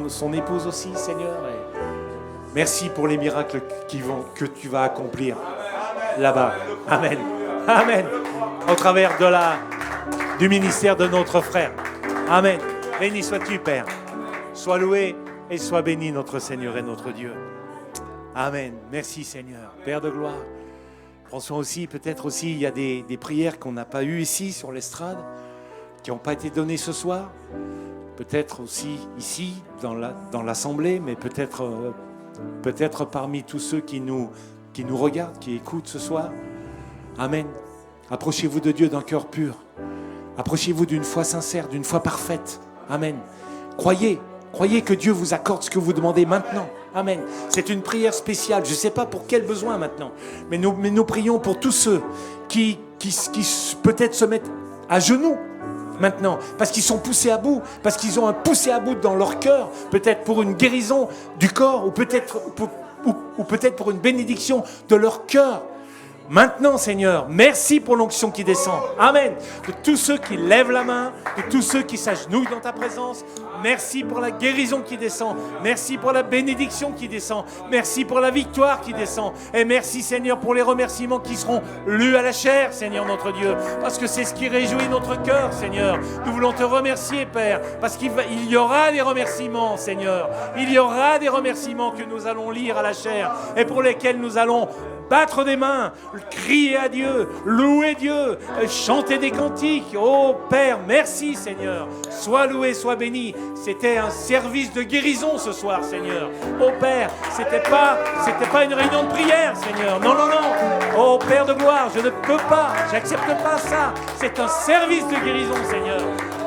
son épouse aussi, Seigneur. Et merci pour les miracles que tu vas accomplir là-bas. Amen. Amen. Au travers du ministère de notre frère. Amen. Béni sois-tu, Père. Sois loué et sois béni, notre Seigneur et notre Dieu. Amen. Merci, Seigneur. Père de gloire. Prends soin aussi, peut-être aussi, il y a des prières qu'on n'a pas eues ici, sur l'estrade, qui n'ont pas été données ce soir. Peut-être aussi ici, dans l'assemblée, mais peut-être parmi tous ceux qui nous regardent, qui écoutent ce soir. Amen. Approchez-vous de Dieu d'un cœur pur. Approchez-vous d'une foi sincère, d'une foi parfaite. Amen. Croyez que Dieu vous accorde ce que vous demandez maintenant. Amen. C'est une prière spéciale. Je ne sais pas pour quel besoin maintenant, mais nous prions pour tous ceux qui peut-être se mettent à genoux maintenant, parce qu'ils sont poussés à bout, parce qu'ils ont un poussé à bout dans leur cœur, peut-être pour une guérison du corps, ou peut-être pour une bénédiction de leur cœur. Maintenant, Seigneur, merci pour l'onction qui descend. Amen. De tous ceux qui lèvent la main, de tous ceux qui s'agenouillent dans ta présence, merci pour la guérison qui descend. Merci pour la bénédiction qui descend. Merci pour la victoire qui descend. Et merci, Seigneur, pour les remerciements qui seront lus à la chair, Seigneur notre Dieu. Parce que c'est ce qui réjouit notre cœur, Seigneur. Nous voulons te remercier, Père, parce qu'il y aura des remerciements, Seigneur. Il y aura des remerciements que nous allons lire à la chair et pour lesquels nous allons battre des mains, crier à Dieu, louer Dieu, chanter des cantiques. Oh Père, merci Seigneur. Sois loué, sois béni. C'était un service de guérison ce soir, Seigneur. Oh Père, c'était pas une réunion de prière, Seigneur. Non. Oh Père de gloire, je ne peux pas, j'accepte pas ça. C'est un service de guérison, Seigneur.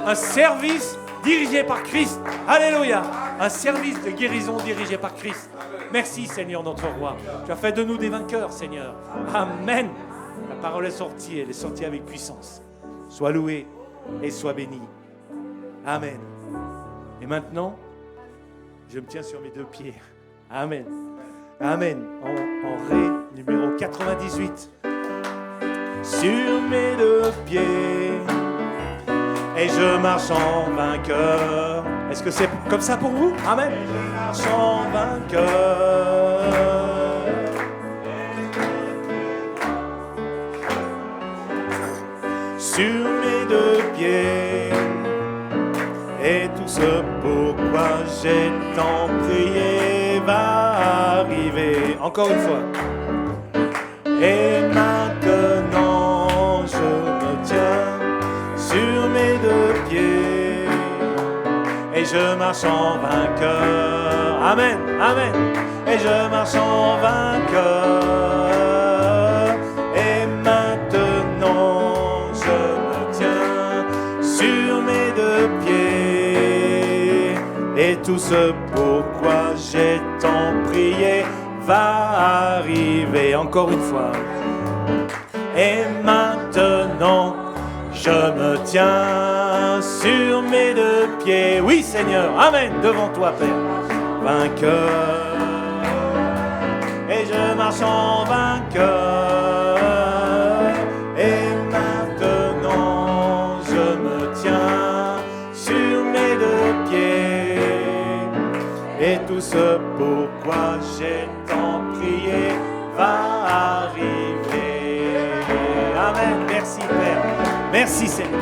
Un service dirigé par Christ. Alléluia. Un service de guérison dirigé par Christ. Merci Seigneur notre roi. Tu as fait de nous des vainqueurs, Seigneur. Amen. La parole est sortie, elle est sortie avec puissance. Sois loué et sois béni. Amen. Et maintenant, je me tiens sur mes deux pieds. Amen. Amen. En Ré, numéro 98. Sur mes deux pieds, et je marche en vainqueur. Est-ce que c'est comme ça pour vous? Amen. Je marche en vainqueur. Sur mes deux pieds, et tout ce pourquoi j'ai tant prié va arriver. Encore une fois. Et maintenant je me tiens sur mes deux je marche en vainqueur. Amen, amen. Et je marche en vainqueur. Et maintenant je me tiens sur mes deux pieds. Et tout ce pourquoi j'ai tant prié va arriver encore une fois. Et maintenant je me tiens sur mes deux pieds. Oui Seigneur, amen, devant toi Père, vainqueur. Et je marche en vainqueur. Et maintenant je me tiens sur mes deux pieds. Et tout ce pourquoi j'ai tant prié va arriver. Amen, merci Père. Merci Seigneur.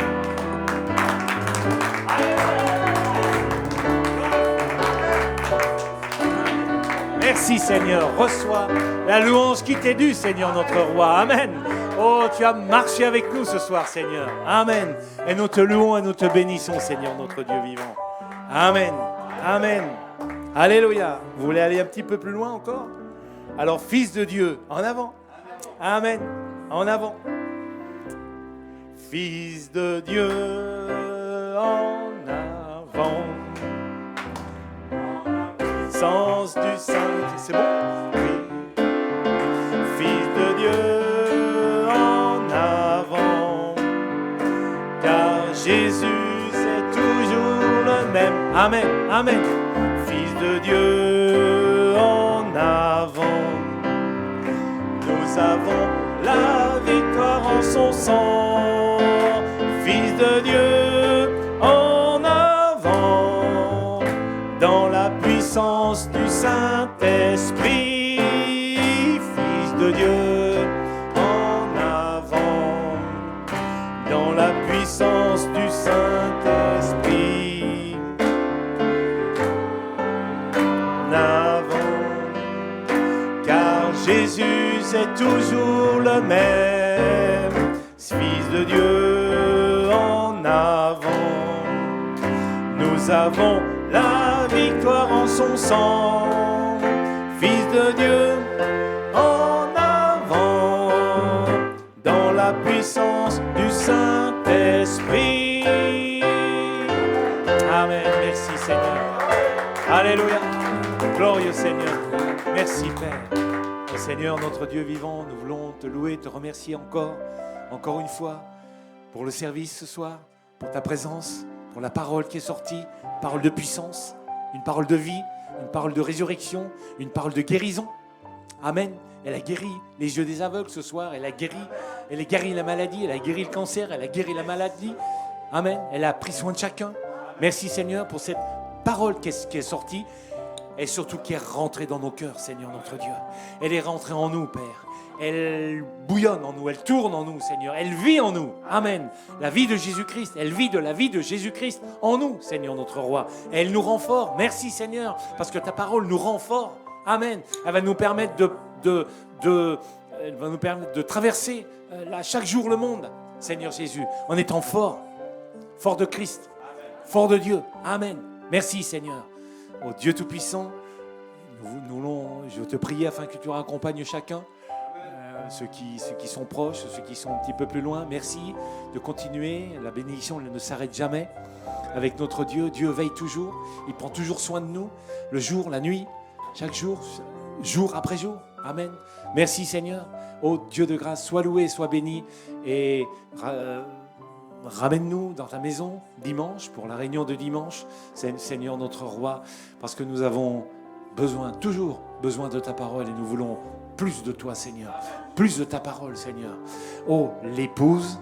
Merci Seigneur. Reçois la louange qui t'est due, Seigneur notre roi. Amen. Oh, tu as marché avec nous ce soir, Seigneur. Amen. Et nous te louons et nous te bénissons, Seigneur notre Dieu vivant. Amen. Amen. Alléluia. Vous voulez aller un petit peu plus loin encore? Alors, Fils de Dieu, en avant. Amen. En avant. Fils de Dieu, en avant. Sens du Saint, c'est bon? Oui. Fils de Dieu, en avant. Car Jésus, c'est toujours le même. Amen, amen. Fils de Dieu, en avant. Nous avons la victoire en son sang. Fils de Dieu, en avant, dans la puissance du Saint-Esprit. Fils de Dieu, en avant, dans la puissance du Saint-Esprit. En avant, car Jésus est toujours le même. Fils de Dieu, en avant, nous avons la victoire en son sang. Fils de Dieu, en avant, dans la puissance du Saint-Esprit. Amen, merci Seigneur. Alléluia, glorieux Seigneur. Merci Père. Seigneur, notre Dieu vivant, nous voulons te louer, te remercier encore une fois, pour le service ce soir, pour ta présence, pour la parole qui est sortie, parole de puissance, une parole de vie, une parole de résurrection, une parole de guérison. Amen. Elle a guéri les yeux des aveugles ce soir, elle a guéri la maladie, elle a guéri le cancer, elle a guéri la maladie. Amen. Elle a pris soin de chacun. Merci Seigneur pour cette parole qui est sortie. Et surtout qui est rentrée dans nos cœurs, Seigneur notre Dieu. Elle est rentrée en nous, Père. Elle bouillonne en nous, elle tourne en nous, Seigneur. Elle vit en nous. Amen. La vie de Jésus-Christ, elle vit de la vie de Jésus-Christ en nous, Seigneur notre roi. Et elle nous rend fort. Merci, Seigneur, parce que ta parole nous rend fort. Amen. Elle va nous permettre de traverser chaque jour le monde, Seigneur Jésus, en étant fort de Christ, fort de Dieu. Amen. Merci, Seigneur. Oh Dieu Tout-Puissant, je veux te prier afin que tu accompagnes chacun, ceux qui sont proches, ceux qui sont un petit peu plus loin. Merci de continuer, la bénédiction ne s'arrête jamais avec notre Dieu. Dieu veille toujours, il prend toujours soin de nous, le jour, la nuit, chaque jour, jour après jour. Amen. Merci Seigneur. Oh Dieu de grâce, sois loué, sois béni et ramène-nous dans ta maison dimanche, pour la réunion de dimanche, Seigneur notre roi, parce que nous avons toujours besoin de ta parole et nous voulons plus de toi, Seigneur, plus de ta parole, Seigneur. Oh, l'épouse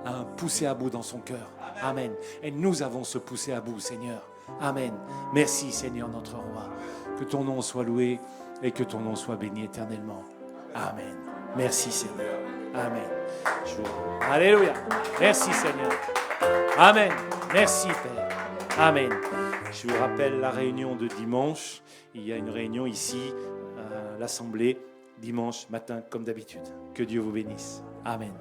a un poussé à bout dans son cœur. Amen. Et nous avons ce poussé à bout, Seigneur. Amen. Merci, Seigneur notre roi. Que ton nom soit loué et que ton nom soit béni éternellement. Amen. Merci, Seigneur. Amen. Alléluia. Merci Seigneur. Amen. Merci Père. Amen. Je vous rappelle la réunion de dimanche. Il y a une réunion ici à l'Assemblée, dimanche matin comme d'habitude. Que Dieu vous bénisse. Amen.